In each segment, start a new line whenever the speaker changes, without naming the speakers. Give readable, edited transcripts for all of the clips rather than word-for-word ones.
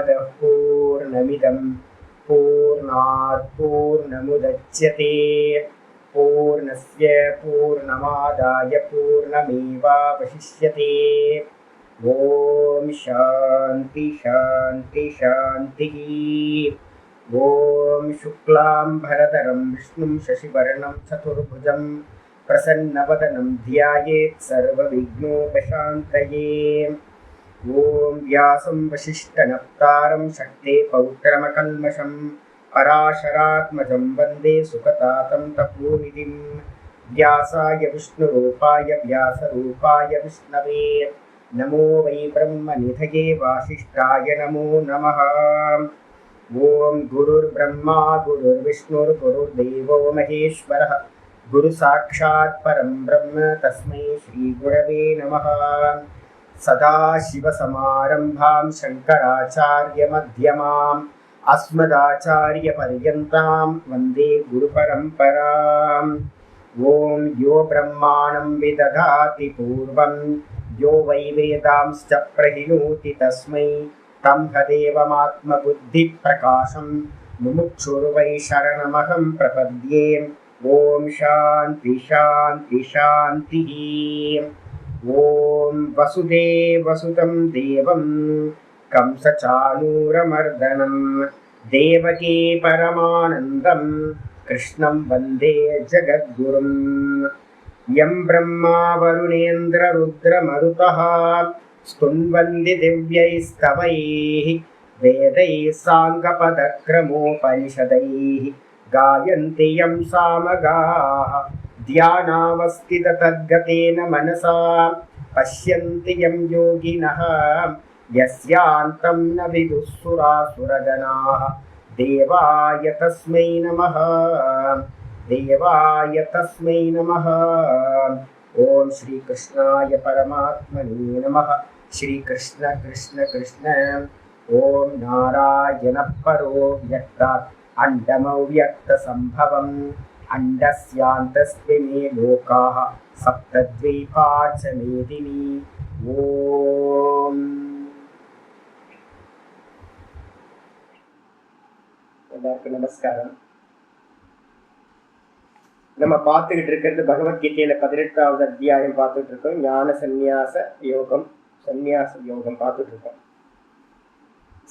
पूर्णमदः पूर्णमिदं पूर्णात् पूर्णमुदच्यते पूर्णस्य पूर्णमादाय पूर्णमेवावशिष्यते। ॐ शान्ति शान्ति शान्तिः। ॐ शुक्लाम्बरधरं विष्णुं शशिवर्णं चतुर्भुजं प्रसन्नवदनं ध्यायेत् सर्वविघ्नोपशान्तये। ॐ व्यासं वसिष्ठनप्तारं शक्ते पौत्रमकल्मषं पराशरात्मजं वन्दे सुखतातं तपोनिधिं। व्यासाय विष्णुरूपाय व्यासरूपाय विष्णवे नमो वै ब्रह्मनिधये वासिष्ठाय नमो नमः। ॐ गुरुर्ब्रह्मा गुरुर्विष्णुर्गुरुर्देवो महेश्वरः गुरुसाक्षात् परं ब्रह्म तस्मै श्रीगुरवे नमः। सदाशिवसमारम्भां शङ्कराचार्यमध्यमाम् अस्मदाचार्यपर्यन्तां वन्दे गुरुपरम्पराम्। ॐ यो ब्रह्माणं विदधाति पूर्वं यो वै वेदांश्च प्रहिणोति तस्मै तदेवमात्मबुद्धिप्रकाशं मुमुक्षुर्वै शरणमहं प्रपद्ये। ॐ शान्ति शान्ति शान्तिः। ॐ वसुदेवसुतं देवं कंसचाणूरमर्दनं देवकी परमानन्दं कृष्णं वन्दे जगद्गुरुं। यं ब्रह्मा वरुणेन्द्ररुद्रमरुतः स्तुन्वन्ति दिव्यैस्तवैः वेदैः साङ्गपदक्रमोपनिषदैः गायन्ति यं सामगाः ध्यानावस्थिततद्गतेन मनसा पश्यन्ति यं योगिनः यस्यान्तं न विदुःसुरासुरगणाः। देवाय तस्मै नमः देवाय तस्मै नमः। ॐ श्रीकृष्णाय परमात्मने नमः। श्रीकृष्ण कृष्ण कृष्ण। ॐ नारायणः परो व्यक्तात् अण्डमव्यक्तसम्भवम् अण्डस्यान्तस्मिन् लोकाः सप्तद्वीपा च मेदिनी। ॐ எல்லாருக்கும் நமஸ்காரம். நம்ம பார்த்துக்கிட்டு இருக்கிறது பகவத்கீதையில 18வது அத்தியாயம் பார்த்துட்டு இருக்கோம். ஞான சந்நியாச யோகம், சந்நியாச யோகம் பார்த்துட்டு இருக்கோம்.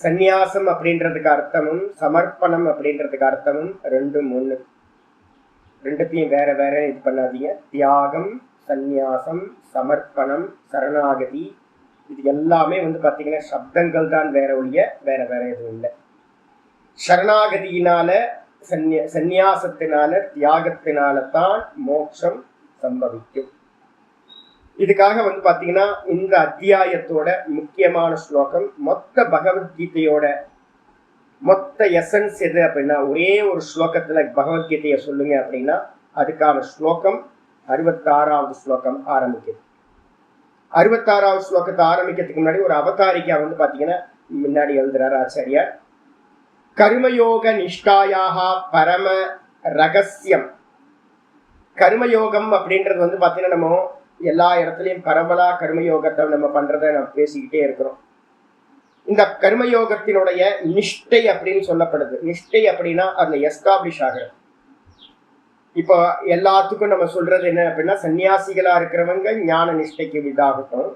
சந்நியாசம் அப்படின்றதுக்கு அர்த்தமும் சமர்ப்பணம் அப்படின்றதுக்கு அர்த்தமும் ரெண்டும் ஒண்ணு. ரெண்டுத்தையும் வேற வேற இது பண்ணாதீங்க. தியாகம், சந்நியாசம், சமர்ப்பணம், சரணாகதி, இது எல்லாமே பாத்தீங்கன்னா சப்தங்கள் தான் வேற ஒழிய வேற வேற எதுவும் இல்லை. சரணாகதியினால சந்நியாசத்தினால தியாகத்தினால தான் மோட்சம் சம்பவிக்கும். இதுக்காக பாத்தீங்கன்னா இந்த அத்தியாயத்தோட முக்கியமான ஸ்லோகம், மொத்த பகவத்கீதையோட மொத்த எசன்ஸ் எது அப்படின்னா, ஒரே ஒரு ஸ்லோகத்துல பகவத்கீதையை சொல்லுங்க அப்படின்னா அதுக்கான ஸ்லோகம் 66வது ஸ்லோகம் ஆரம்பிக்குது. 66வது ஸ்லோகத்தை ஆரம்பிக்கிறதுக்கு முன்னாடி ஒரு அவதாரிக்கா பாத்தீங்கன்னா முன்னாடி எழுதுறாரு ஆச்சாரியார். கர்மயோக நிஷ்டாயாக பரம ரகசியம். கர்மயோகம் அப்படின்றது பாத்தீங்கன்னா நம்ம எல்லா இடத்துலயும் பரவலா கர்மயோகத்தை நம்ம பண்றத நம்ம பேசிக்கிட்டே இருக்கிறோம். இந்த கர்மயோகத்தினுடைய நிஷ்டை அப்படின்னு சொல்லப்படுது. நிஷ்டை அப்படின்னா அதுல எஸ்டாப்ளிஷ் ஆகிறது. இப்போ எல்லாத்துக்கும் நம்ம சொல்றது என்ன அப்படின்னா, சன்னியாசிகளா இருக்கிறவங்க ஞான நிஷ்டைக்கு இதாகட்டும்.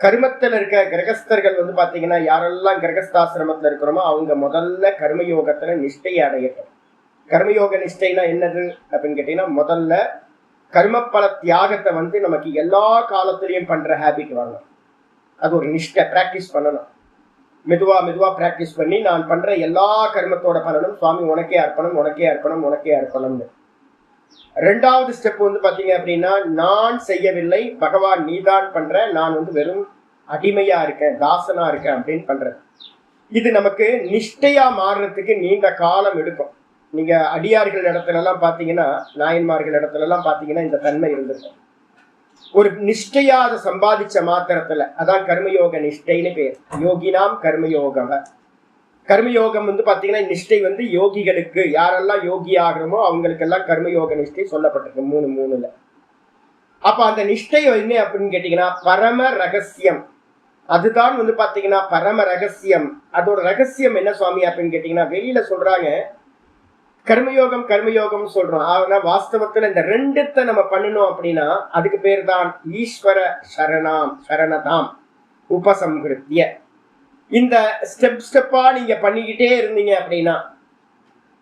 கர்மத்துல இருக்க கிரகஸ்தர்கள் பாத்தீங்கன்னா யாரெல்லாம் கிரகஸ்தாசிரமத்துல இருக்கிறோமோ அவங்க முதல்ல கர்மயோகத்துல நிஷ்டையை அடையட்டும். கர்மயோக நிஷ்டைனா என்னது அப்படின்னு கேட்டீங்கன்னா, முதல்ல கர்மப்பல தியாகத்தை நமக்கு எல்லா காலத்திலையும் பண்ற ஹேபிட் வரணும். அது ஒரு நிஷ்டை, பிராக்டிஸ் பண்ணணும். மெதுவா மெதுவா பிராக்டிஸ் பண்ணி நான் பண்ற எல்லா கர்மத்தோட பலனும் சுவாமி உனக்கே அர்ப்பணம், உனக்கே அர்ப்பணம், உனக்கே அர்ப்பணம்னு. ரெண்டாவது ஸ்டெப் பாத்தீங்க அப்படின்னா, நான் செய்யவில்லை பகவான் நீதான் பண்ற, நான் வெறும் அடிமையா இருக்கேன், தாசனா இருக்கேன் அப்படின்னு பண்றது. இது நமக்கு நிஷ்டையா மாறுறதுக்கு நீண்ட காலம் எடுக்கும். நீங்க அடியார்கள் இடத்துல எல்லாம் பாத்தீங்கன்னா, நாயன்மார்கள் இடத்துல எல்லாம் பாத்தீங்கன்னா இந்த தன்மை இருந்திருக்கும். ஒரு நிஷ்டையா அதை சம்பாதிச்ச மாத்திரத்துல அதான் கர்மயோக நிஷ்டைன்னு பேர். யோகினாம் கர்மயோகம். கர்மயோகம் பாத்தீங்கன்னா நிஷ்டை யோகிகளுக்கு, யாரெல்லாம் யோகி ஆகிறோமோ அவங்களுக்கெல்லாம் கர்மயோக நிஷ்டை சொல்லப்பட்டிருக்கு 3:3. அப்ப அந்த நிஷ்டை என்ன அப்படின்னு கேட்டீங்கன்னா, பரம ரகசியம். அதுதான் வந்து பாத்தீங்கன்னா பரம ரகசியம். அதோட ரகசியம் என்ன சுவாமி அப்படின்னு கேட்டீங்கன்னா, வெளியில சொல்றாங்க கர்மயோகம் கர்மயோகம் சொல்றோம். ஆனா வாஸ்தவத்துல இந்த ரெண்டுத்தை நம்ம பண்ணணும் அப்படின்னா அதுக்கு பேர் தான் ஈஸ்வர சரணதாம் உபசம்ஹிருத்திய. இந்த ஸ்டெப்பா நீங்க பண்ணிக்கிட்டே இருந்தீங்க அப்படின்னா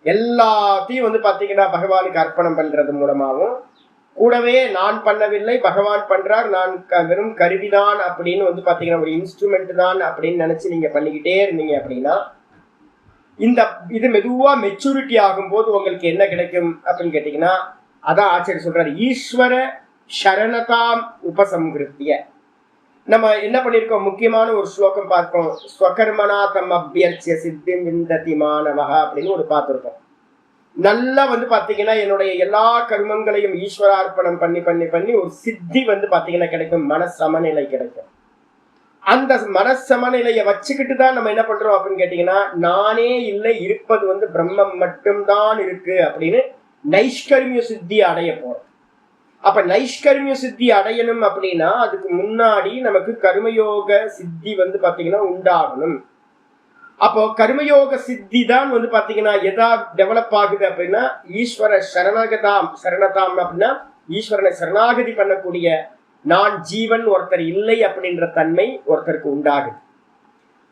எல்லாத்தையும் வந்து பாத்தீங்கன்னா பகவானுக்கு அர்ப்பணம் பண்றது மூலமாகவும், கூடவே நான் பண்ணவில்லை பகவான் பண்றார், நான் வெறும் கருவிதான் அப்படின்னு வந்து பாத்தீங்கன்னா ஒரு இன்ஸ்ட்ருமெண்ட் தான் அப்படின்னு நினைச்சு நீங்க பண்ணிக்கிட்டே இருந்தீங்க அப்படின்னா இந்த இது மெதுவா மெச்சூரிட்டி ஆகும்போது உங்களுக்கு என்ன கிடைக்கும் அப்படின்னு கேட்டீங்கன்னா, அதான் ஆச்சரிய சொல்றாரு ஈஸ்வர சரணதாம் உபசம்ஹிருத்திய. நம்ம என்ன பண்ணிருக்கோம், முக்கியமான ஒரு ஸ்லோகம் பார்ப்போம். ஸ்வகர்மனா தம் அபியர்ச்சிய சித்திம் விந்ததி மாணவஹா அப்படின்னு ஒரு பார்த்திருக்கோம். நல்லா வந்து பாத்தீங்கன்னா என்னுடைய எல்லா கர்மங்களையும் ஈஸ்வரார்ப்பணம் பண்ணி பண்ணி பண்ணி ஒரு சித்தி வந்து பாத்தீங்கன்னா கிடைக்கும், மனசமநிலை கிடைக்கும். அந்த மனசமநிலையை வச்சுக்கிட்டு தான் நம்ம என்ன பண்றோம் அப்படின்னு கேட்டீங்கன்னா, நானே இல்லை இருப்பது வந்து பிரம்மம் மட்டும்தான் இருக்கு அப்படின்னு நைஷ்கர்மிய சித்தி அடைய போறோம். அப்ப நைஷ்கர்மிய சித்தி அடையணும் அப்படின்னா அதுக்கு முன்னாடி நமக்கு கர்மயோக சித்தி வந்து பாத்தீங்கன்னா உண்டாகணும். அப்போ கர்மயோக சித்தி தான் வந்து பாத்தீங்கன்னா எதா டெவலப் ஆகுது அப்படின்னா ஈஸ்வர சரணதாம் அப்படின்னா ஈஸ்வரனை சரணாகதி பண்ணக்கூடிய நான் ஜீவன் ஒருத்தர் இல்லை அப்படின்ற தன்மை ஒருத்தருக்கு உண்டாகுது.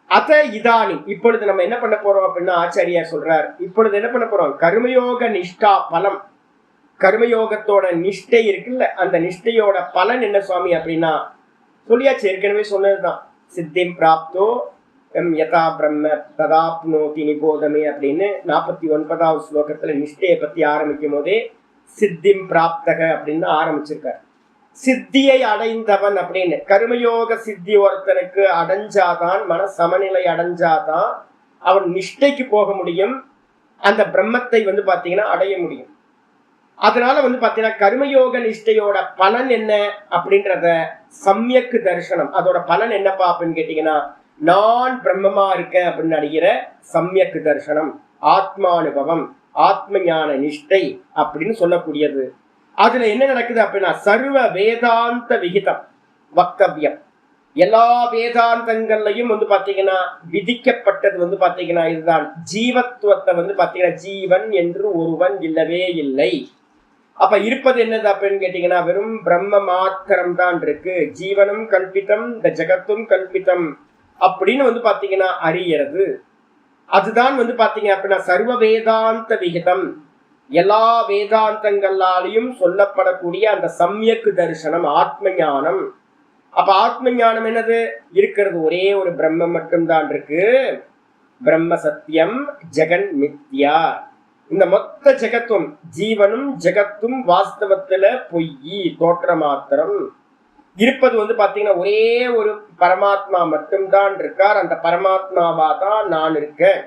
அத இதானி இப்பொழுது நம்ம என்ன பண்ண போறோம் அப்படின்னா ஆச்சாரியா சொல்றார், இப்பொழுது என்ன பண்ண போறோம், கர்மயோக நிஷ்டா பலம், கர்மயோகத்தோட நிஷ்டை இருக்குல்ல, அந்த நிஷ்டையோட பலன் என்ன சுவாமி அப்படின்னா சொல்லியாச்சு, ஏற்கனவே சொன்னதுதான். சித்திம் பிராப்தோ யதா பிரம்ம ததாப்னோதி நிபோதமே அப்படின்னு 49வது ஸ்லோகத்துல நிஷ்டையை பத்தி ஆரம்பிக்கும் போதே சித்திம் பிராப்தக அப்படின்னு ஆரம்பிச்சிருக்காரு. சித்தியை அடைந்தவன் அப்படின்னு, கர்மயோக சித்தி ஒருத்தனுக்கு அடைஞ்சாதான், மன சமநிலை அடைஞ்சாதான் அவன் நிஷ்டைக்கு போக முடியும், அந்த பிரம்மத்தை வந்து பாத்தீங்கன்னா அடைய முடியும். அதனால வந்து பாத்தீங்கன்னா கர்மயோக நிஷ்டையோட பலன் என்ன அப்படின்றத சம்யக்கு தரிசனம், அதோட பலன் என்னப்பா அப்படின்னு கேட்டீங்கன்னா நான் பிரம்மமா இருக்கேன் அப்படின்னு அடைகிற சம்யக்கு தரிசனம், ஆத்மானுபவம், ஆத்ம ஞான நிஷ்டை அப்படின்னு சொல்லக்கூடியது. அதுல என்ன நடக்குது அப்படின்னா சர்வ வேதாந்த விகிதம் வக்தவியம், எல்லா வேதாந்தங்கள்லையும் வந்து பாத்தீங்கன்னா விதிக்கப்பட்டது வந்து பாத்தீங்கன்னா இதுதான், ஜீவத்துவத்தை வந்து பாத்தீங்கன்னா ஜீவன் என்று ஒருவன் இல்லவே இல்லை. அப்ப இருப்பது என்னது அப்படின்னு கேட்டீங்கன்னா வெறும் பிரம்ம மாத்திரம் தான் இருக்கு, ஜீவனும் கல்பித்தம் இந்த ஜெகத்தும் கல்பித்தம் அப்படின்னு வந்து பாத்தீங்கன்னா அறியறது. அதுதான் வந்து பாத்தீங்க அப்படின்னா சர்வ வேதாந்த விகிதம், எல்லா வேதாந்தங்களாலையும் சொல்லப்படக்கூடிய அந்த சம்யக்கு தரிசனம் ஆத்ம ஞானம். அப்ப ஆத்ம ஞானம் என்னது, இருக்கிறது ஒரே ஒரு பிரம்மம் மட்டும்தான் இருக்கு, பிரம்ம சத்தியம் ஜெகன் மித்யா. இந்த மொத்த ஜெகத்தும் ஜீவனும் ஜெகத்தும் வாஸ்தவத்துல பொய் தோற்ற மாத்திரம், இருப்பது வந்து பாத்தீங்கன்னா ஒரே ஒரு பரமாத்மா மட்டும்தான் இருக்கார், அந்த பரமாத்மாவா தான் நான் இருக்கேன்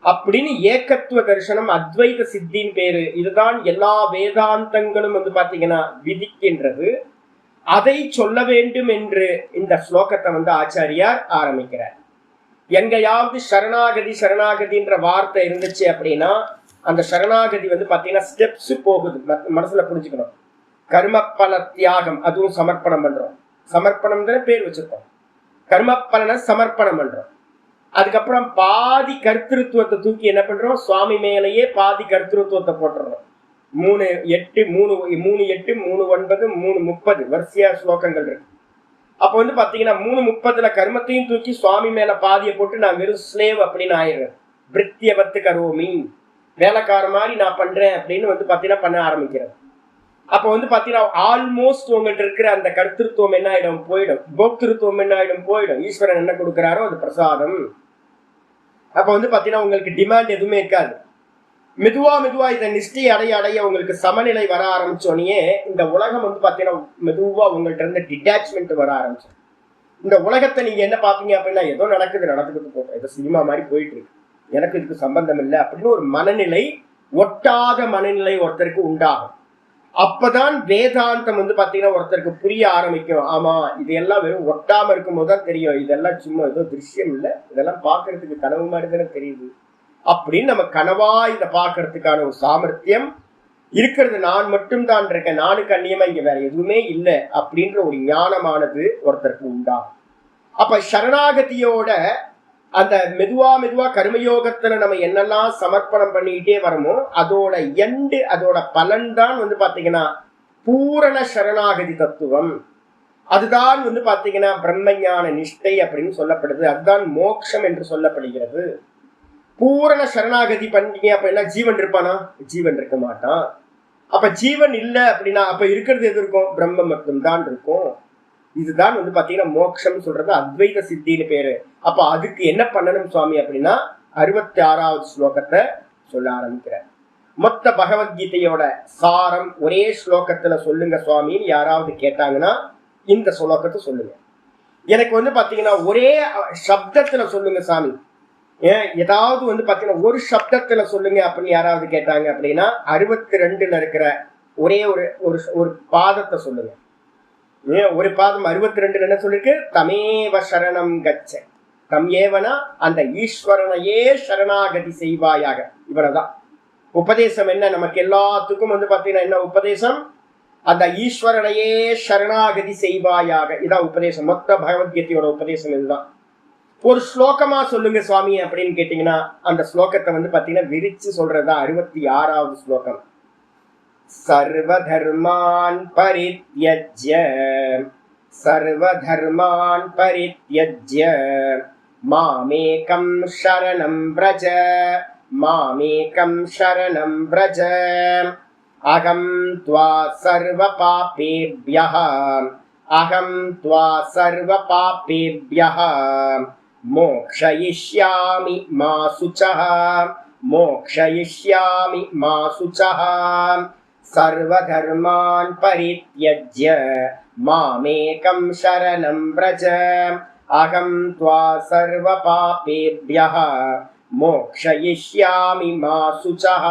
அப்படின்னு ஏகத்துவ தரிசனம் அத்வைத சித்தின் பேரு. இதுதான் எல்லா வேதாந்தங்களும் வந்து பாத்தீங்கன்னா விதிக்கின்றது. அதை சொல்ல வேண்டும் என்று இந்த ஸ்லோகத்தை வந்து ஆச்சாரியார் ஆரம்பிக்கிறார். எங்கயாவது சரணாகதி சரணாகதின்ற வார்த்தை இருந்துச்சு அப்படின்னா அந்த சரணாகதி வந்து பாத்தீங்கன்னா ஸ்டெப்ஸ் போகுது, மனசுல புரிஞ்சுக்கணும். கர்மப்பல தியாகம், அதுவும் சமர்ப்பணம் பண்றோம், சமர்ப்பணம் பேர் வச்சிருக்கோம், கர்மப்பலனை சமர்ப்பணம் பண்றோம். அதுக்கப்புறம் பாதி கர்த்திருவத்தை தூக்கி என்ன பண்றோம், சுவாமி மேலேயே பாதி கர்த்திருவத்தை போட்டுறோம். 3:8 3:8 3:9 3:30 வரிசையா ஸ்லோகங்கள் இருக்கு. அப்ப வந்து பாத்தீங்கன்னா 3:30 கர்மத்தையும் தூக்கி சுவாமி மேல பாதியை போட்டு நான் வெறும் ஸ்லேவ் அப்படின்னு ஆயிடுறேன். பிரித்தியவத்து கரோமி, வேலைக்கார மாதிரி நான் பண்றேன் அப்படின்னு வந்து பாத்தீங்கன்னா பண்ண ஆரம்பிக்கிறேன். அப்ப வந்து பாத்தீங்கன்னா ஆல்மோஸ்ட் உங்கள்கிட்ட இருக்கிற அந்த கர்த்திருவம் என்ன ஆயிடும், போயிடும். போக்திருத்துவம் என்ன ஆயிடும், போயிடும். ஈஸ்வரன் என்ன கொடுக்கிறாரோ அது பிரசாதம். அப்ப வந்து பாத்தீங்கன்னா உங்களுக்கு டிமாண்ட் எதுவுமே இருக்காது. மெதுவா மெதுவா இதை நிஷ்டை அடைய அடைய உங்களுக்கு சமநிலை வர ஆரம்பிச்சோடனே இந்த உலகம் வந்து பாத்தீங்கன்னா மெதுவா உங்கள்கிட்ட இருந்து டிட்டாச்மெண்ட் வர ஆரம்பிச்சு. இந்த உலகத்தை நீங்க என்ன பாப்பீங்க அப்படின்னா ஏதோ நடந்துக்கிட்டு போட்டோம், ஏதோ சினிமா மாதிரி போயிட்டு இருக்கு, எனக்கு இதுக்கு சம்பந்தம் இல்லை அப்படின்னு ஒரு மனநிலை, ஒட்டாத மனநிலை ஒருத்தருக்கு உண்டாகும். அப்பதான் வேதாந்தம் வந்து பாத்தீங்கன்னா ஒருத்தருக்கு புரிய ஆரம்பிக்கும். ஆமா, இதெல்லாம் வெறும் ஒட்டாம இருக்கும் போதுதான் தெரியும், இதெல்லாம் சும்மா ஏதோ திருஷ்யம் இல்லை, இதெல்லாம் பாக்குறதுக்கு கனவு மாதிரி தானே தெரியுது அப்படின்னு நம்ம கனவா இதை பாக்குறதுக்கான ஒரு சாமர்த்தியம் இருக்கிறது. நான் மட்டும்தான் இருக்கேன், நானுக்கு அந்நியமா இங்க வேற எதுவுமே இல்லை அப்படின்ற ஒரு ஞானமானது ஒருத்தருக்கு உண்டாகும். அப்ப சரணாகதியோட அந்த மெதுவா கர்மயோகத்துல நம்ம என்னெல்லாம் சமர்ப்பணம் பண்ணிக்கிட்டே வரமோ அதோட அதோட பலன் தான் பாத்தீங்கன்னா பூரண சரணாகதி தத்துவம். அதுதான் பாத்தீங்கன்னா பிரம்மஞான நிஷ்டை அப்படின்னு சொல்லப்படுது. அதுதான் மோட்சம் என்று சொல்லப்படுகிறது. பூரண சரணாகதி பண்ணீங்க அப்படின்னா ஜீவன் இருப்பானா? ஜீவன் இருக்க மாட்டான். அப்ப ஜீவன் இல்லை அப்படின்னா அப்ப இருக்கிறது எது இருக்கும்? பிரம்மம் மட்டும்தான் இருக்கும். இதுதான் பாத்தீங்கன்னா மோட்சம் சொல்றது அத்வைத சித்தின்னு பேரு. அப்ப அதுக்கு என்ன பண்ணணும் சுவாமி அப்படின்னா 66வது ஸ்லோகத்தை சொல்ல ஆரம்பிக்கிறார். மொத்த பகவத்கீதையோட சாரம் ஒரே ஸ்லோகத்துல சொல்லுங்க சுவாமின்னு யாராவது கேட்டாங்கன்னா இந்த ஸ்லோகத்தை சொல்லுங்க. எனக்கு பாத்தீங்கன்னா ஒரே சப்தத்துல சொல்லுங்க சாமி, ஏதாவது பாத்தீங்கன்னா ஒரு சப்தத்துல சொல்லுங்க அப்படின்னு யாராவது கேட்டாங்க அப்படின்னா 62ல இருக்கிற ஒரே ஒரு பாதத்தை சொல்லுங்க. ஒரு பாதம் 62 என்ன சொல்லிருக்கு? தமேவ சரணம் கச்ச. தம் ஏவனா அந்த ஈஸ்வரனையே சரணாகதி செய்வாயாக. இவனதான் உபதேசம். என்ன நமக்கு எல்லாத்துக்கும் பாத்தீங்கன்னா என்ன உபதேசம்? அந்த ஈஸ்வரனையே சரணாகதி செய்வாயாக. இதான் உபதேசம். மொத்த பகவத்கீதையோட உபதேசம் இதுதான். ஒரு ஸ்லோகமா சொல்லுங்க சுவாமி அப்படின்னு கேட்டீங்கன்னா அந்த ஸ்லோகத்தை பாத்தீங்கன்னா விரிச்சு சொல்றதா 66வது ஸ்லோகம். சர்வதர்மான் பரித்யஜ்ய மாமேகம் சரணம் வ்ரஜ அகம் த்வா சர்வ பாபேப்யஹ மோக்ஷயிஷ்யாமி மா சுச்சஹ சர்வதர்மான் பரித்யஜ்ய மாமேகம் சரணம் வ்ரஜ அகம் த்வா சர்வ பாபேப்யஹ மோக்ஷயிஷ்யாமி மா சுச்சஹ.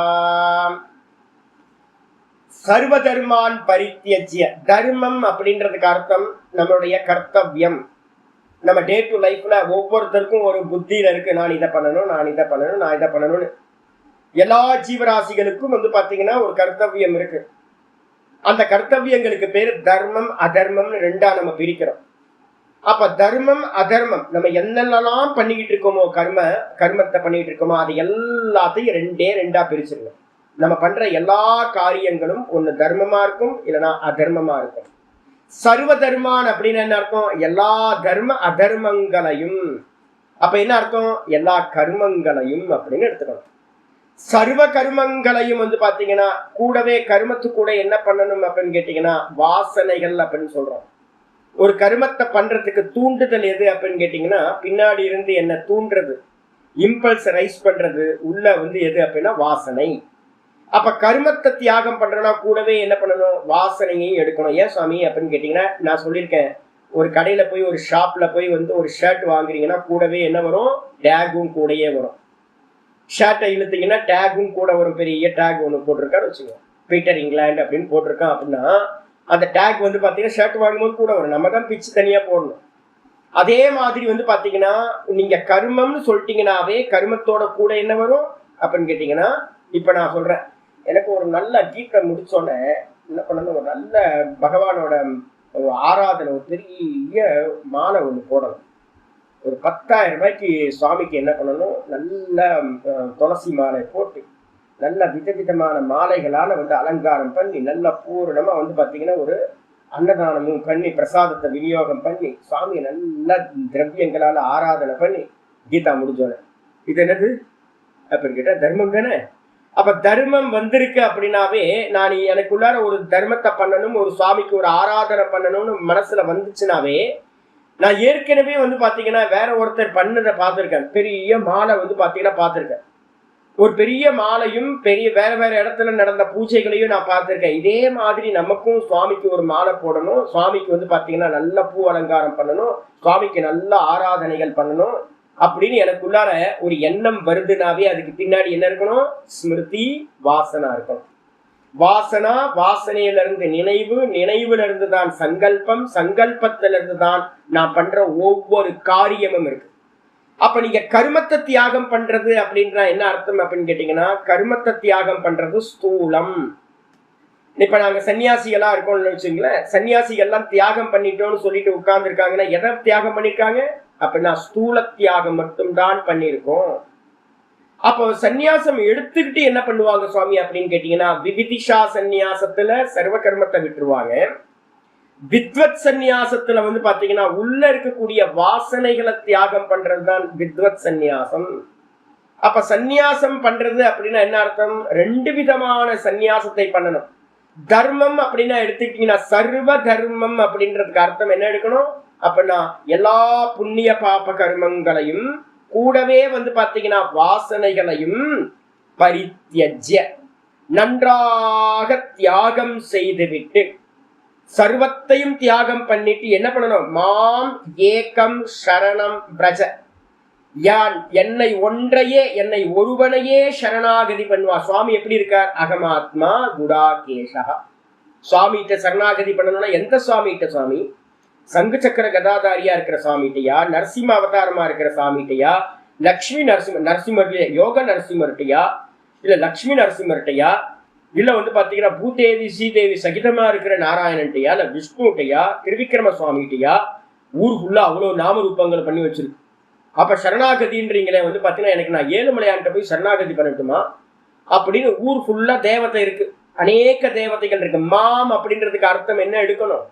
சர்வதர்மான் பரித்யஜ்ய. தர்மம் அப்படின்றதுக்கு அர்த்தம் நம்மளுடைய கர்த்தவியம். நம்ம டே டு லைஃப்ல ஒவ்வொருத்தருக்கும் ஒரு புத்தியில இருக்கு, நான் இதை பண்ணணும்னு. எல்லா ஜீவராசிகளுக்கும் பாத்தீங்கன்னா ஒரு கர்த்தவியம் இருக்கு. அந்த கர்த்தவியங்களுக்கு பேரு தர்மம் அதர்மம்னு ரெண்டா நம்ம பிரிக்கிறோம். அப்ப தர்மம் அதர்மம் நம்ம என்னென்னலாம் பண்ணிக்கிட்டு இருக்கோமோ, கர்மத்தை பண்ணிட்டு இருக்கோமோ, அது எல்லாத்தையும் ரெண்டா பிரிச்சிருங்க. நம்ம பண்ற எல்லா காரியங்களும் ஒண்ணு தர்மமா இருக்கும், இல்லைன்னா அதர்மமா இருக்கும். சர்வ தர்மான் அப்படின்னு என்ன அர்த்தம்? எல்லா தர்ம அதர்மங்களையும். அப்ப என்ன அர்த்தம்? எல்லா கர்மங்களையும் அப்படின்னு எடுத்துக்கணும். சர்வ கர்மங்களையும் பாத்தீங்கன்னா கூடவே கர்மத்து கூட என்ன பண்ணணும் அப்படின்னு கேட்டீங்கன்னா வாசனைகள் அப்படின்னு சொல்றோம். ஒரு கர்மத்தை பண்றதுக்கு தூண்டுதல் எது அப்படின்னு கேட்டீங்கன்னா பின்னாடி இருந்து என்ன தூண்டுறது, இம்பல்ஸ் ரைஸ் பண்றது உள்ள எது அப்படின்னா வாசனை. அப்ப கர்மத்தை தியாகம் பண்றோம்னா கூடவே என்ன பண்ணணும்? வாசனையையும் எடுக்கணும். ஏன் சுவாமி அப்படின்னு கேட்டீங்கன்னா நான் சொல்லியிருக்கேன், ஒரு கடையில போய் ஒரு ஷாப்ல போய் ஒரு ஷர்ட் வாங்குறீங்கன்னா கூடவே என்ன வரும்? டேகும் கூடயே வரும். ஷர்ட்டை இழுத்தீங்கன்னா டேகும் கூட ஒரு பெரிய டேக் ஒன்று போட்டிருக்கான்னு வச்சுக்கோங்க, பீட்டர் இங்கிலாந்து அப்படின்னு போட்டிருக்கான் அப்படின்னா அந்த டேக் பாத்தீங்கன்னா ஷர்ட் வாங்கும்போது கூட வரும். நம்ம தான் பிச்சு தனியா போடணும். அதே மாதிரி பாத்தீங்கன்னா நீங்க கர்மம்னு சொல்லிட்டீங்கன்னாவே கர்மத்தோட கூட என்ன வரும் அப்படின்னு கேட்டீங்கன்னா, இப்ப நான் சொல்றேன், எனக்கு ஒரு நல்ல கீதை முடிச்சோன்னே என்ன பண்ணணும்? ஒரு நல்ல பகவானோட ஆராதனை ஒரு பெரிய மாலை ஒன்று போடணும். ஒரு 10,000 ரூபாய்க்கு சுவாமிக்கு என்ன பண்ணணும்? நல்ல துளசி மாலை போட்டு நல்ல விதவிதமான மாலைகளால அலங்காரம் பண்ணி நல்ல பூரணமா பாத்தீங்கன்னா ஒரு அன்னதானமும் பண்ணி பிரசாதத்தை விநியோகம் பண்ணி சுவாமி நல்ல திரவியங்களால ஆராதனை பண்ணி கீதா முடிஞ்சோட இது என்னது அப்படின்னு கேட்டா தர்மம் தானே. அப்ப தர்மம் வந்திருக்கு அப்படின்னாவே நான் எனக்குள்ளார ஒரு தர்மத்தை பண்ணணும், ஒரு சுவாமிக்கு ஒரு ஆராதனை பண்ணணும்னு மனசுல வந்துச்சுனாவே நான் ஏற்கனவே பாத்தீங்கன்னா வேற ஒருத்தர் பண்ணதை பார்த்திருக்கேன். பெரிய மாலை பாத்தீங்கன்னா பார்த்திருக்கேன். ஒரு பெரிய மாலையும் வேற வேற இடத்துல நடந்த பூஜைகளையும் நான் பார்த்திருக்கேன். இதே மாதிரி நமக்கும் சுவாமிக்கு ஒரு மாலை போடணும், சுவாமிக்கு பாத்தீங்கன்னா நல்ல பூ அலங்காரம் பண்ணணும், சுவாமிக்கு நல்ல ஆராதனைகள் பண்ணணும் அப்படின்னு எனக்குள்ளார ஒரு எண்ணம் வருதுனாவே அதுக்கு பின்னாடி என்ன இருக்கணும்? ஸ்மிருதி, வாசனா இருக்கணும். வாசனா, வாசனையில இருந்து நினைவு, நினைவுல இருந்து தான் சங்கல்பம், சங்கல்பத்தில இருந்து தான் நான் பண்ற ஒவ்வொரு காரியமும் இருக்கு. அப்ப நீங்க கர்மத்தை தியாகம் பண்றது அப்படின்ற என்ன அர்த்தம் அப்படின்னு கேட்டீங்கன்னா, கர்மத்தை தியாகம் பண்றது ஸ்தூலம். இப்ப நாங்க சன்னியாசிகளா இருக்கோம்னு வச்சுங்களேன், சன்னியாசிகள்லாம் தியாகம் பண்ணிட்டோம்னு சொல்லிட்டு உட்கார்ந்து இருக்காங்கன்னா எதை தியாகம் பண்ணிருக்காங்க அப்படின்னா ஸ்தூல தியாகம் மட்டும்தான் பண்ணிருக்கோம். அப்போ சந்நியாசம் எடுத்துக்கிட்டு என்ன பண்ணுவாங்க சுவாமி அப்படின்னு கேட்டீங்கன்னா, விவிதிஷா சந்நியாசத்துல சர்வ கர்மத்தை விட்டுருவாங்க. வித்வத் சந்நியாசத்துல பாத்தீங்கன்னா உள்ள இருக்கக்கூடிய வாசனைகளை தியாகம் பண்றதுதான் வித்வத் சந்நியாசம். அப்ப சந்நியாசம் பண்றது அப்படின்னா என்ன அர்த்தம்? ரெண்டு விதமான சந்நியாசத்தை பண்ணணும். தர்மம் அப்படின்னா எடுத்துக்கிட்டீங்கன்னா சர்வ தர்மம் அப்படின்றதுக்கு அர்த்தம் என்ன எடுக்கணும் அப்படின்னா எல்லா புண்ணிய பாப கர்மங்களையும் கூடவே பாத்தீங்கன்னா வாசனைகளையும் பரித்யஜ்ய நன்றாக தியாகம் செய்துவிட்டு சர்வத்தையும் தியாகம் பண்ணிட்டு என்ன பண்ணணும்? மாம் ஏகம் சரணம் பிரஜ, யான் என்னை ஒன்றையே என்னை ஒருவனையே சரணாகதி பண்ணுவா. சுவாமி எப்படி இருக்கார்? அகமாத்மா குடாகேஷா. சுவாமிகிட்ட சரணாகதி பண்ணணும்னா எந்த சுவாமிகிட்ட? சுவாமி சங்கு சக்கர கதாதாரியா இருக்கிற சுவாமிகிட்டயா, நரசிம்ம அவதாரமா இருக்கிற சுவாமிகிட்டயா, லக்ஷ்மி நரசிம்மர் யோக நரசிம்மர்கிட்டயா, இல்ல லக்ஷ்மி நரசிம்மர்கிட்டயா, இல்ல பாத்தீங்கன்னா பூதேவி ஸ்ரீதேவி சகிதமா இருக்கிற நாராயணன்ட்டையா, இல்ல விஷ்ணுட்டையா, திருவிக்கிரம சுவாமிகிட்டயா? ஊர் ஃபுல்லா அவ்வளவு நாம ரூபங்கள் பண்ணி வச்சிருக்கு. அப்ப சரணாகதின்றீங்களே பாத்தீங்கன்னா எனக்கு நான் ஏழுமலையான்ட்ட போய் சரணாகதி பண்ணட்டுமா அப்படின்னு ஊர் ஃபுல்லா தேவதை இருக்கு, அநேக தேவதைகள் இருக்கு. மாம் அப்படின்றதுக்கு அர்த்தம் என்ன எடுக்கணும்?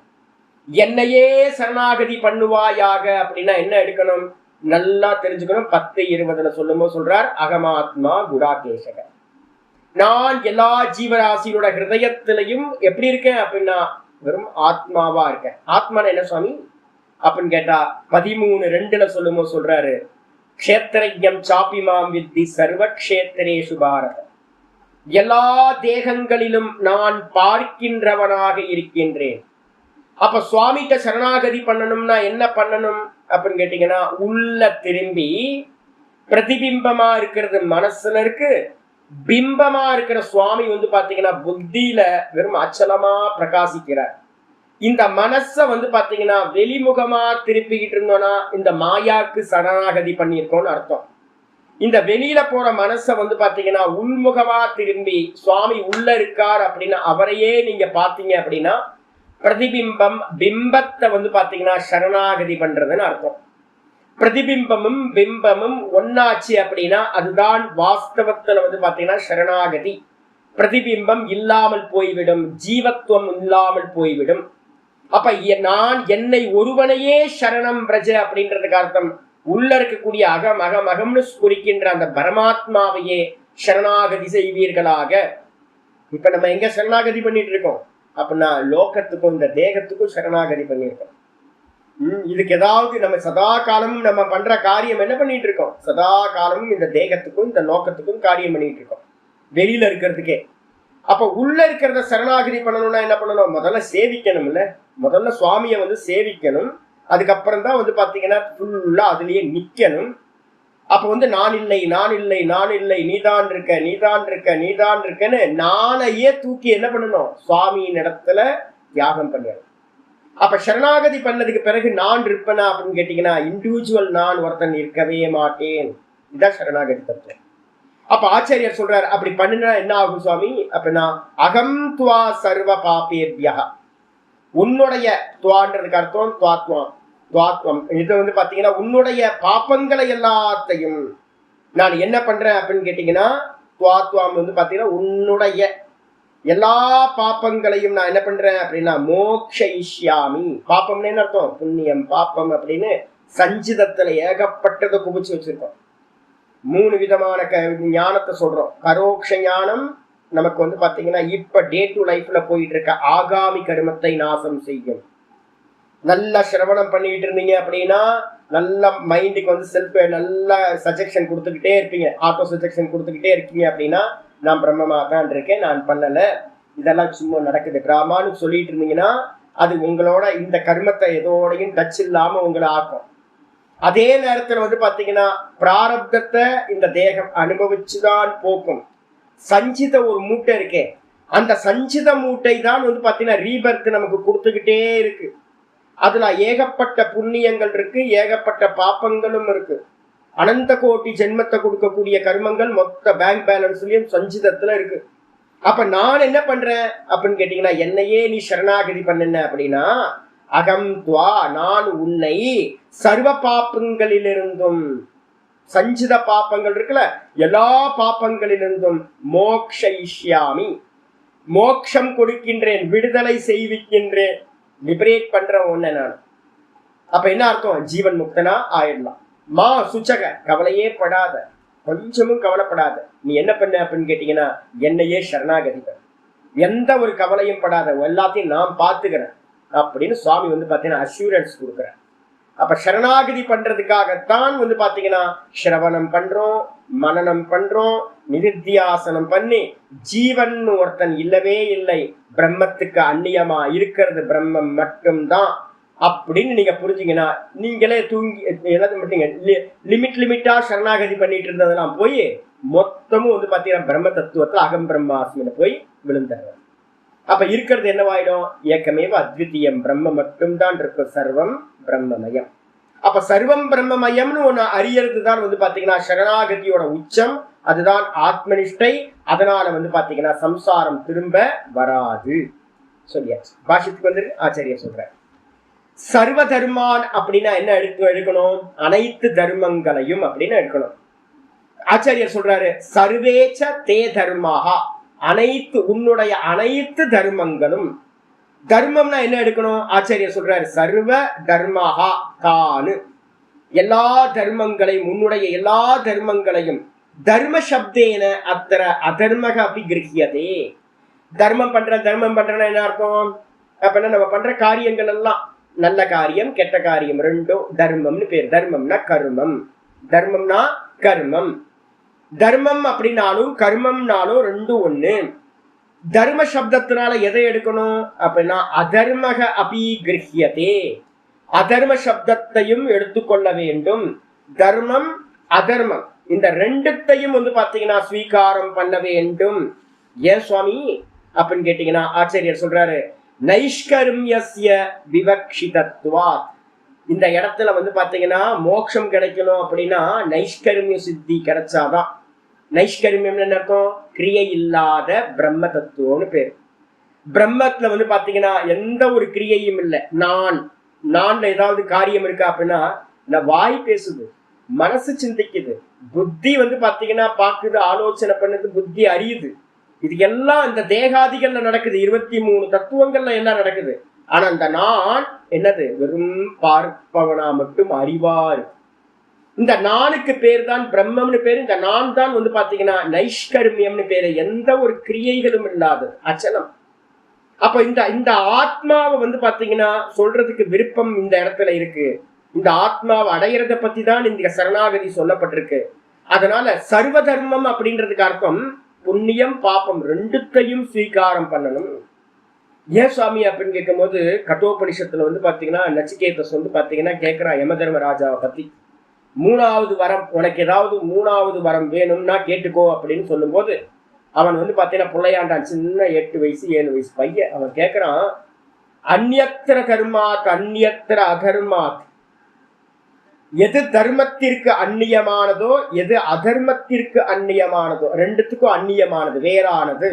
என்னையே சரணாகதி பண்ணுவாயாக அப்படின்னா என்ன எடுக்கணும்? நல்லா தெரிஞ்சுக்கணும். 10:20 சொல்லும்போது சொல்றார் அகமாத்மா குடாகேசக. நான் எல்லா ஜீவராசியோட ஹிருதயத்திலையும் எப்படி இருக்கேன் அப்படின்னா வெறும் ஆத்மாவா இருக்கேன். ஆத்மான என்ன சுவாமி அப்படின்னு கேட்டா 13:2 சொல்லும்போது சொல்றாரு க்ஷேத்ரஜ்ஞம் சாபிமாம் வித்தி சர்வ க்ஷேத்ரேஷு பாரத. எல்லா தேகங்களிலும் நான் பார்க்கின்றவனாக இருக்கின்றேன். அப்ப சுவாமிகிட்ட சரணாகதி பண்ணணும்னா என்ன பண்ணணும் அப்படின்னு கேட்டீங்கன்னா உள்ள திரும்பி பிரதிபிம்பமா இருக்கிறது மனசுல இருக்கு, பிம்பமா இருக்கிற சுவாமி பாத்தீங்கன்னா புத்தியில வெறும் அச்சலமா பிரகாசிக்கிறார். இந்த மனச பாத்தீங்கன்னா வெளிமுகமா திருப்பிக்கிட்டு இருந்தோம்னா இந்த மாயாக்கு சரணாகதி பண்ணியிருக்கோம்னு அர்த்தம். இந்த வெளியில போற மனச பாத்தீங்கன்னா உள்முகமா திரும்பி சுவாமி உள்ள இருக்கார் அப்படின்னா அவரையே நீங்க பாத்தீங்க அப்படின்னா பிரதிபிம்பம் பிம்பத்தை பாத்தீங்கன்னா சரணாகதி பண்றதுன்னு அர்த்தம். பிரதிபிம்பமும் பிம்பமும் ஒன்னாச்சு அப்படின்னா அதுதான் வாஸ்தவத்துல பாத்தீங்கன்னா சரணாகதி. பிரதிபிம்பம் இல்லாமல் போய்விடும், ஜீவத்துவம் இல்லாமல் போய்விடும். அப்ப நான் என்னை ஒருவனையே சரணம் பிரஜ அப்படின்றதுக்கு அர்த்தம் உள்ள இருக்கக்கூடிய அகம் அகம் அகம்னு குறிக்கின்ற அந்த பரமாத்மாவையே சரணாகதி செய்வீர்களாக. இப்ப நம்ம எங்க சரணாகதி பண்ணிட்டு இருக்கோம் அப்படின்னா லோகத்துக்கும் இந்த தேகத்துக்கும் சரணாகதி பண்ணியிருக்கோம். இதுக்கு ஏதாவது நம்ம சதா காலமும் நம்ம பண்ற காரியம் என்ன பண்ணிட்டு இருக்கோம்? சதா காலமும் இந்த தேகத்துக்கும் இந்த லோகத்துக்கும் காரியம் பண்ணிட்டு இருக்கோம் வெளியில இருக்கிறதுக்கே. அப்ப உள்ள இருக்கிறத சரணாகதி பண்ணணும்னா என்ன பண்ணணும்? முதல்ல சேவிக்கணும்ல, முதல்ல சுவாமியை சேவிக்கணும். அதுக்கப்புறம் தான் பாத்தீங்கன்னா ஃபுல்லா அதுலயே நிக்கணும். அப்ப நான் இல்லை நான் இல்லை நான் இல்லை, நீதான் இருக்க நீதான் இருக்க நீதான் இருக்கன்னு நாளையே தூக்கி என்ன பண்ணணும்? சுவாமியின் இடத்துல தியாகம் பண்ணணும். அப்ப சரணாகதி பண்ணதுக்கு பிறகு நான் இருப்பேனா அப்படின்னு கேட்டீங்கன்னா இண்டிவிஜுவல் நான் ஒருத்தன் இருக்கவே மாட்டேன். இதுதான் சரணாகதி தத்துவம். அப்ப ஆச்சாரியர் சொல்றாரு அப்படி பண்ணுனா என்ன ஆகும் சுவாமி அப்படின்னா அகம் துவா சர்வ பாபேபியா. உன்னுடைய துவான்றதுக்கு அர்த்தம் துவாத்வம். துவாத்வம் இது பாத்தீங்கன்னா உன்னுடைய பாப்பங்களை எல்லாத்தையும் நான் என்ன பண்றேன் அப்படின்னு கேட்டீங்கன்னா துவாத்வம் பாத்தீங்கன்னா உன்னுடைய எல்லா பாப்பங்களையும் நான் என்ன பண்றேன் அப்படின்னா மோக்ஷயிஷ்யாமி. பாப்பம்னு என்ன அர்த்தம்? புண்ணியம் பாப்பம் அப்படின்னு சஞ்சிதத்துல ஏகப்பட்டதை குவிச்சு வச்சிருக்கோம். 3 விதமான ஞானத்தை சொல்றோம். கரோக்ஷ ஞானம் நமக்கு பாத்தீங்கன்னா இப்ப டே டு லைஃப்ல போயிட்டு இருக்க ஆகாமி கர்மத்தை நாசம் செய்யும். நல்லா சிரவணம் பண்ணிட்டு இருந்தீங்க அப்படின்னா நல்ல மைண்டுக்கு செல்ஃப் நல்ல சஜெக்ஷன் கொடுத்துக்கிட்டே இருப்பீங்க, ஆட்டோ சஜெக்ஷன் கொடுத்துக்கிட்டே இருக்கீங்க அப்படின்னா நான் பிரம்மமா தான் இருக்கேன், நான் பண்ணல, இதெல்லாம் சும்மா நடக்குது டிராமான்னு சொல்லிட்டு இருந்தீங்கன்னா அது உங்களோட இந்த கர்மத்தை எதோடையும் டச் இல்லாம உங்களை ஆக்கும். அதே நேரத்துல பாத்தீங்கன்னா பிராரப்தத்தை இந்த தேகம் அனுபவிச்சுதான் போக்கும். சஞ்சித ஒரு மூட்டை இருக்கே, அந்த சஞ்சித மூட்டை தான் பாத்தீங்கன்னா ரீபர்த் நமக்கு கொடுத்துக்கிட்டே இருக்கு. அதுல ஏகப்பட்ட புண்ணியங்கள் இருக்கு, ஏகப்பட்ட பாப்பங்களும் இருக்கு. அனந்த கோட்டி ஜென்மத்தை கொடுக்கக்கூடிய கர்மங்கள் மொத்த பேங்க் பேலன்ஸ்லயும் சஞ்சிதத்துல இருக்கு. அப்ப நான் என்ன பண்றேன் அப்படின்னு கேட்டீங்கன்னா, என்னையே நீ சரணாகதி பண்ணுன அப்படின்னா, அகம் துவா நான் உன்னை சர்வ பாப்பங்களிலிருந்தும், சஞ்சித பாப்பங்கள் இருக்குல்ல, எல்லா பாப்பங்களிலிருந்தும் மோக்ஷயிஷ்யாமி, மோக்ஷம் கொடுக்கின்றேன், விடுதலை செய்விக்கின்றேன், லிபரேட் பண்ற ஒண்ணு நான். அப்ப என்ன அர்த்தம்? ஜீவன் முக்தனா ஆயிடலாம். மா சுச்சக, கவலையே படாத, கொஞ்சமும் கவலைப்படாத. நீ என்ன பண்ண அப்படின்னு கேட்டீங்கன்னா, என்னையே சரணாகதி, எந்த ஒரு கவலையும் படாத, எல்லாத்தையும் நான் பாத்துக்கிறேன் அப்படின்னு சுவாமி பாத்தீங்கன்னா அஷூரன்ஸ் கொடுக்குறேன். அப்ப சரணாகதி பண்றதுக்காகத்தான் பாத்தீங்கன்னா சிரவணம் பண்றோம், மனனம் பண்றோம், நிதித்தியாசனம் பண்ணி ஜீவன் ஒருத்தன் இல்லவே இல்லை, பிரம்மத்துக்கு அந்நியமா இருக்கிறது பிரம்மம் மட்டும்தான் அப்படின்னு நீங்க புரிஞ்சீங்கன்னா, நீங்களே தூங்கி எல்லாத்தையும் லிமிட்டா சரணாகதி பண்ணிட்டு இருந்ததெல்லாம் போய் மொத்தமும் பாத்தீங்கன்னா பிரம்ம தத்துவத்துல அகம் பிரம்மாஸ்மின்னு போய் விழுந்துடுற. அப்ப இருக்கிறது என்னவாயிடும்? ஏக்கமேவ அத்விதீயம், பிரம்ம மட்டும்தான் இருக்கும், சர்வம் பிரம்மமயம். அப்ப சர்வம் பிரம்மமயம்னு ஒண்ணு அறியறது தான் பாத்தீங்கன்னா சரணாகதியோட உச்சம். அதுதான் ஆத்மனிஷ்டை. அதனால பாத்தீங்கன்னா சம்சாரம் திரும்ப வராது சொல்லியாச்சு. பாஷத்துக்கு ஆச்சாரிய சொல்ற சர்வ தர்மான் அப்படின்னா என்ன எடுக்கணும்? அனைத்து தர்மங்களையும் அப்படின்னு எடுக்கணும். ஆச்சாரியர் சொல்றாரு, சர்வேச்ச தே தர்மாகா, அனைத்து உன்னுடைய அனைத்து தர்மங்களும். தர்மம்னா என்ன எடுக்கணும்? ஆச்சாரியர் சொல்றாரு, சர்வ தர்மாகா தானு, எல்லா தர்மங்களையும், உன்னுடைய எல்லா தர்மங்களையும். தர்ம சப்தேன அத்தர அதர்மக அப்படி கிரகியதே. தர்மம் பண்றேன்னா என்ன அர்த்தம்? அப்படின்னா நம்ம பண்ற காரியங்கள் எல்லாம் நல்ல காரியம் கெட்ட காரியம் ரெண்டும் தர்மம்னு பேர். தர்மம்னா கர்மம், தர்மம்னா கர்மம். தர்மம் அப்படின்னாலும் கர்மம்னாலும் ரெண்டும் ஒண்ணு. தர்ம சப்தத்தினால எதை எடுக்கணும் அப்படின்னா அதர்மக அபி கிரகியதே, அதர்ம சப்தத்தையும் எடுத்துக்கொள்ள வேண்டும். தர்மம் அதர்மம் இந்த ரெண்டுத்தையும் பாத்தீங்கன்னா ஸ்வீகாரம் பண்ண வேண்டும். ஏன் சுவாமி அப்படின்னு கேட்டீங்கன்னா, ஆச்சாரியர் சொல்றாரு, நைஷ்கர்மியஸ்ய விவக்ஷிதத்வாத். இந்த இடத்துல பாத்தீங்கன்னா மோட்சம் கிடைக்கணும் அப்படின்னா நைஷ்கர்மிய சித்தி கிடைச்சாதான். நைஷ்கர்மியம் என்ன அர்த்தம்? கிரியை இல்லாத பிரம்ம தத்துவம்னு பேரு. பிரம்மத்துல பாத்தீங்கன்னா எந்த ஒரு கிரியையும் இல்லை. நான்ல ஏதாவது காரியம் இருக்கா அப்படின்னா, இந்த வாய் பேசுது, மனசு சிந்திக்குது, புத்தி பாத்தீங்கன்னா பாக்குது, ஆலோசனை பண்ணுது, புத்தி அறியுது. இது எல்லாம் இந்த தேகாதிகள்ல நடக்குது. 23 தத்துவங்கள்ல எல்லாம் நடக்குது. ஆனா இந்த நான் என்னது? வெறும் பார்ப்பவனா மட்டும் அறிவார். இந்த நானுக்கு பேர் தான் பிரம்மம்னு பேரு. இந்த நான் தான் பாத்தீங்கன்னா நைஷ்கர்மியம்னு பேரு. எந்த ஒரு கிரியைகளும் இல்லாதது, அச்சலம். அப்ப இந்த ஆத்மாவை பாத்தீங்கன்னா சொல்றதுக்கு விருப்பம் இந்த இடத்துல இருக்கு. இந்த ஆத்மாவை அடையிறத பத்தி தான் இந்த சரணாகதி சொல்லப்பட்டிருக்கு. அதனால சர்வ தர்மம் அப்படின்றதுக்கு அர்த்தம் புண்ணியம் பாப்பம் ரெண்டுத்தையும் ஸ்வீகாரம் பண்ணணும். ஏன் சுவாமி அப்படின்னு கேட்கும் போது, கட்டோபனிஷத்துல பாத்தீங்கன்னா நச்சிகேதஸ் பாத்தீங்கன்னா கேட்கிறான் யம தர்மராஜாவை பத்தி. 3வது வரம், உனக்கு ஏதாவது 3வது வரம் வேணும்னா கேட்டுக்கோ அப்படின்னு சொல்லும் போது, அவன் பாத்தீங்கன்னா பிள்ளையாண்டான், சின்ன 8 வயசு 7 வயசு பையன். அவன் கேட்கிறான், அந்நியத்திர கர்மாத் அந்நியத்திர அதர்மாத், எது தர்மத்திற்கு அந்நியமானதோ எது அதர்மத்திற்கு அந்நியமானதோ, ரெண்டுத்துக்கும் அந்நியமானது, வேறானது.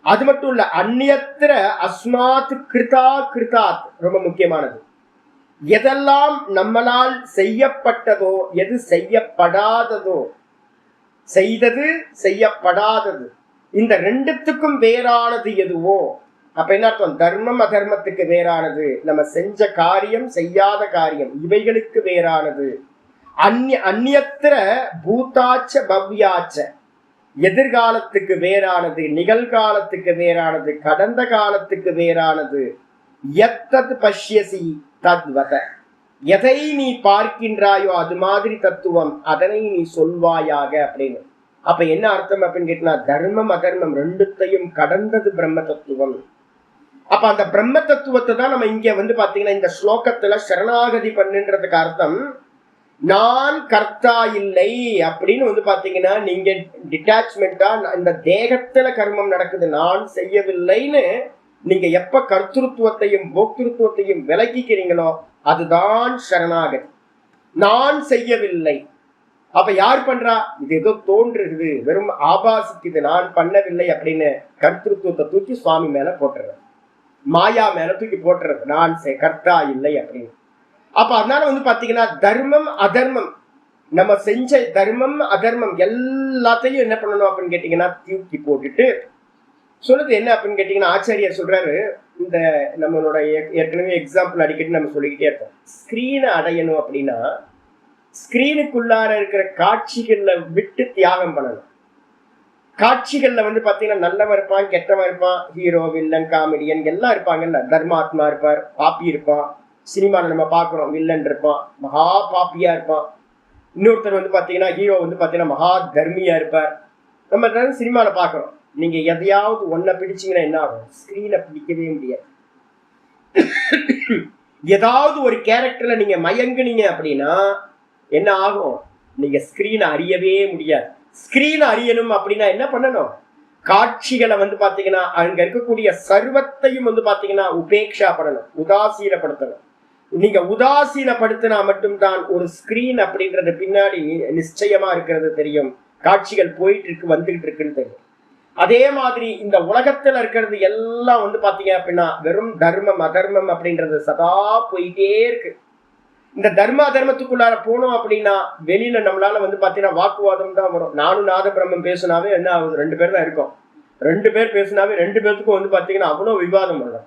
அது மட்டும் இல்ல, அந்நியத்திர அஸ்மாத் கிருதா கிருதாத், ரொம்ப முக்கியமானது. எதெல்லாம் நம்மளால் செய்யப்பட்டதோ எது செய்யப்படாததோ, செய்தது செய்யப்படாதது, இந்த ரெண்டுத்துக்கும் வேறானது எதுவோ. அப்ப என்ன அர்த்தம்? தர்மம் அதர்மத்துக்கு வேறானது, நம்ம செஞ்ச காரியம் செய்யாத காரியம் இவைகளுக்கு வேறானது. அந்நியத்திர பூதாச்ச பவ்யாச்ச, எதிர்காலத்துக்கு வேறானது, நிகழ்காலத்துக்கு வேறானது, கடந்த காலத்துக்கு வேறானது. எத்தத் பஷ்யசி தத்வத, எதை நீ பார்க்கின்றாயோ அது மாதிரி தத்துவம், அதனை நீ சொல்வாயாக அப்படின்னு. அப்ப என்ன அர்த்தம் அப்படின்னு கேட்டா, தர்மம் அதர்மம் ரெண்டுத்தையும் கடந்தது பிரம்ம தத்துவம். அப்ப அந்த பிரம்ம தத்துவத்தை தான் நம்ம இங்க பாத்தீங்கன்னா இந்த ஸ்லோகத்துல சரணாகதி பண்ணுன்றதுக்கு அர்த்தம், நான் கர்த்தா இல்லை அப்படின்னு பாத்தீங்கன்னா நீங்க டிட்டாச்மெண்டா இந்த தேகத்துல கர்மம் நடக்குது, நான் செய்யவில்லைன்னு நீங்க எப்ப கர்த்திருவத்தையும் போக்திருத்துவத்தையும் விலகிக்கிறீங்களோ அதுதான் சரணாகதி. நான் செய்யவில்லை, அப்ப யார் பண்றா? இது ஏதோ தோன்றுது, வெறும் ஆபாசிக்குது, நான் பண்ணவில்லை அப்படின்னு கர்த்திருவத்தை தூக்கி சுவாமி மேல போட்டுறது, மாயா மேல தூக்கி போட்டுறது, நான் கர்த்தா இல்லை அப்படின்னு. அப்ப அதனால பாத்தீங்கன்னா தர்மம் அதர்மம், நம்ம செஞ்ச தர்மம் அதர்மம் எல்லாத்தையும் என்ன பண்ணணும் அப்படின்னு கேட்டீங்கன்னா தூக்கி போட்டுட்டு சொல்லுது என்ன அப்படின்னு கேட்டீங்கன்னா, ஆச்சாரியார் சொல்றாரு, இந்த நம்மளோட ஏற்கனவே எக்ஸாம்பிள் அடிக்கடி நம்ம சொல்லிக்கிட்டே இருக்கோம். ஸ்கிரீனை அடையணும் அப்படின்னா ஸ்கிரீனுக்குள்ளார இருக்கிற காட்சிகள்ல விட்டு தியாகம் பண்ணணும். காட்சிகள்ல பாத்தீங்கன்னா நல்லவன் இருப்பான், கெட்டவன் இருப்பான், ஹீரோ வில்லன் காமெடியன் எல்லாம் இருப்பாங்கல்ல. தர்மாத்மா இருப்பார், பாப்பி இருப்பான். சினிமாவில் நம்ம பாக்குறோம், வில்லன் இருப்பான், மகா பாப்பியா இருப்பான். இன்னொருத்தர் பாத்தீங்கன்னா ஹீரோ பாத்தீங்கன்னா மகா தர்மியா இருப்பார். நம்ம சினிமாவில் பாக்குறோம். நீங்க எதையாவது ஒன்ன பிடிச்சீங்கன்னா என்ன ஆகும்? ஸ்கிரீனை பிடிக்கவே முடியாது. ஏதாவது ஒரு கேரக்டர்ல நீங்க மயங்குனீங்க அப்படின்னா என்ன ஆகும்? நீங்க ஸ்கிரீனை அறியவே முடியாது. ஸ்கிரீனை அறியணும் அப்படின்னா என்ன பண்ணணும்? காட்சிகளை பாத்தீங்கன்னா அங்க இருக்கக்கூடிய சர்வத்தையும் பாத்தீங்கன்னா உபேட்சா பண்ணணும், உதாசீனப்படுத்தணும். நீங்க உதாசீனப்படுத்தினா மட்டும்தான் ஒரு ஸ்கிரீன் அப்படின்றது பின்னாடி நிச்சயமா இருக்கிறது தெரியும், காட்சிகள் போயிட்டு இருக்கு வந்துகிட்டு இருக்குன்னு தெரியும். அதே மாதிரி இந்த உலகத்துல இருக்கிறது எல்லாம் பாத்தீங்க அப்படின்னா வெறும் தர்மம் அதர்மம் அப்படின்றது சதா போயிட்டே இருக்கு. இந்த தர்ம அதர்மத்துக்குள்ளார போனோம் அப்படின்னா வெளியில நம்மளால பாத்தீங்கன்னா வாக்குவாதம் தான் வரும். நானும் நாத பிரம்மம் பேசினாவே என்ன ஆகுது? 2 பேர் தான் இருக்கும். 2 பேர் பேசினாவே 2 பேருக்கும் பாத்தீங்கன்னா அவ்வளவு விவாதம் வரும்.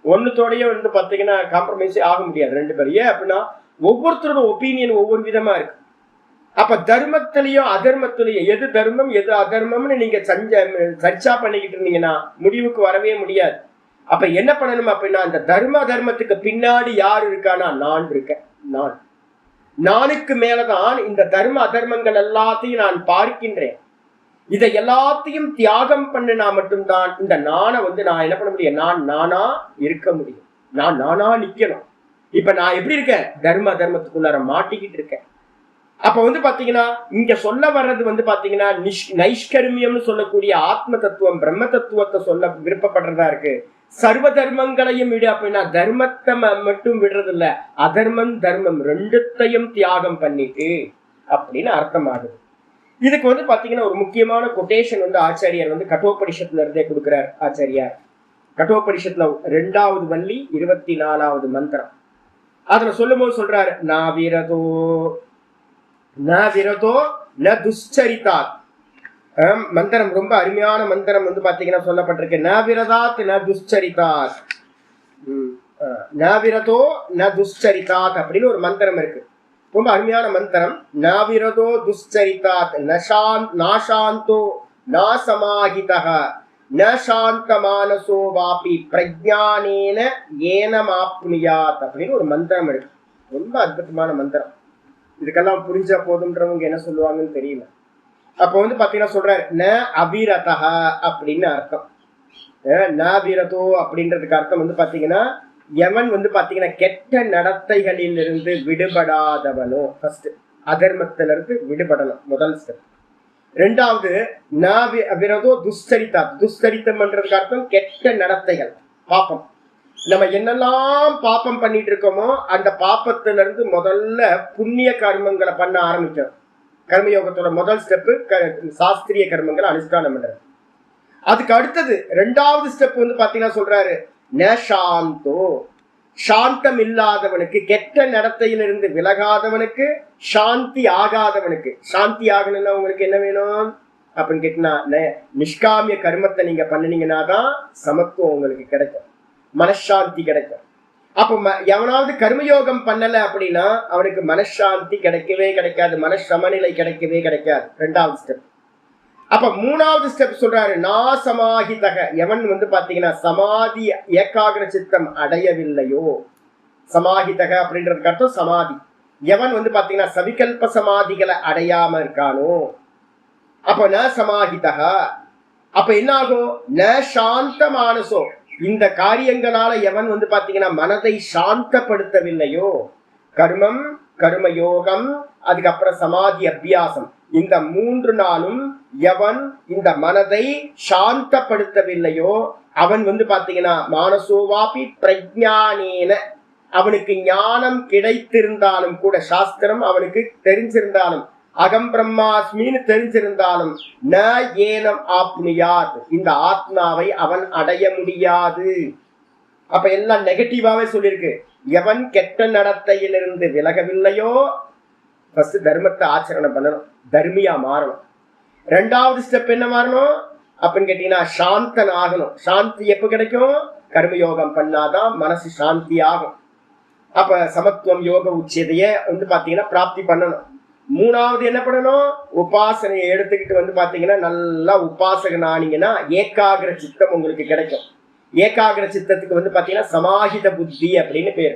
ஒன்னுத்தோடய பாத்தீங்கன்னா காம்ப்ரமைஸே ஆக முடியாது 2 பேர். ஏன் அப்படின்னா ஒவ்வொருத்தரோட ஒப்பீனியன் ஒவ்வொரு விதமா இருக்கு. அப்ப தர்மத்திலையும் அதர்மத்திலையும் எது தர்மம் எது அதர்மம்னு நீங்க சர்ச்சா பண்ணிக்கிட்டு இருந்தீங்கன்னா முடிவுக்கு வரவே முடியாது. அப்ப என்ன பண்ணணும் அப்படின்னா, அந்த தர்ம அதர்மத்துக்கு பின்னாடி யார் இருக்கானா? நான் இருக்கேன். நானுக்கு மேலதான் இந்த தர்ம அதர்மங்கள் எல்லாத்தையும் நான் பார்க்கின்றேன். இதை எல்லாத்தையும் தியாகம் பண்ணினா மட்டும்தான் இந்த நானை நான் என்ன பண்ண முடியும்? நானா இருக்க முடியும். நானா நிக்கணும். இப்ப நான் எப்படி இருக்கேன்? தர்ம அதர்மத்துக்குள்ளார மாட்டிக்கிட்டு இருக்கேன். அப்ப பாத்தீங்கன்னா இங்க சொல்ல வர்றது பாத்தீங்கன்னா நைஷ்கர்மியம்னு சொல்லக்கூடிய ஆத்ம தத்துவம், பிரம்ம தத்துவத்தை சொல்ல விருப்பப்படுறதா இருக்கு. சர்வ தர்மங்களையும் விடு அப்படின்னா தர்மத்தை மட்டும் விடுறது இல்ல, அதர்மம் தர்மம் ரெண்டுத்தையும் தியாகம் பண்ணிட்டு அப்படின்னு அர்த்தமாகுது. இதுக்கு பாத்தீங்கன்னா ஒரு முக்கியமான கொட்டேஷன் ஆச்சாரியார் கட்டோபனிஷத்துல இருந்தே கொடுக்கிறார். ஆச்சாரியார் கட்டோபனிஷத்துல 2வது வள்ளி 24வது மந்திரம் அதுல சொல்லும் போது சொல்றாரு, ந விரதோ ந துஷ்சரிதாத். மந்திரம் ரொம்ப அருமையான மந்திரம் பாத்தீங்கன்னா சொல்லப்பட்டிருக்கு. ந விரதாத் ந துஷ்சரிதாத், ந விரதோ ந துஷ்சரிதாத் அப்படின்னு ஒரு மந்திரம் இருக்கு. ரொம்ப அருமையான மந்திரம். ந விரதோ துஷ்சரிதாத் நாசாந்தோ நாசமாஹிதஹ ந சாந்த மானசோ வாபி பிரஜானேன ஏனமாப்னுயாத் அப்படின்னு ஒரு மந்திரம் இருக்கு. ரொம்ப அற்புதமான மந்திரம். இதுக்கெல்லாம் புரிஞ்சா போதும்ன்றவங்க என்ன சொல்லுவாங்கன்னு தெரியல. அப்ப பாத்தீங்கன்னா சொல்றாரு, ந அபிரதஹ அப்படின்னு அர்த்தம். ந விரதோ அப்படின்றதுக்கு அர்த்தம் பாத்தீங்கன்னா எவன் பாத்தீங்கன்னா கெட்ட நடத்தைகளில் இருந்து விடுபடாதவனோ, ஃபர்ஸ்ட் அதர்மத்திலிருந்து விடுபடணும், முதல் ஸ்டெப். 2வது ந விரதோ துஷ்சரிதா. துஷ்சரித்தம் பண்றதுக்கு அர்த்தம் கெட்ட நடத்தைகள், பாப்பம். நம்ம என்னெல்லாம் பாப்பம் பண்ணிட்டு இருக்கோமோ அந்த பாப்பத்துல இருந்து முதல்ல புண்ணிய கர்மங்களை பண்ண ஆரம்பிச்சோம். கர்மயோகத்தோட முதல் ஸ்டெப்பு சாஸ்திரிய கர்மங்களை அனுஷ்டானம் பண்றது. அதுக்கு அடுத்தது 2வது ஸ்டெப் பாத்தீங்கன்னா சொல்றாரு, ந சாந்தோ. சாந்தம் இல்லாதவனுக்கு, கெட்ட நடத்தையிலிருந்து விலகாதவனுக்கு, சாந்தி ஆகாதவனுக்கு. சாந்தி ஆகணும்னா உங்களுக்கு என்ன வேணும் அப்படின்னு கேட்டீங்கன்னா, நிஷ்காமிய கர்மத்தை நீங்க பண்ணினீங்கன்னா தான் சமத்துவம் உங்களுக்கு கிடைக்கும், மனசாந்தி கிடைக்கும். அப்ப எவனாவது கர்மயோகம் பண்ணல அப்படின்னா அவனுக்கு மனசாந்தி கிடைக்கவே கிடைக்காது, மனசமநிலை கிடைக்கவே கிடைக்காது. 2வது ஸ்டெப். அப்ப 3வது ஸ்டெப் சொல்றாரு, நாசமாஹிதக. எவன் பாத்தீங்கன்னா சமாதி ஏகாகிர சித்தம் அடையவில்லையோ, சமாஹிதக அப்படின்றதுக்கு அர்த்தம் சமாதி. எவன் பாத்தீங்கன்னா சவிகல்ப சமாதிகளை அடையாம இருக்கானோ, அப்ப ந சமாஹிதக. அப்ப என்ன ஆகும்? ந சாந்த மானசோ. இந்த காரியங்களால எவன் பாத்தீங்கன்னா மனதை சாந்தப்படுத்தவில்லையோ, கர்மம் கர்மயோகம் அதுக்கப்புறம் சமாதி அபியாசம், இந்த 3 நாளும் எவன் இந்த மனதை சாந்தப்படுத்தவில்லையோ அவன் பாத்தீங்கன்னா மானசோவாபி பிரஜானேன, அவனுக்கு ஞானம் கிடைத்திருந்தாலும் கூட, சாஸ்திரம் அவனுக்கு தெரிஞ்சிருந்தாலும் அகம் பிரம்மாஸ்மின்னு தெரிஞ்சிருந்தாலும் ந ஏனம் ஆப்னுயாத், இந்த ஆத்மாவை அவன் அடைய முடியாது. அப்ப எல்லாம் நெகட்டிவாவே சொல்லியிருக்கு. எவன் கெட்ட நடத்தையிலிருந்து விலகவில்லையோ ஃபர்ஸ்ட் தர்மத்தை ஆச்சரணம் பண்ணணும், தர்மியா மாறணும். ரெண்டாவது ஸ்டெப் என்ன மாறணும் அப்படின்னு கேட்டீங்கன்னா சாந்தன் ஆகணும். சாந்தி எப்ப கிடைக்கும்? கர்மயோகம் பண்ணாதான் மனசு சாந்தி ஆகும். அப்ப சமத்துவம் யோக உச்சதைய பாத்தீங்கன்னா பிராப்தி பண்ணணும். மூணாவது என்ன பண்ணணும்? உபாசனையை எடுத்துக்கிட்டு பாத்தீங்கன்னா நல்லா உபாசகன் ஆனீங்கன்னா ஏகாகிர சித்தம் உங்களுக்கு கிடைக்கும். ஏகாகிர சித்தத்துக்கு பாத்தீங்கன்னா சமாஹித புத்தி அப்படின்னு பேரு.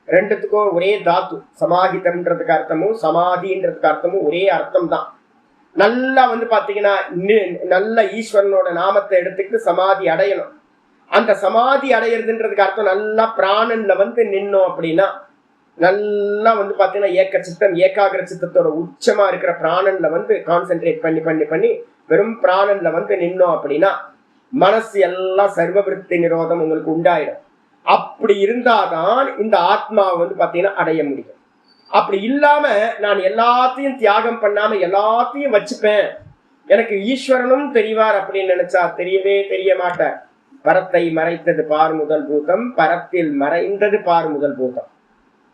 ரெண்டுத்துக்கும் ஒரே தாத்து. சமாஹிதம்ன்றதுக்கு அர்த்தமும் சமாதின்றதுக்கு அர்த்தமும் ஒரே அர்த்தம் தான். நல்லா பாத்தீங்கன்னா நல்ல ஈஸ்வரனோட நாமத்தை எடுத்துக்கிட்டு சமாதி அடையணும். அந்த சமாதி அடையிறதுன்றதுக்கு அர்த்தம் நல்லா பிராணன்ல நின்னோம் அப்படின்னா நல்லா பாத்தீங்கன்னா ஏக்க சித்தம் ஏகாகிர சித்தத்தோட உச்சமா இருக்கிற பிராணன்ல கான்சென்ட்ரேட் பண்ணி பண்ணி பண்ணி வெறும் பிராணன்ல நின்னோம் அப்படின்னா மனசு எல்லாம் சர்வவிருத்தி நிரோதம் உங்களுக்கு உண்டாயிடும். அப்படி இருந்தாதான் இந்த ஆத்மாவை பாத்தீங்கன்னா அடைய முடியும். அப்படி இல்லாம நான் எல்லாத்தையும் தியாகம் பண்ணாம எல்லாத்தையும் வச்சுப்பேன், எனக்கு ஈஸ்வரனும் தெரிவார் அப்படின்னு நினைச்சா தெரியவே தெரிய மாட்டார். பரத்தை மறைத்தது பார் முதல் பூதம், பரத்தில் மறைந்தது பார் முதல் பூதம்.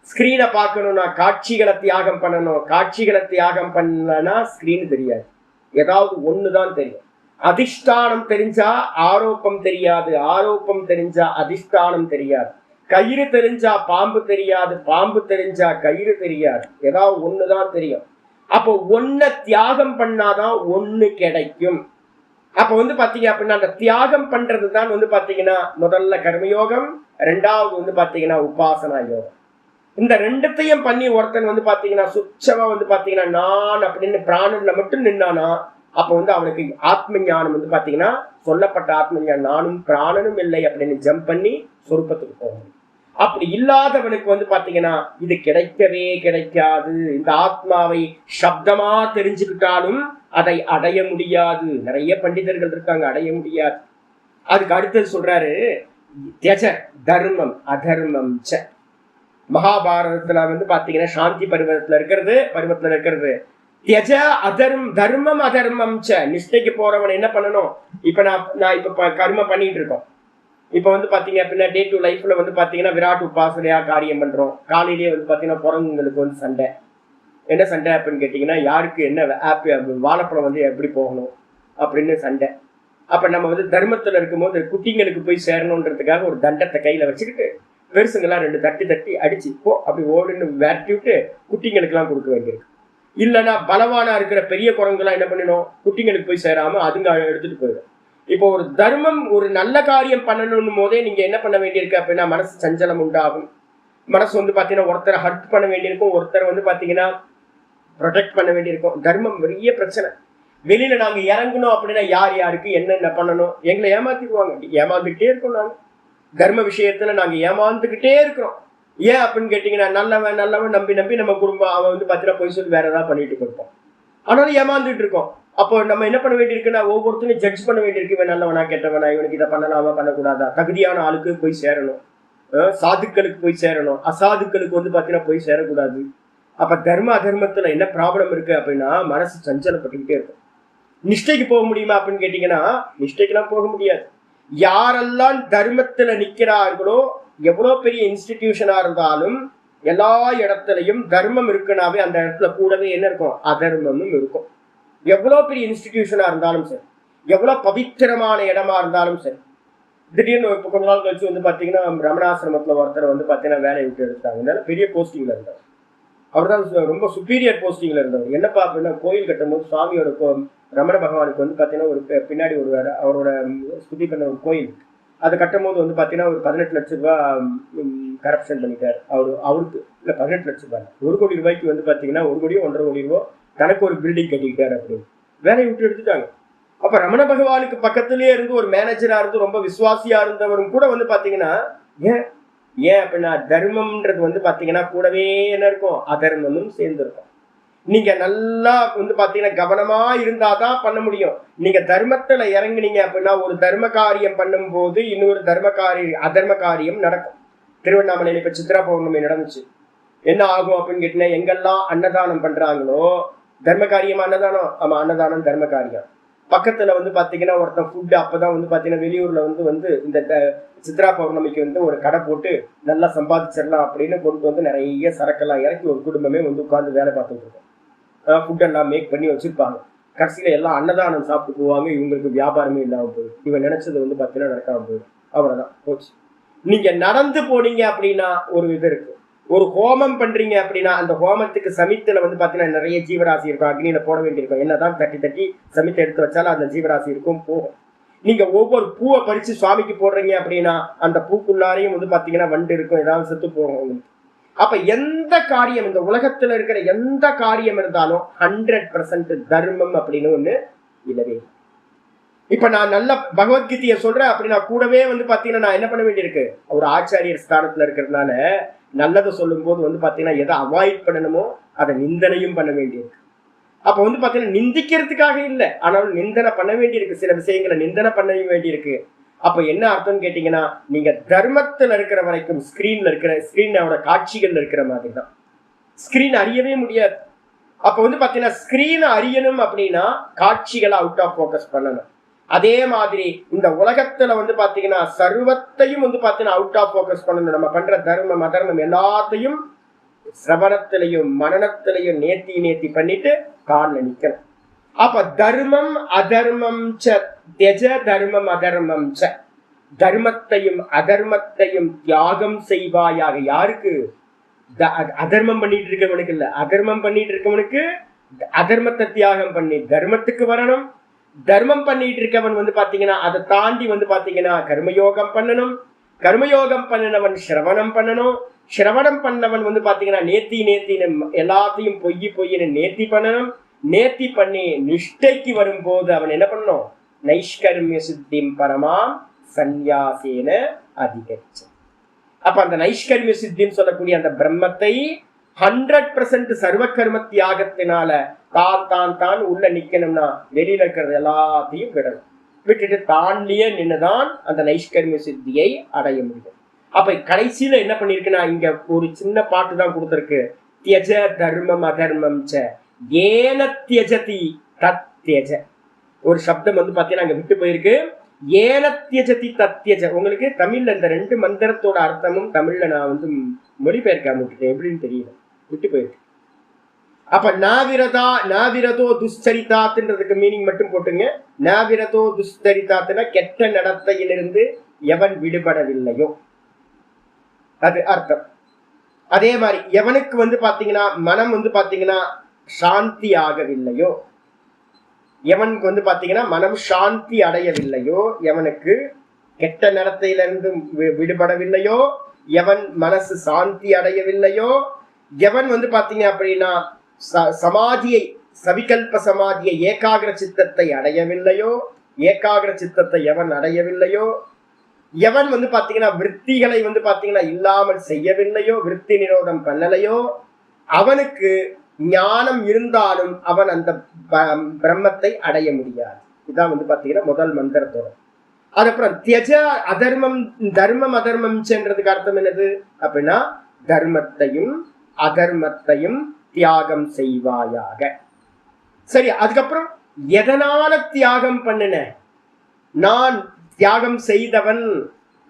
ஸ்கிரீனை பார்க்கணும்னா காட்சிகளை தியாகம் பண்ணணும். காட்சிகளை தியாகம் பண்ணலன்னா ஸ்கிரீன் தெரியாது, ஏதாவது ஒண்ணுதான் தெரியும். அதிஷ்டானம் தெரிஞ்சா ஆரோப்பம் தெரியாது, ஆரோப்பம் தெரிஞ்சா அதிஷ்டானம் தெரியாது. கயிறு தெரிஞ்சா பாம்பு தெரியாது, பாம்பு தெரிஞ்சா கயிறு தெரியாது, ஏதாவது ஒண்ணுதான் தெரியும். அப்போ ஒன்ன தியாகம் பண்ணாதான் ஒண்ணு கிடைக்கும். அப்ப பாத்தீங்க அப்படின்னா அந்த தியாகம் பண்றதுதான் பாத்தீங்கன்னா முதல்ல கர்மயோகம், ரெண்டாவது பாத்தீங்கன்னா உபாசனா யோகம். இந்த ரெண்டுத்தையும் பண்ணி ஒருத்தன் பாத்தீங்கன்னா சுச்சமா பாத்தீங்கன்னா நான் அப்படின்னு பிராணன்ல மட்டும் நின்னானா அப்ப அவனுக்கு ஆத்ம ஞானம் பாத்தீங்கன்னா சொல்லப்பட்ட ஆத்ம ஞானம் நானும் பிராணனும் இல்லை அப்படின்னு ஜம்ப் பண்ணி சொரூபத்துக்கு போக முடியும். அப்படி இல்லாதவனுக்கு பாத்தீங்கன்னா இது கிடைக்கவே கிடைக்காது. இந்த ஆத்மாவை சப்தமா தெரிஞ்சுக்கிட்டாலும் அதை அடைய முடியாது. நிறைய பண்டிதர்கள் இருக்காங்க, அடைய முடியாது. அதுக்கு அடுத்தது சொல்றாரு தியஜ தர்மம் அதர்மம் ச. மகாபாரதத்துல பாத்தீங்கன்னா சாந்தி பருவத்துல இருக்கிறது தியஜ தர்மம் அதர்மம் ச. நிஷ்டைக்கு போறவன் என்ன பண்ணணும்? இப்ப நான் இப்ப கர்மம் பண்ணிட்டு இருக்கோம். இப்ப பாத்தீங்க அப்படின்னா டே டு லைஃப்ல பாத்தீங்கன்னா விராட் உபாசனையா காரியம் பண்றோம். காலையிலேயே பாத்தீங்கன்னா குரங்குங்களுக்கு சண்டை. என்ன சண்டை அப்படின்னு கேட்டீங்கன்னா யாருக்கு என்ன வாழைப்பழம் எப்படி போகணும் அப்படின்னு சண்டை. அப்ப நம்ம தர்மத்துல இருக்கும்போது குட்டிங்களுக்கு போய் சேரணுன்றதுக்காக ஒரு தண்டத்தை கையில வச்சுக்கிட்டு பெருசுங்கெல்லாம் 2 தட்டி தட்டி அடிச்சு போ அப்படி ஓடுன்னு விரட்டி விட்டு குட்டிங்களுக்கு எல்லாம் கொடுக்க வேண்டியிருக்கு. இல்லைன்னா பலவானா இருக்கிற பெரிய குரங்குலாம் என்ன பண்ணிடும்? குட்டிங்களுக்கு போய் சேராம அதுங்க எடுத்துட்டு போயிடும். இப்போ ஒரு தர்மம் ஒரு நல்ல காரியம் பண்ணணும் போதே நீங்க என்ன பண்ண வேண்டியிருக்கு அப்படின்னா மனசு சஞ்சலம் உண்டாகும். மனசு பாத்தீங்கன்னா ஒருத்தரை ஹர்ட் பண்ண வேண்டியிருக்கும், ஒருத்தரை பாத்தீங்கன்னா ப்ரொடெக்ட் பண்ண வேண்டியிருக்கும். தர்மம் பெரிய பிரச்சனை. வெளியில நாங்க இறங்கணும் அப்படின்னா யார் யாருக்கு என்னென்ன பண்ணணும் எங்களை ஏமாத்திடுவாங்க. ஏமாந்துக்கிட்டே இருக்கோம். நாங்க தர்ம விஷயத்துல நாங்க ஏமாந்துக்கிட்டே இருக்கிறோம். ஏன் அப்படின்னு கேட்டீங்கன்னா நல்லவன் நம்பி நம்ம குடும்பம் அவன் பாத்தீங்கன்னா போய் சொல்லி வேற ஏதாவது பண்ணிட்டு கொடுப்போம். ஆனாலும் ஏமாந்துட்டு இருக்கோம். அப்போ நம்ம என்ன பண்ண வேண்டியிருக்குன்னா ஒவ்வொருத்தரையும் ஜட்ஜ் பண்ண வேண்டியிருக்கு. இவன் நல்லவனா கெட்டவனா, இவனுக்கு இதை பண்ணலாமா பண்ணக்கூடாதா, தகுதியான ஆளுக்கு போய் சேரணும், சாதுக்களுக்கு போய் சேரணும், அசாதுக்களுக்கு பாத்தீங்கன்னா போய் சேரக்கூடாது. அப்ப தர்ம அதர்மத்துல என்ன ப்ராப்ளம் இருக்கு அப்படின்னா மனசு சஞ்சலப்பட்டுக்கிட்டே இருக்கும். நிஷ்டைக்கு போக முடியுமா அப்படின்னு கேட்டீங்கன்னா நிஷ்டைக்கெல்லாம் போக முடியாது. யாரெல்லாம் தர்மத்துல நிக்கிறார்களோ எவ்வளவு பெரிய இன்ஸ்டிடியூஷனா இருந்தாலும் எல்லா இடத்துலையும் தர்மம் இருக்குனாவே அந்த இடத்துல கூடவே என்ன இருக்கும்? அதர்மமும் இருக்கும். எவ்வளவு பெரிய இன்ஸ்டிடியூஷனா இருந்தாலும் சரி, எவ்வளவு பவித்திரமான இடமா இருந்தாலும் சரி. திடீர்னு இப்ப கொஞ்ச நாள் கழிச்சு பாத்தீங்கன்னா ரமணாசிரமத்துல ஒருத்தர் பாத்தீங்கன்னா வேலையை விட்டு எடுத்தாங்க. பெரிய போஸ்டிங்ல இருந்தார். அவர் தான் ரொம்ப சுப்பீரியர் போஸ்டிங்ல இருந்தவர். என்னப்பா அப்படின்னா கோயில் கட்டும் போது சுவாமியோட ரமண பகவானுக்கு பாத்தீங்கன்னா ஒரு பின்னாடி ஒரு அவரோட ஸ்துதி பண்ண ஒரு கோயில் அது கட்டும் போது பாத்தீங்கன்னா ஒரு 18 லட்சம் ரூபாய் கரப்ஷன் பண்ணிட்டாரு. அவருக்கு இல்ல 18 லட்சம் ரூபாய், 1 கோடி ரூபாய்க்கு பாத்தீங்கன்னா 1 கோடியோ 1.5 கோடி ரூபாய் தனக்கு ஒரு பில்டிங் கட்டிக்கிட்டாரு அப்படின்னு வேலையை விட்டு எடுத்துட்டாங்க. அப்ப ரமண பகவானுக்கு பக்கத்திலேயே இருந்து ஒரு மேனேஜரா இருந்து ரொம்ப விசுவாசியா இருந்தவரும் கூட பாத்தீங்கன்னா ஏன் அப்படின்னா தர்மம்ன்றது பாத்தீங்கன்னா கூடவே என்ன இருக்கும்? அதர்மமும் சேர்ந்து இருக்கும். நீங்க நல்லா பாத்தீங்கன்னா கவனமா இருந்தாதான் பண்ண முடியும். நீங்க தர்மத்துல இறங்குனீங்க அப்படின்னா ஒரு தர்ம காரியம் பண்ணும் போது இன்னொரு அதர்ம காரியம் நடக்கும். திருவண்ணாமலையில இப்ப சித்ரா பௌர்ணமி நடந்துச்சு. என்ன ஆகும் அப்படின்னு கேட்டீங்கன்னா எங்கெல்லாம் அன்னதானம் பண்றாங்களோ தர்ம காரியம் அன்னதானம், ஆமா அன்னதானம் தர்ம காரியம். பக்கத்துல வந்து பாத்தீங்கன்னா ஒருத்தன் ஃபுட்டு அப்பதான் வந்து பாத்தீங்கன்னா வெளியூர்ல வந்து இந்த சித்ரா பௌர்ணமிக்கு வந்து ஒரு கடை போட்டு நல்லா சம்பாதிச்சிடலாம் அப்படின்னு கொண்டு வந்து நிறைய சரக்கெல்லாம் இறக்கி ஒரு குடும்பமே வந்து உட்கார்ந்து வேலை பார்த்துட்டு இருக்கோம். ஃபுட்டெல்லாம் மேக் பண்ணி வச்சிருப்பாங்க. கடைசியில எல்லாம் அன்னதானம் சாப்பிட்டு போவாங்க. இவங்களுக்கு வியாபாரமே இல்லாம போயிடும். இவன் நினைச்சது வந்து பாத்தீங்கன்னா நடக்காம போயிடும். அவ்வளவுதான் போச்சு. நீங்க நடந்து போனீங்க அப்படின்னா ஒரு இது இருக்கு. ஒரு ஹோமம் பண்றீங்க அப்படின்னா அந்த ஹோமத்துக்கு சமித்துல வந்து பாத்தீங்கன்னா நிறைய ஜீவராசி இருக்கும். அக்னியில போட வேண்டியிருக்கும். என்னதான் தட்டி தட்டி சமித்தை எடுத்து வச்சாலும் அந்த ஜீவராசி இருக்கும், போகும். நீங்க ஒவ்வொரு பூவை பறிச்சு சுவாமிக்கு போடுறீங்க அப்படின்னா அந்த பூக்குள்ளாரையும் வந்து பாத்தீங்கன்னா வண்டு இருக்கும், ஏதாவது செத்து போகும். அப்ப எந்த காரியம், இந்த உலகத்துல இருக்கிற எந்த காரியம் இருந்தாலும் 100% தர்மம் அப்படின்னு ஒண்ணு இல்லவே. இப்ப நான் நல்ல பகவத்கீதையை சொல்றேன் அப்படின்னா கூடவே வந்து பாத்தீங்கன்னா நான் என்ன பண்ண வேண்டியிருக்கு, ஒரு ஆச்சாரியர் ஸ்தானத்துல இருக்கிறதுனால நல்லதை சொல்லும் போது வந்து பாத்தீங்கன்னா எதை அவாய்ட் பண்ணணுமோ அதை நிந்தனையும் பண்ண வேண்டியிருக்கு. அப்ப வந்து பாத்தீங்கன்னா நிந்திக்கிறதுக்காக இல்லை, ஆனாலும் நிந்தனை பண்ண வேண்டியிருக்கு. சில விஷயங்களை நிந்தனை பண்ண வேண்டியிருக்கு. அப்ப என்ன அர்த்தம்னு கேட்டீங்கன்னா, நீங்க தர்மத்துல இருக்கிற வரைக்கும் ஸ்கிரீனோட காட்சிகள் இருக்கிற மாதிரி தான். ஸ்கிரீன் அறியவே முடியாது. அப்ப வந்து பாத்தீங்கன்னா ஸ்கிரீன் அறியணும் அப்படின்னா காட்சிகளை அவுட் ஆஃப் போக்கஸ் பண்ணணும். அதே மாதிரி இந்த உலகத்துல வந்து பாத்தீங்கன்னா சர்வத்தையும் வந்து பாத்தீங்கன்னா அவுட் ஆஃப் போக்கஸ் பண்ணணும். நம்ம பண்ற தர்மம் அதர்மம் எல்லாத்தையும் சிரவணத்திலையும் மனனத்திலையும் நேத்தி பண்ணிட்டு காலில் நிக்கணும். அப்ப தர்மம் அதர்மம் தியஜ தர்மம் அதர்மம் தர்மத்தையும் அதர்மத்தையும் தியாகம் செய்வாயாக. யாருக்கு? அதர்மம் பண்ணிட்டு இருக்கவனுக்கு இல்ல, அதர்மம் பண்ணிட்டு இருக்கவனுக்கு அதர்மத்தை தியாகம் பண்ணி தர்மத்துக்கு வரணும். தர்மம் பண்ணிட்டு இருக்கவன் வந்து பாத்தீங்கன்னா அதை தாண்டி வந்து பாத்தீங்கன்னா கர்மயோகம் பண்ணணும். கர்மயோகம் பண்ணினவன் சிரவணம் பண்ணணும். சிரவணம் பண்ணவன் வந்து பாத்தீங்கன்னா நேத்தின்னு எல்லாத்தையும் பொய்ன்னு நேர்த்தி பண்ணணும். நேர்த்தி பண்ணி நிஷ்டைக்கு வரும்போது அவன் என்ன பண்ணணும், நைஷ்கர்மிய சித்திம் பரமாம் சந்நியாசேன அதிகரிச்ச. அப்ப அந்த நைஷ்கர்மிய சித்தின்னு சொல்லக்கூடிய அந்த பிரம்மத்தை 100% சர்வ கர்ம தியாகத்தினால தான் உள்ள நிக்கணும்னா வெளியில இருக்கிறது எல்லாத்தையும் விடணும். விட்டுட்டு தாண்டியே நின்னுதான் அந்த நைஷ்கர்மிய சித்தியை அடைய முடியும். அப்ப கடைசியில என்ன பண்ணிருக்குன்னா இங்க ஒரு சின்ன பாட்டு தான் கொடுத்திருக்கு. தியஜ தர்மம் அதர்மம் ஏன தியஜதி தத் தியஜ. ஒரு சப்தம் வந்து பாத்தீங்கன்னா அங்க விட்டு போயிருக்கு. ஏன தியஜதி தத் தியஜ. உங்களுக்கு தமிழ்ல இந்த 2 மந்திரத்தோட அர்த்தமும் தமிழ்ல நான் வந்து மொழிபெயர்க்காம விட்டுட்டேன், எப்படின்னு தெரியல, விட்டு போயிருக்கு. அப்ப நாவிரதோ துஷ்சரிதாத்துன்றதுக்கு மீனிங் மட்டும் போட்டுங்க. நாவிரதோ துஷ்சரிதாத்துனா கெட்ட நடத்தையிலிருந்து எவன் விடுபடவில்லையோ அது அர்த்தம். அதே மாதிரி எவனுக்கு வந்து பாத்தீங்கன்னா மனம் வந்து பாத்தீங்கன்னா சாந்தி ஆகவில்லையோ, எவனுக்கு வந்து பாத்தீங்கன்னா மனம் சாந்தி அடையவில்லையோ, எவனுக்கு கெட்ட நடத்தையிலிருந்து விடுபடவில்லையோ, எவன் மனசு சாந்தி அடையவில்லையோ, எவன் வந்து பாத்தீங்க அப்படின்னா சமாதியை சவிகல்ப சமாதியை ஏகாகிர சித்தத்தை அடையவில்லையோ, ஏகாகிர சித்தத்தை எவன் அடையவில்லையோ, எவன் வந்து பாத்தீங்கன்னா விற்த்திகளை வந்து பாத்தீங்கன்னா இல்லாமல் செய்யவில்லையோ, விற்பி நிரோதம் பண்ணலையோ, அவனுக்கு ஞானம் இருந்தாலும் அவன் அந்த பிரம்மத்தை அடைய முடியாது. இதான் வந்து பாத்தீங்கன்னா முதல் மந்திரத்தோட. அதுக்கப்புறம் தியஜ அதர்மம் தர்மம் அதர்மம் சென்றதுக்கு அர்த்தம் என்னது அப்படின்னா தர்மத்தையும் அதர்மத்தையும் தியாகம் செய்வாயாக. சரி, அதுக்கப்புறம் எதனால தியாகம் பண்ணின? நான் தியாகம் செய்தவன்,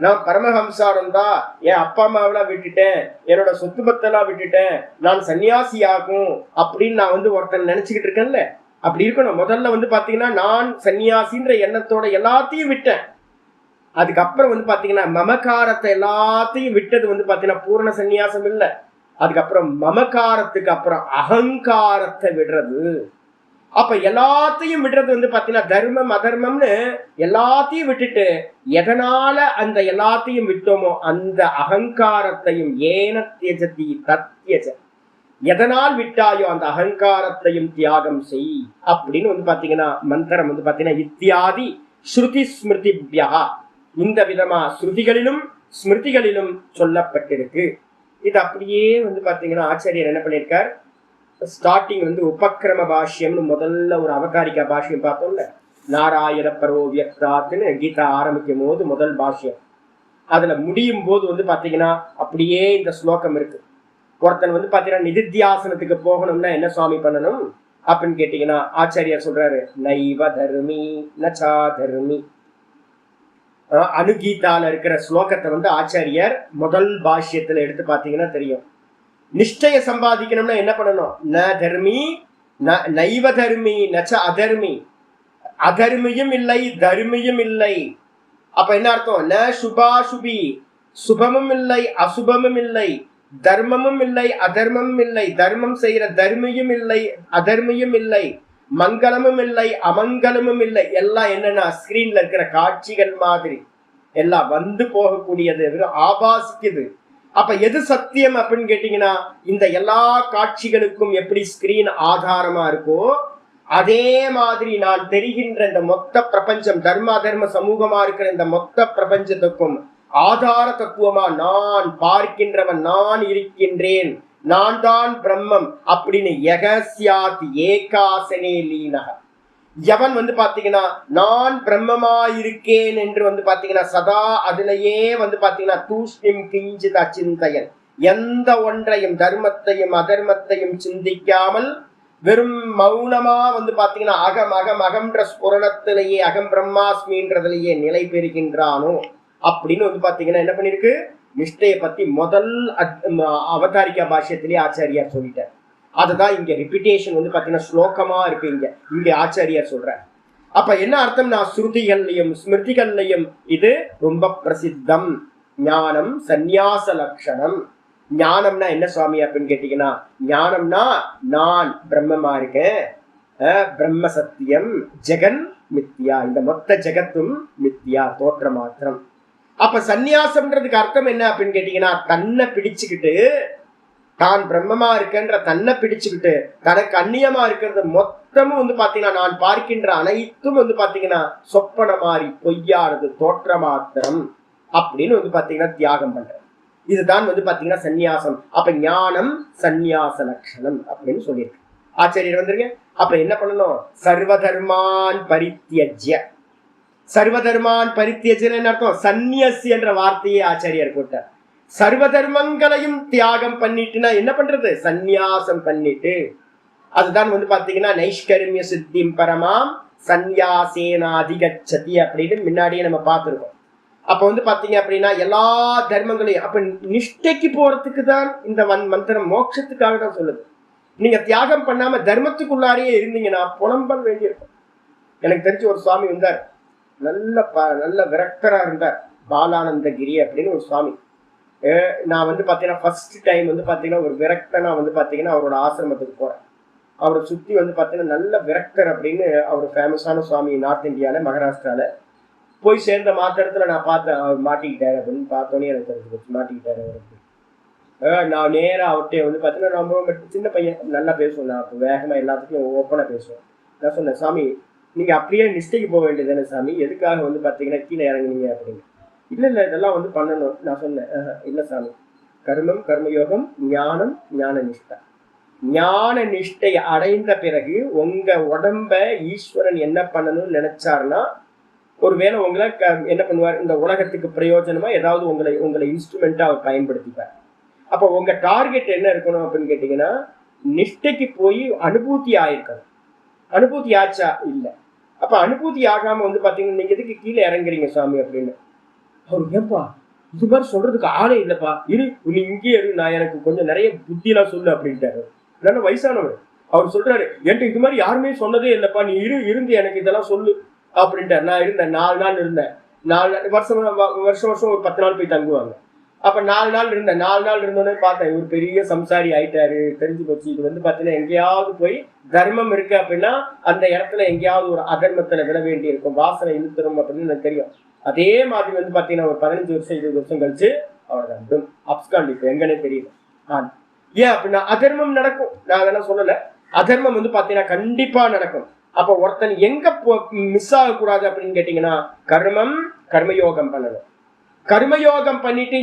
நான் பரமஹம்சாரம் தான், என் அப்பா அம்மாவெல்லாம் விட்டுட்டேன், என்னோட சொத்து பத்தெல்லாம் விட்டுட்டேன், நான் சன்னியாசியாகும் அப்படின்னு நான் வந்து ஒருத்தன் நினைச்சுக்கிட்டு இருக்கேன்ல, அப்படி இருக்கணும். முதல்ல வந்து பாத்தீங்கன்னா நான் சன்னியாசின்ற எண்ணத்தோட எல்லாத்தையும் விட்டேன். அதுக்கப்புறம் வந்து பாத்தீங்கன்னா மமகாரத்தை எல்லாத்தையும் விட்டது வந்து பாத்தீங்கன்னா பூரண சன்னியாசம் இல்லை. அதுக்கப்புறம் மமகாரத்துக்கு அப்புறம் அகங்காரத்தை விடுறது. அப்ப எல்லாத்தையும் விடுறது வந்து பாத்தீங்கன்னா தர்மம் அதர்மம்னு எல்லாத்தையும் விட்டுட்டு எதனால அந்த எல்லாத்தையும் விட்டோமோ அந்த அகங்காரத்தையும் ஏன தியஜதி தத்யஜ, எதனால் விட்டாயோ அந்த அகங்காரத்தையும் தியாகம் செய் அப்படின்னு வந்து பாத்தீங்கன்னா மந்திரம் வந்து பாத்தீங்கன்னா இத்தியாதி ஸ்ருதி ஸ்மிருதிப்யா, இந்த விதமா ஸ்ருதிகளிலும் ஸ்மிருதிகளிலும் சொல்லப்பட்டிருக்கு. இது அப்படியே வந்து பாத்தீங்கன்னா ஆச்சாரியர் என்ன பண்ணியிருக்கார், ஸ்டார்டிங் வந்து உபக்கிரம பாஷ்யம்னு முதல்ல ஒரு அவதாரிக்கா பாஷ்யம் பார்த்தோம்ல, நாராயண பரோ வியக்தாத்துன்னு கீதா ஆரம்பிக்கும் போது முதல் பாஷ்யம், அதுல முடியும் போது வந்து பாத்தீங்கன்னா அப்படியே இந்த ஸ்லோகம் இருக்கு. ஒருத்தன் வந்து பாத்தீங்கன்னா நிதித்தியாசனத்துக்கு போகணும்னா என்ன சுவாமி பண்ணணும், அப்படின்னு கேட்டீங்கன்னா ஆச்சாரியார் சொல்றாரு நைவ தர்மி நச்சா தர்மி. அனுகீதால இருக்கிற ஸ்லோகத்தை வந்து ஆச்சாரியார் முதல் பாஷ்யத்துல எடுத்து பாத்தீங்கன்னா தெரியும். நிஷ்டைய சம்பாதிக்கணும்னா என்ன பண்ணணும்? ந தர்மி நைவ தர்மி நச்ச அதர்மி. அதர்மியும் இல்லை தர்மியும் இல்லை. அப்ப என்ன அர்த்தம்? ந சுபாசுபி, சுபமும் இல்லை அசுபமும் இல்லை, தர்மமும் இல்லை அதர்மமும் இல்லை, தர்மம் செய்யற தர்மியும் இல்லை அதர்மியும் இல்லை, மங்களமும் இல்லை அமங்கலமும் இல்லை. எல்லாம் என்னன்னா ஸ்கிரீன்ல இருக்கிற காட்சிகள் மாதிரி எல்லாம் வந்து போகக்கூடியது, ஆபாசிக்குது. அப்ப எது சத்தியம் அப்படின்னு கேட்டீங்கன்னா, இந்த எல்லா காட்சிகளுக்கும் எப்படி ஸ்கிரீன் ஆதாரமா இருக்கோ அதே மாதிரி நான் தெரிகின்ற இந்த மொத்த பிரபஞ்சம், தர்ம அதர்ம சமூகமா இருக்கிற இந்த மொத்த பிரபஞ்சத்துக்கும் ஆதார தத்துவமா நான் பார்க்கின்றவன், நான் இருக்கின்றேன், நான் தான் பிரம்மம் அப்படின்னு யகஸ்யாத் ஏகாசனே லீனக. எவன் வந்து பாத்தீங்கன்னா நான் பிரம்மமா இருக்கேன் என்று வந்து பாத்தீங்கன்னா சதா அதிலேயே வந்து பாத்தீங்கன்னா தூஷ்ணிம் கிஞ்சித் அச்சிந்தயன், எந்த ஒன்றையும் தர்மத்தையும் அதர்மத்தையும் சிந்திக்காமல் வெறும் மௌனமா வந்து பாத்தீங்கன்னா அகம் அகம் அகம்ன்ற ஸ்புரணத்திலேயே அகம் பிரம்மாஸ்மின்றதுலேயே நிலை பெறுகின்றானோ அப்படின்னு வந்து பாத்தீங்கன்னா என்ன பண்ணிருக்கு, நிஷ்டையை பத்தி முதல் அவதாரிக்கா பாஷ்யத்திலேயே ஆச்சாரியார் சொல்லிட்டார். அதுதான் இங்க ரிப்பிட்டேஷன் வந்து பாத்தீங்கன்னா ஸ்லோகமா இருக்கு. இங்க ஆச்சாரியார் சொல்ற. அப்ப என்ன அர்த்தம்னா ஸ்ருதிகள்லையும் ஸ்மிருதிகள்லையும் இது ரொம்ப பிரசித்தம். ஞானம் சந்நியாச லட்சணம். ஞானம்னா என்ன சுவாமி அப்படின்னு கேட்டீங்கன்னா, ஞானம்னா நான் பிரம்மமா இருக்கேன், பிரம்ம சத்தியம், ஜெகன் மித்யா, இந்த மொத்த ஜெகத்தும் மித்யா, தோற்ற மாத்திரம். அப்ப சந்நியாசம்ன்றதுக்கு அர்த்தம் என்ன அப்படின்னு கேட்டீங்கன்னா, தன்னை பிடிச்சுக்கிட்டு தான் பிரம்மமா இருக்கன்ற தன்னை பிடிச்சுக்கிட்டு தனக்கு அந்நியமா இருக்கிறது மொத்தமும் வந்து பாத்தீங்கன்னா நான் பார்க்கின்ற அனைத்தும் வந்து பாத்தீங்கன்னா சொப்பன மாறி பொய்யானது தோற்ற மாத்திரம் அப்படின்னு வந்து பாத்தீங்கன்னா தியாகம் பண்ற. இதுதான் வந்து பாத்தீங்கன்னா சந்நியாசம். அப்ப ஞானம் சந்நியாச லட்சணம் அப்படின்னு சொல்லியிருக்கு ஆச்சாரியர் வந்துருங்க. அப்ப என்ன பண்ணணும்? சர்வதர்மான் பரித்யஜ்ய. சர்வதர்மான் பரித்யஜ்யன்னு என்ன அர்த்தம்? சந்நியசி என்ற வார்த்தையை ஆச்சாரியர் போட்டார். சர்வ தர்மங்களையும் தியாகம் பண்ணிட்டுனா என்ன பண்றது? சந்நியாசம் பண்ணிட்டு. அதுதான் வந்து பாத்தீங்கன்னா நைஷ்கர்மிய சித்திம் பரமாம் சந்நியாசேனாதிகச்சதி அப்படின்னு முன்னாடியே நம்ம பார்த்துருக்கோம். அப்ப வந்து பாத்தீங்க அப்படின்னா எல்லா தர்மங்களையும், அப்ப நிஷ்டைக்கு போறதுக்கு தான் இந்த மந்திரம், மோட்சத்துக்காக தான் சொல்லுது. நீங்க தியாகம் பண்ணாம தர்மத்துக்குள்ளாரையே இருந்தீங்கன்னா புலம்பல் வேண்டியிருக்கும். எனக்கு தெரிஞ்ச ஒரு சுவாமி வந்தார், நல்ல விரக்தரா இருந்தார், பாலானந்தகிரி அப்படின்னு ஒரு சுவாமி. நான் வந்து பாத்தீங்கன்னா ஃபர்ஸ்ட் டைம் வந்து பாத்தீங்கன்னா ஒரு விரக்தனா வந்து பாத்தீங்கன்னா அவரோட ஆசிரமத்துக்கு போறேன். அவரை சுத்தி வந்து பாத்தீங்கன்னா நல்ல விரக்தர் அப்படின்னு அவர் ஃபேமஸான சுவாமி நார்த் இந்தியால மகாராஷ்டிரால. போய் சேர்ந்த மாத்திரத்துல நான் பார்த்தேன் அவர் மாட்டிக்கிட்டாரு அப்படின்னு. பார்த்தோன்னே எனக்கு தெரிஞ்சு மாட்டிக்கிட்டாரு அவருக்கு. நான் நேராக அவர்கிட்ட வந்து பார்த்தீங்கன்னா ரொம்ப சின்ன பையன், நல்லா பேசுவேன், நான் அப்போ வேகமாக எல்லாத்துக்கும் ஓப்பனாக பேசுவேன். நான் சொன்னேன், சாமி நீங்கள் அப்படியே நிஷ்டைக்கு போக வேண்டியது தானே சாமி, எதுக்காக வந்து பார்த்தீங்கன்னா கீழே இறங்குனீங்க அப்படின்னு. இல்லை இதெல்லாம் வந்து பண்ணணும். நான் சொன்னேன், இல்லை சாமி, கர்மம் கர்மயோகம் ஞானம் ஞான நிஷ்டை. ஞான நிஷ்டை அடைந்த பிறகு உங்க உடம்ப ஈஸ்வரன் என்ன பண்ணணும்னு நினைச்சாருன்னா ஒருவேளை உங்களை என்ன பண்ணுவார், இந்த உலகத்துக்கு பிரயோஜனமா ஏதாவது உங்களை இன்ஸ்ட்ருமெண்டா அவர் பயன்படுத்திப்பார். அப்போ உங்க டார்கெட் என்ன இருக்கணும் அப்படின்னு கேட்டீங்கன்னா, நிஷ்டைக்கு போய் அனுபூதி ஆயிருக்கணும். அனுபூதி ஆச்சா? இல்லை. அப்ப அனுபூதி ஆகாம வந்து பாத்தீங்கன்னா நீங்க எதுக்கு கீழே இறங்குறீங்க சாமி அப்படின்னு. அவர், ஏப்பா இது மாதிரி சொல்றதுக்கு ஆளே இல்லப்பா, இரு நீ இங்கே இரு, நான் எனக்கு கொஞ்சம் நிறைய புத்தியெல்லாம் சொல்லு அப்படின்ட்டாரு. நல்ல வயசானவர். அவர் சொல்றாரு, என்கிட்ட இது மாதிரி யாருமே சொன்னதே இல்லப்பா, நீ இருந்து எனக்கு இதெல்லாம் சொல்லு அப்படின்ட்டார். நான் இருந்தேன், 4 நாள் இருந்தேன். 4 வருஷம் ஒரு 10 நாள் போய் தங்குவாங்க. அப்ப 4 நாள் இருந்தேன். 4 நாள் இருந்தோன்னே பார்த்தேன், இவர் பெரிய சம்சாரி ஆயிட்டாரு, தெரிஞ்சு போச்சு. இது வந்து பாத்தீங்கன்னா எங்கேயாவது போய் தர்மம் இருக்கு அப்படின்னா அந்த இடத்துல எங்கேயாவது ஒரு அதர்மத்துல விட வேண்டி இருக்கும், வாசனை இழுத்துரும் அப்படின்னு எனக்கு தெரியும். அதே மாதிரி வந்து பாத்தீங்கன்னா ஒரு 15 வருஷம் 20 வருஷம் கழிச்சு அவரோட அப்ஸ்காண்ட் இப்ப எங்கன்னே தெரியல. ஏன் அப்படின்னா அதர்மம் நடக்கும். நான் அதெல்லாம் சொல்லல, அதர்மம் வந்து பாத்தீங்கன்னா கண்டிப்பா நடக்கும். அப்ப ஒருத்தன் எங்க மிஸ் ஆகக்கூடாது அப்படின்னு கேட்டீங்கன்னா, கர்மயோகம் பண்ணணும். கர்மயோகம் பண்ணிட்டு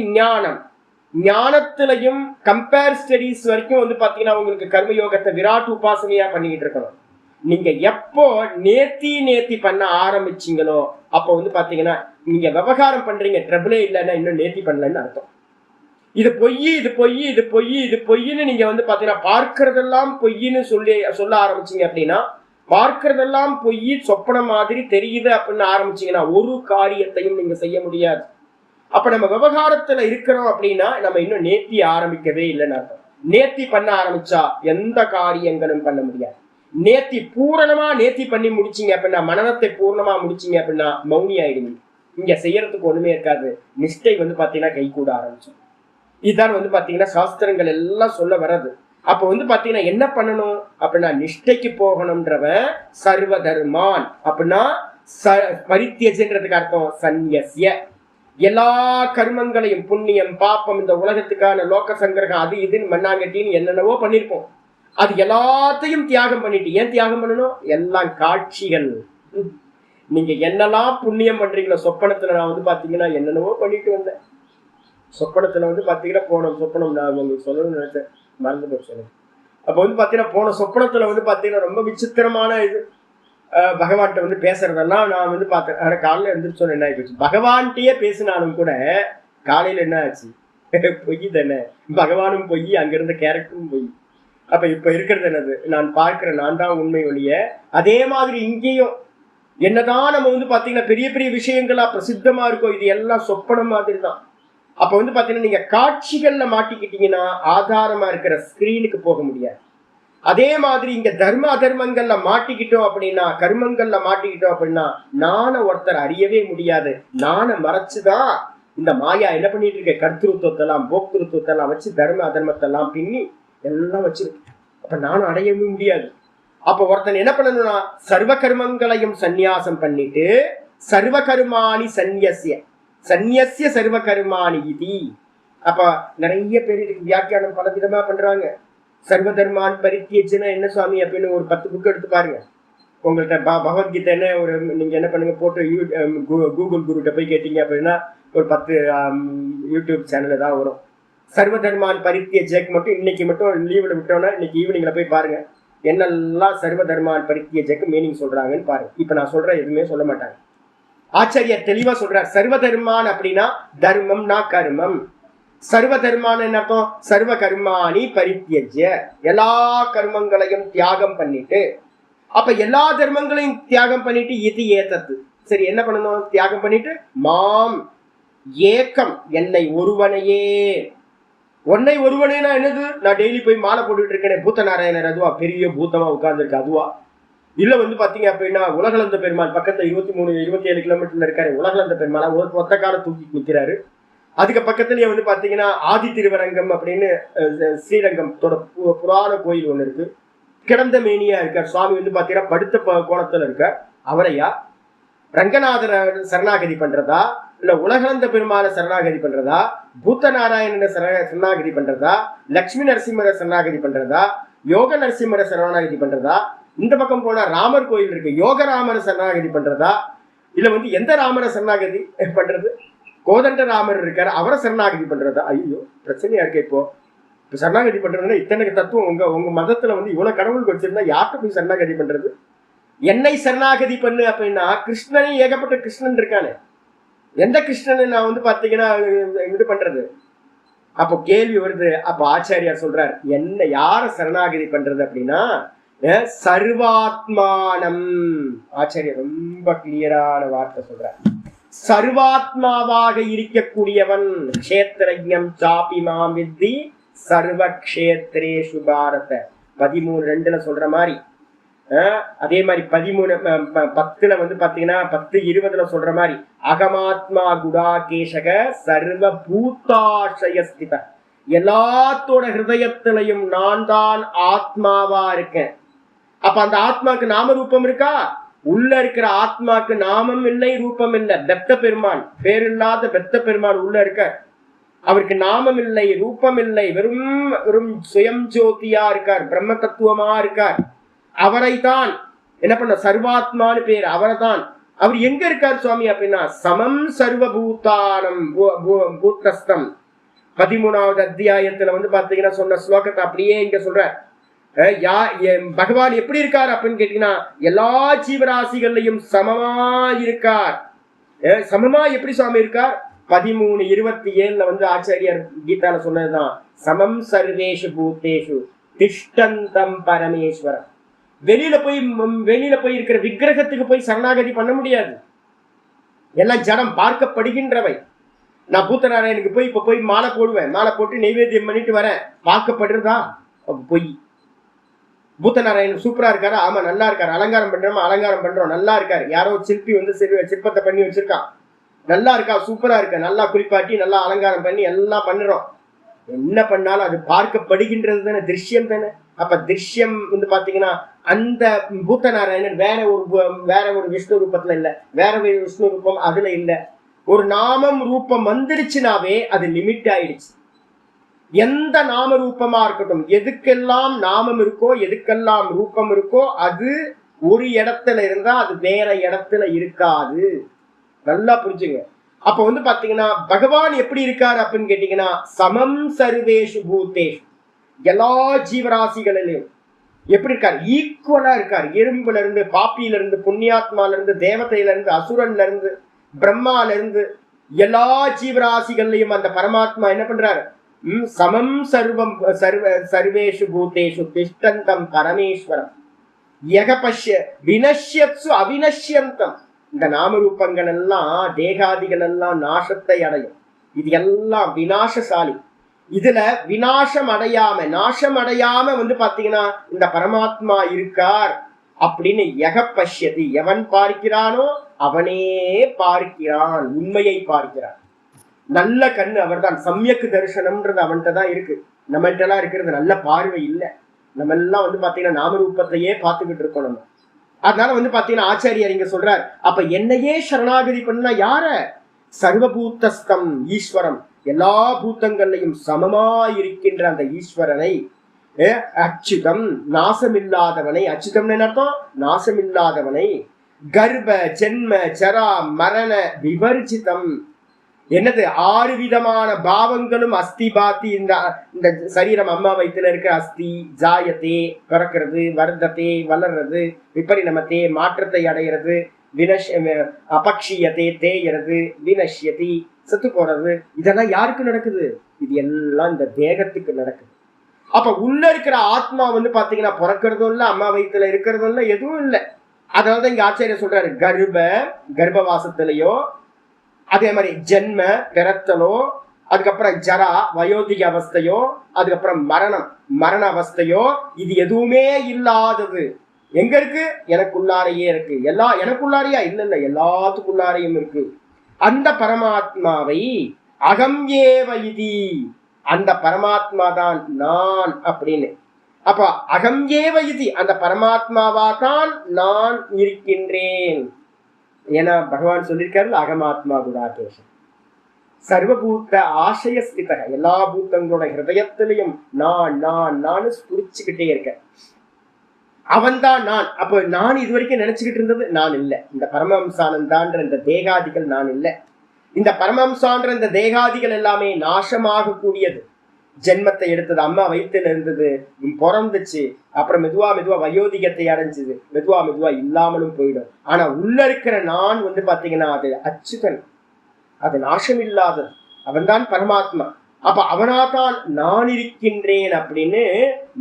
ஞானத்திலையும் கம்பேர் ஸ்டடிஸ் வரைக்கும் வந்து பாத்தீங்கன்னா உங்களுக்கு கர்மயோகத்தை விராட் உபாசனையா பண்ணிக்கிட்டு இருக்கணும். நீங்க எப்போ நேத்தி பண்ண ஆரம்பிச்சீங்களோ அப்போ வந்து பாத்தீங்கன்னா நீங்க விவகாரம் பண்றீங்க, ட்ரபிளே இல்லைன்னா இன்னும் நேத்தி பண்ணலன்னு அர்த்தம். இது பொய், இது பொய், இது பொய், இது பொய்ன்னு நீங்க வந்து பாத்தீங்கன்னா பார்க்கறதெல்லாம் பொய்ன்னு சொல்ல ஆரம்பிச்சீங்க அப்படின்னா, பார்க்கறதெல்லாம் பொய் சொப்பனம் மாதிரி தெரியுது அப்படின்னு ஆரம்பிச்சீங்கன்னா ஒரு காரியத்தையும் நீங்க செய்ய முடியாது. அப்ப நம்ம விவகாரத்துல இருக்கிறோம் அப்படின்னா நம்ம இன்னும் நேர்த்தி ஆரம்பிக்கவே இல்லைன்னு அர்த்தம். நேர்த்தி பண்ண ஆரம்பிச்சா எந்த காரியங்களும் பண்ண முடியாது. நேர்த்தி பண்ணி முடிச்சீங்க அப்படின்னா, மனநத்தை பூர்ணமா முடிச்சீங்க அப்படின்னா மௌனி ஆயிடுவீங்க. இங்க செய்யறதுக்கு ஒண்ணுமே இருக்காது. நிஷ்டை வந்து பாத்தீங்கன்னா கை கூட ஆரம்பிச்சோம். இதுதான் வந்து பாத்தீங்கன்னா சாஸ்திரங்கள் எல்லாம் சொல்ல வர்றது. அப்ப வந்து பாத்தீங்கன்னா என்ன பண்ணணும் அப்படின்னா, நிஷ்டைக்கு போகணும்ன்றவன் சர்வ தர்மான் அப்படின்னா பரித்தியஜன்றதுக்கு அர்த்தம் சந்நியஸ்ய. எல்லா கர்மங்களையும் புண்ணியம் பாப்பம் இந்த உலகத்துக்கான லோக சங்கிரகம் அது இதுன்னு மண்ணாங்கட்டின்னு என்னென்னவோ பண்ணிருப்போம். அது எல்லாத்தையும் தியாகம் பண்ணிட்டு, ஏன் தியாகம் பண்ணணும்? எல்லாம் காட்சிகள். நீங்க என்னெல்லாம் புண்ணியம் பண்றீங்களோ, சொப்பனத்துல நான் வந்து பாத்தீங்கன்னா என்னென்னவோ பண்ணிட்டு வந்தேன். சொப்பனத்துல வந்து பாத்தீங்கன்னா போன சொப்பனம் நான் உங்களுக்கு சொல்லணும்னு நினைச்சேன், மறந்து போய் சொல்லுங்க. அப்ப வந்து பாத்தீங்கன்னா போன சொப்பனத்துல வந்து பாத்தீங்கன்னா ரொம்ப விசித்திரமான இது பகவான்கிட்ட வந்து பேசுறதெல்லாம் நான் வந்து பார்த்தேன். ஆனா காலையில எழுந்திரிச்சோன்னு என்ன ஆயிடுச்சு, பகவான்கிட்டயே பேசினாலும் கூட காலையில என்ன ஆச்சு, பொய் தானே. பகவானும் பொய், அங்க இருந்த கேரக்டரும் பொய். அப்ப இப்ப இருக்கிறது என்னது, நான் பார்க்கிற நான் தான் உண்மை ஒழிய. அதே மாதிரி இங்கேயும் என்னதான் நம்ம வந்து பாத்தீங்கன்னா பெரிய பெரிய விஷயங்களா பிரசித்தமா இருக்கும், இது எல்லாம் சொப்பனம் மாதிரி தான். அப்ப வந்து பாத்தீங்கன்னா நீங்க காட்சிகள்ல மாட்டிக்கிட்டீங்கன்னா ஆதாரமா இருக்கிற ஸ்கிரீனுக்கு போக முடியாது. அதே மாதிரி இங்க தர்ம அதர்மங்கள்ல மாட்டிக்கிட்டோம் அப்படின்னா, கர்மங்கள்ல மாட்டிக்கிட்டோம் அப்படின்னா நான ஒருத்தர் அறியவே முடியாது. நான மறைச்சுதான் இந்த மாயா என்ன பண்ணிட்டு இருக்க, கர்த்திருவத்தெல்லாம் போக்திருத்தெல்லாம் வச்சு தர்ம அதர்மத்தெல்லாம் பின்னி எல்லாம் வச்சிருக்கு. அப்ப நானும் அடையவே முடியாது. அப்ப ஒருத்தன் என்ன பண்ணணும்னா, சர்வ கர்மங்களையும் சந்நியாசம் பண்ணிட்டு சர்வ கர்மாணி சந்நியஸ்ய சந்நியஸ்ய சர்வ கர்மாணி இது. அப்ப நிறைய பேர் இதுக்கு வியாக்கியானம் பல விதமா பண்றாங்க. சர்வ தர்மான் பரித்தியஜ்னா என்ன சுவாமி அப்படின்னு ஒரு 10 புக் எடுத்து பாருங்க. உங்கள்கிட்ட பகவத்கீதைன்னு ஒரு நீங்க என்ன பண்ணுங்க போட்டு கூகுள் குருட்ட போய் கேட்டீங்க அப்படின்னா ஒரு 10 யூடியூப் சேனல் தான் வரும். சர்வ தர்மான் பரித்தியஜ்க்கு மட்டும் இன்னைக்கு மட்டும் லீவ்ல விட்டோம்னா இன்னைக்கு ஈவினிங்ல போய் பாருங்க என்னெல்லாம் சர்வ தர்மான் பரித்தியஜ்க்கு மீனிங் சொல்றாங்கன்னு பாருங்க. இப்ப நான் சொல்றேன் எதுவுமே சொல்ல மாட்டாங்க. ஆச்சாரியா தெளிவா சொல்றார். சர்வ தர்மான் அப்படின்னா தர்மம்னா கர்மம். சர்வ தர்மான என்ன அர்த்தம்? சர்வ கர்மாணி பரித்தியஜ்ய, எல்லா கர்மங்களையும் தியாகம் பண்ணிட்டு. அப்ப எல்லா தர்மங்களையும் தியாகம் பண்ணிட்டு இது ஏத்தது. சரி என்ன பண்ணணும்? தியாகம் பண்ணிட்டு மாம் ஏக்கம், என்னை ஒருவனையே. உன்னை ஒருவனேனா என்னது? நான் டெய்லி போய் மாலை போட்டுட்டு இருக்கேன் பூத்த நாராயணர், அதுவா? பெரிய பூத்தமா உட்கார்ந்து இருக்கு அதுவா? இல்ல வந்து பாத்தீங்க அப்படின்னா உலகளந்த பெருமாள் பக்கத்துல 23-27 கிலோமீட்டர்ல இருக்காரு. உலகளந்த பெருமாளா ஒத்த கால தூக்கி நிற்கிறாரு. அதுக்கு பக்கத்துலயே வந்து பாத்தீங்கன்னா ஆதி திருவரங்கம் அப்படின்னு ஸ்ரீரங்கம் புராண கோயில் ஒண்ணு இருக்கு. கிடந்த மேனியா இருக்கார் சுவாமி. வந்து பாத்தீங்கன்னா படுத்த கோலத்துல இருக்கார். அவரையா ரங்கநாதர சரணாகதி பண்றதா, இல்ல உலகளந்த பெருமாளை சரணாகதி பண்றதா, பூத்த நாராயணனை சரணாகதி பண்றதா, லட்சுமி நரசிம்மரை சரணாகதி பண்றதா, யோக நரசிம்மரை சரணாகதி பண்றதா, இந்த பக்கம் போனா ராமர் கோயில் இருக்கு யோக ராமரை சரணாகதி பண்றதா, இல்ல வந்து எந்த ராமரை சரணாகதி பண்றது? கோதண்ட ராமர் இருக்காரு, அவரை சரணாகதி பண்றதா? ஐயோ பிரச்சனையா இருக்கு. இப்போ சரணாகதி பண்றதுன்னா இத்தனை தத்துவம் உங்க மதத்துல வந்து இவ்வளவு கடவுளுக்கு வச்சிருந்தா யார்கிட்ட போய் சரணாகதி பண்றது? என்னை சரணாகதி பண்ணு அப்படின்னா கிருஷ்ணனே ஏகப்பட்ட கிருஷ்ணன் இருக்கானே, எந்த கிருஷ்ணனை நான் வந்து பாத்தீங்கன்னா இது பண்றது? அப்போ கேள்வி வருது. அப்ப ஆச்சாரியார் சொல்றார், என்ன யார சரணாகதி பண்றது அப்படின்னா சர்வாத்மானம். ஆச்சாரியர் ரொம்ப கிளியரான வார்த்தை சொல்றார். சர்வாத்மாவாக இருக்கக்கூடியவன். க்ஷேத்ரஜ்ஞம் சாபி மாம் வித்தி சர்வ க்ஷேத்ரேஷு பாரத 13:2 சொல்ற மாதிரி. அதே மாதிரி 13:10 வந்து பாத்தீங்கன்னா 10:20 சொல்ற மாதிரி அகமாத்மா குடாகேஷக சர்வ பூதாசயஸ்தித, எல்லாத்தோட ஹிருதயத்திலையும் நான் தான் ஆத்மாவா இருக்கேன். அப்ப அந்த ஆத்மாக்கு நாம ரூபம் இருக்கா? உள்ள இருக்கிற ஆத்மாக்கு நாமம் இல்லை ரூபம் இல்லை. பெத்த பெருமான், பேரில்லாத பெத்த பெருமான் உள்ள இருக்க. அவருக்கு நாமம் இல்லை ரூபம் இல்லை, வெறும் வெறும் சுயம் ஜோதியா இருக்கார், பிரம்ம தத்துவமா இருக்கார். அவரை தான் என்ன பண்ண சர்வாத்மான்னு பேர். அவரை தான். அவர் எங்க இருக்கார் சுவாமி அப்படின்னா சமம் சர்வபூதானம் பூத்தஸ்தம் 13வது அத்தியாயத்துல வந்து பாத்தீங்கன்னா சொன்ன ஸ்லோகத்தை அப்படியே இங்க சொல்ற. பகவான் எப்படி இருக்கார் அப்படின்னு கேட்டீங்கன்னா எல்லா ஜீவராசிகள்லையும் சமமா இருக்கார். சமமா எப்படி சுவாமி இருக்கார்? 13:27 ஆச்சாரியார் கீதால சொன்னதுதான், சமம் சர்வேஷு பூத்தேஷு திஷ்டந்தம் பரமேஸ்வரம். வெளியில போய் இருக்கிற விக்கிரகத்துக்கு போய் சரணாகதி பண்ண முடியாது. எல்லாம் ஜடம், பார்க்கப்படுகின்றவை. நான் பூத்தநாராயணுக்கு போய் இப்ப போய் மாலை போடுவேன், மாலை போட்டு நைவேத்தியம் பண்ணிட்டு வரேன், பார்க்கப்படுறதா? பொய். பூத்தநாராயணன் சூப்பரா இருக்காரு, ஆமா நல்லா இருக்காரு, அலங்காரம் பண்றோமா, அலங்காரம் பண்றோம், நல்லா இருக்காரு. யாரோ சிற்பி சிற்பத்தை பண்ணி வச்சிருக்கான், நல்லா இருக்கா, சூப்பரா இருக்க, நல்லா குளிப்பாட்டி நல்லா அலங்காரம் பண்ணி எல்லாம் பண்ணுறோம். என்ன பண்ணாலும் அது பார்க்கப்படுகின்றது தானே, திருஷ்யம் தானே. அப்ப திருஷ்யம் பாத்தீங்கன்னா அந்த பூத்தநாராயணன் வேற ஒரு விஷ்ணு ரூபத்துல இல்ல, வேற ஒரு விஷ்ணு ரூபம் அதுல இல்ல. ஒரு நாமம் ரூபம் வந்துருச்சுனாவே அது லிமிட் ஆயிடுச்சு. எந்த நாம ரூபமா இருக்கட்டும், எதுக்கெல்லாம் நாமம் இருக்கோ, எதுக்கெல்லாம் ரூபம் இருக்கோ, அது ஒரு இடத்துல இருந்தா அது வேற இடத்துல இருக்காது. நல்லா புரிஞ்சுங்க. அப்ப பாத்தீங்கன்னா பகவான் எப்படி இருக்காரு அப்படின்னு கேட்டீங்கன்னா, சமம் சர்வேஷு பூத்தேஷு, எல்லா ஜீவராசிகளிலும் எப்படி இருக்காரு? ஈக்குவலா இருக்காரு. எறும்புல இருந்து, பாப்பியில இருந்து, புண்ணியாத்மால இருந்து, தேவதையில இருந்து, அசுரன்ல இருந்து, பிரம்மால இருந்து, எல்லா ஜீவராசிகள்லையும் அந்த பரமாத்மா என்ன பண்றாரு? சமம் சர்வேஷு பூத்தேஷு திஷ்டந்தம் பரமேஸ்வரம் யகபஷ்ய வினஷ்யத்சு அவினஷ்யந்தம். இந்த நாமரூபங்கள் எல்லாம், தேகாதிகள் எல்லாம் நாசத்தை அடையும். இது எல்லாம் விநாசசாலி. இதுல விநாசம் அடையாம, நாசம் அடையாம பாத்தீங்கன்னா இந்த பரமாத்மா இருக்கார் அப்படின்னு யகபஷ்யதி, எவன் பார்க்கிறானோ அவனே பார்க்கிறான், உண்மையை பார்க்கிறான். நல்ல கண்ணு அவர்தான். சமயக்கு தரிசனம்ன்றது அவன்கிட்ட தான் இருக்கு, நம்மள்கிட்ட எல்லாம் இருக்கிறது நல்ல பார்வை இல்லை. நம்ம எல்லாம் பாத்தீங்கன்னா நாமரூபத்தையே பார்த்துக்கிட்டு இருக்கோம் நம்ம. அதனால பாத்தீங்கன்னா ஆச்சாரியார் இங்க சொல்றார், அப்ப என்னையே சரணாகதி பண்ணா யார? சர்வபூத்தஸ்தம் ஈஸ்வரம், எல்லா பூத்தங்கள்லையும் சமமாயிருக்கின்ற அந்த ஈஸ்வரனை, அச்சுதம் நாசமில்லாதவனை, அச்சுதம் அர்த்தம் நாசமில்லாதவனை, கர்ப்ப ஜென்ம ஜரா மரண விவர்ஜிதம், என்னது 6 விதமான பாவங்களும் அஸ்தி பாத்தி, இந்த சரீரம் அம்மா வயிற்றுல இருக்க அஸ்தி, ஜாயத்தே பிறக்கிறது, வர்த்தத்தே வளர்றது, விபரிணமத்தே மாற்றத்தை அடைகிறது, அபக்ஷியத்தே தேயறது, வினஷ்யதி செத்து போறது, இதெல்லாம் யாருக்கு நடக்குது? இது எல்லாம் இந்த தேகத்துக்கு நடக்குது. அப்ப உள்ள இருக்கிற ஆத்மா பாத்தீங்கன்னா பிறக்கிறதும் இல்ல, அம்மா வயிற்றுல இருக்கிறதும் இல்ல, எதுவும் இல்லை. அதனாலதான் இங்க ஆச்சாரியர் சொல்றாரு, கர்ப்பவாசத்திலேயோ, அதே மாதிரி ஜென்ம பிறத்தலோ, அதுக்கப்புறம் ஜரா வயோதிக அவஸ்தையோ, அதுக்கப்புறம் மரண அவஸ்தையோ, இது எதுவுமே இல்லாதது எங்க இருக்கு? எனக்குள்ளாரையே இருக்கு. எனக்குள்ளாரையா? இல்ல, எல்லாத்துக்குள்ளாரையும் இருக்கு. அந்த பரமாத்மாவை அகம் ஏவ இதி, அந்த பரமாத்மா தான் நான் அப்படின்னு. அப்ப அகம் ஏவ இதி, அந்த பரமாத்மாவா தான் நான் இருக்கின்றேன். ஏன்னா பகவான் சொல்லியிருக்காரு, அகமாத்மா குணாகேஷம் சர்வபூத்த ஆசய ஸ்திதக, எல்லா பூத்தங்களோட ஹிருதயத்திலையும் நான் நான் நான் புரிச்சுக்கிட்டே இருக்கேன். அவன் தான் நான். அப்ப நான் இது வரைக்கும் நினைச்சுக்கிட்டு இருந்தது நான் இல்லை. இந்த பரமஹம்சானந்தான்ற இந்த தேகாதிகள் நான் இல்லை. இந்த பரமஹம்சான்ற இந்த தேகாதிகள் எல்லாமே நாசமாக கூடியது. ஜென்மத்தை எடுத்தது, அம்மா வயிற்றுல இருந்தது, பிறந்துச்சு, அப்புறம் மெதுவா வயோதிகத்தை அடைஞ்சது, மெதுவா இல்லாமலும் போயிடும். ஆனா உள்ள இருக்கிற நான் பாத்தீங்கன்னா அது அச்சுதன், அது நாசம் இல்லாதது, அவன் தான் பரமாத்மா. அப்ப அவனாதான் நான் இருக்கின்றேன் அப்படின்னு,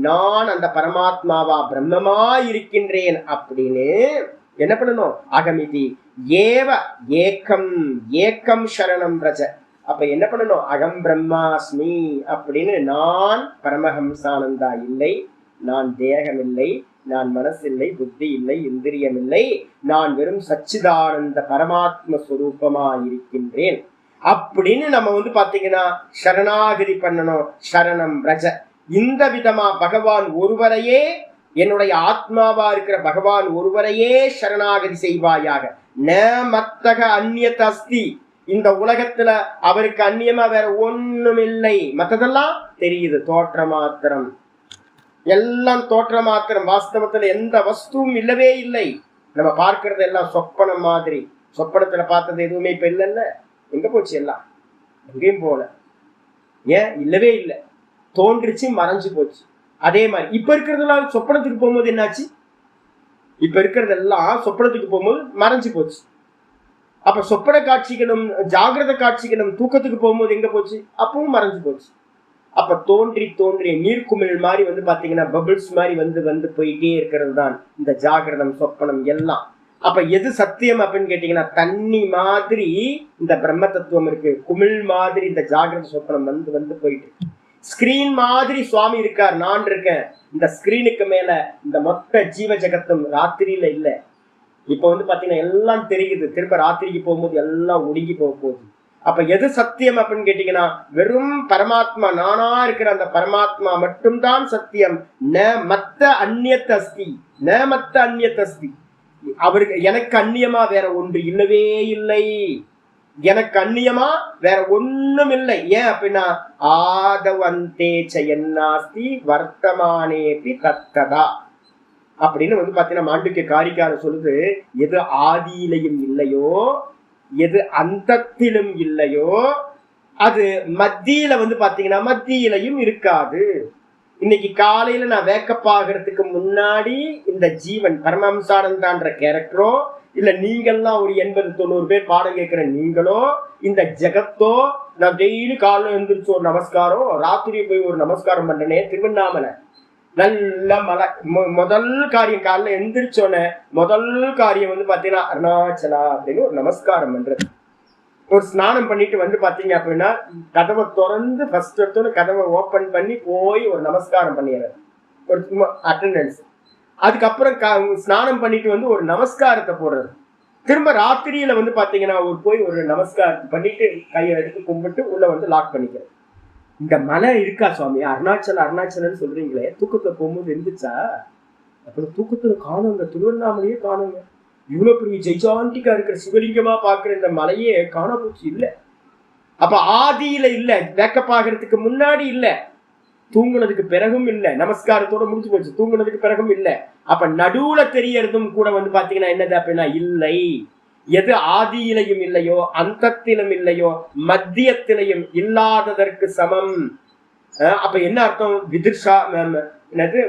நான் அந்த பரமாத்மாவா பிரம்மமா இருக்கின்றேன் அப்படின்னு என்ன பண்ணணும்? அகமிதி ஏவ ஏக்கம் ஏக்கம் சரணம் ரஜ. அப்ப என்ன பண்ணணும்? அகம் பிரம்மாஸ்மி அப்படின்னு, நான் பரமஹம்சானந்தா இல்லை, நான் தேகம் இல்லை, நான் மனசில்லை, புத்தி இல்லை, இந்திரியம் இல்லை, நான் வெறும் சச்சிதானந்த பரமாத்ம ஸ்வரூபமா இருக்கின்றேன் அப்படின்னு நம்ம பாத்தீங்கன்னா சரணாகதி பண்ணணும். சரணம் ரஜ. இந்த விதமா பகவான் ஒருவரையே, என்னுடைய ஆத்மாவா இருக்கிற பகவான் ஒருவரையே சரணாகதி செய்வாயாக. ந மத்தக அந்நியத் அஸ்தி, இந்த உலகத்துல அவருக்கு அந்நியமா வேற ஒண்ணும் இல்லை. மற்றதெல்லாம் தெரியுது, தோற்ற மாத்திரம், எல்லாம் தோற்ற மாத்திரம். வாஸ்தவத்துல எந்த வஸ்துவும் இல்லவே இல்லை. நம்ம பார்க்கறது எல்லாம் சொப்பனம் மாதிரி. சொப்பனத்துல பார்த்தது எதுவுமே இப்ப இல்லைல்ல, எங்க போச்சு? எல்லாம் எங்கேயும் போல. ஏன்? இல்லவே இல்லை, தோன்றுச்சு மறைஞ்சு போச்சு. அதே மாதிரி இப்ப இருக்கிறதெல்லாம் சொப்பனத்துக்கு போகும்போது என்னாச்சு? இப்ப இருக்கிறதெல்லாம் சொப்பனத்துக்கு போகும்போது மறைஞ்சு போச்சு. அப்ப சொப்பன காட்சிகளும் ஜாகிரத காட்சிகளும் தூக்கத்துக்கு போகும்போது எங்க போச்சு? அப்பவும் மறைஞ்சு போச்சு. அப்ப தோன்றிய நீர்க்குமிழ் மாதிரி வந்து பாத்தீங்கன்னா பபிள்ஸ் மாதிரி வந்து வந்து போயிட்டே இருக்கிறது தான் இந்த ஜாகிரதம் சொப்பனம் எல்லாம். அப்ப எது சத்தியம் அப்படின்னு கேட்டீங்கன்னா, தண்ணி மாதிரி இந்த பிரம்ம தத்துவம் இருக்கு, குமிழ் மாதிரி இந்த ஜாகிரத சொப்பனம் வந்து வந்து போயிட்டு, ஸ்கிரீன் மாதிரி சுவாமி இருக்கார், நான் இருக்கேன். இந்த ஸ்கிரீனுக்கு மேல இந்த மொத்த ஜீவ ஜகத்தும் ராத்திரியில இல்ல. இப்ப வந்து பாத்தீங்கன்னா எல்லாம் தெரியுது, திரும்ப ராத்திரிக்கு போகும்போது எல்லாம் ஒடுங்கி போக போகுது. அப்ப எது சத்தியம் அப்படின்னு கேட்டீங்கன்னா, வெறும் பரமாத்மா, நானா இருக்கிற அந்த பரமாத்மா மட்டும்தான் சத்தியம். ந மத்த அந்நியத் அஸ்தி, ந மத்த அந்நியத் அஸ்தி. அவருக்கு எனக்கு அந்நியமா வேற ஒன்று இல்லவே இல்லை, எனக்கு அந்நியமா வேற ஒண்ணும் இல்லை. ஏன் அப்படின்னா, ஆதவந்தே சயன்னாஸ்தி வர்த்தமானேபி தத்ததா அப்படின்னு வந்து பாத்தீங்கன்னா மாண்டுக்கிய காரிக்காரர் சொல்லுது, எது ஆதியிலையும் இல்லையோ, எது அந்தத்திலும் இல்லையோ, அது மத்தியில வந்து பாத்தீங்கன்னா மத்தியிலையும் இருக்காது. இன்னைக்கு காலையில நான் வேக்கப் ஆகிறதுக்கு முன்னாடி இந்த ஜீவன் பரமஹம்சானந்தான்ற கேரக்டரோ, இல்ல நீங்கள்லாம் ஒரு 80-90 பேர் பாடம் கேட்கிற நீங்களோ, இந்த ஜெகத்தோ, நான் டெய்லி காலைல எழுந்திரிச்சு ஒரு நமஸ்காரம், ராத்திரி போய் ஒரு நமஸ்காரம் பண்றேனே திருவண்ணாமலை, நல்ல மலை, முதல் காரியம் காலைல எந்திரிச்சோன்னே முதல் காரியம் வந்து பாத்தீங்கன்னா அருணாச்சலா அப்படின்னு ஒரு நமஸ்காரம் பண்றது. ஒரு ஸ்நானம் பண்ணிட்டு வந்து பாத்தீங்க அப்படின்னா கதவை திறந்து ஃபர்ஸ்ட் எடுத்தோன்னு கதவை ஓப்பன் பண்ணி போய் ஒரு நமஸ்காரம் பண்ணிடுறது, ஒரு அட்டெண்டன்ஸ். அதுக்கப்புறம் ஸ்நானம் பண்ணிட்டு வந்து ஒரு நமஸ்காரத்தை போடுறது. திரும்ப ராத்திரியில வந்து பாத்தீங்கன்னா போய் ஒரு நமஸ்காரத்தை பண்ணிட்டு கையை எடுத்து கும்பிட்டு உள்ள வந்து லாக் பண்ணிக்கிறது. இந்த மலை இருக்கா சுவாமி, அருணாச்சல அருணாச்சலன்னு சொல்றீங்களே, தூக்கத்துல போகும்போது இருந்துச்சா? அப்புறம் தூக்கத்துல காணுங்க, திருவண்ணாமலையே காணுங்க. இவ்வளவு பெரிய ஜெய்சாண்டிக்கா இருக்கிற சிவலிங்கமா பாக்குற இந்த மலையே காண போச்சு இல்ல. அப்ப ஆதியில இல்ல, வேக்கப் ஆகிறதுக்கு முன்னாடி இல்ல, தூங்குனதுக்கு பிறகும் இல்ல, நமஸ்காரத்தோட முடிச்சு போச்சு, தூங்குனதுக்கு பிறகும் இல்ல. அப்ப நடுவுல தெரியறதும் கூட வந்து பாத்தீங்கன்னா என்னது அப்படின்னா இல்லை. எது ஆதியிலையும் இல்லையோ, அந்தத்திலும் இல்லையோ, மத்தியத்திலையும் இல்லாததற்கு சமம். அப்ப என்ன அர்த்தம்? விதிர்ஷா என்னது,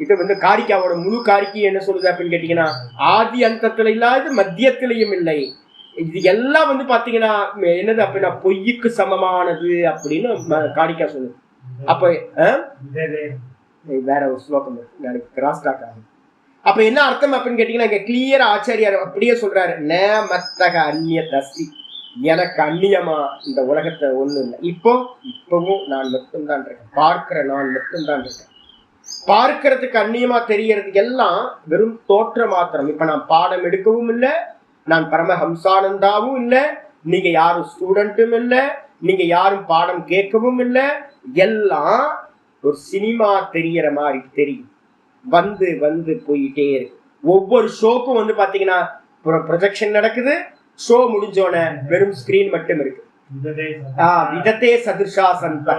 இது வந்து காரிக்காவோட முழு காரிக்கை என்ன சொல்லுது அப்படின்னு கேட்டீங்கன்னா, ஆதி அந்தத்துல இல்லாது மத்தியத்திலையும் இல்லை. இது எல்லாம் வந்து பாத்தீங்கன்னா என்னது அப்படின்னா பொய்யுக்கு சமமானது அப்படின்னு காரிக்கா சொல்லுது. அப்ப வேற ஒரு ஸ்லோகம் நாளைக்கு கிராஸ் டாக் ஆகும். அப்ப என்ன அர்த்தம் அப்படின்னு கேட்டீங்கன்னா, இங்க கிளியரா ஆச்சாரியார் அப்படியே சொல்றாரு, ந மத்தக அந்நிய தஸ்தி, எனக்கு அந்நியமா இந்த உலகத்தை ஒண்ணும் இல்லை. இப்பவும் நான் மட்டும்தான் இருக்கேன், பார்க்கிற நான் மட்டும்தான் இருக்கேன். பார்க்கறதுக்கு அந்நியமா தெரியறது எல்லாம் வெறும் தோற்ற மாத்திரம். இப்ப நான் பாடம் எடுக்கவும் இல்லை, நான் பரமஹம்சானந்தாவும் இல்லை, நீங்க யாரும் ஸ்டூடெண்ட்டும் இல்லை, நீங்க யாரும் பாடம் கேட்கவும் இல்லை. எல்லாம் ஒரு சினிமா தெரியற மாதிரி தெரியும், வந்து வந்து போயிட்டே இருக்கு. ஒவ்வொரு ஷோக்கும் வந்து பாத்தீங்கன்னா ப்ரொஜெக்ஷன் நடக்குது, ஷோ முடிஞ்சோன வெறும் ஸ்கிரீன் மட்டும் இருக்கு. விதத்தே சதுர்ஷா சந்தா.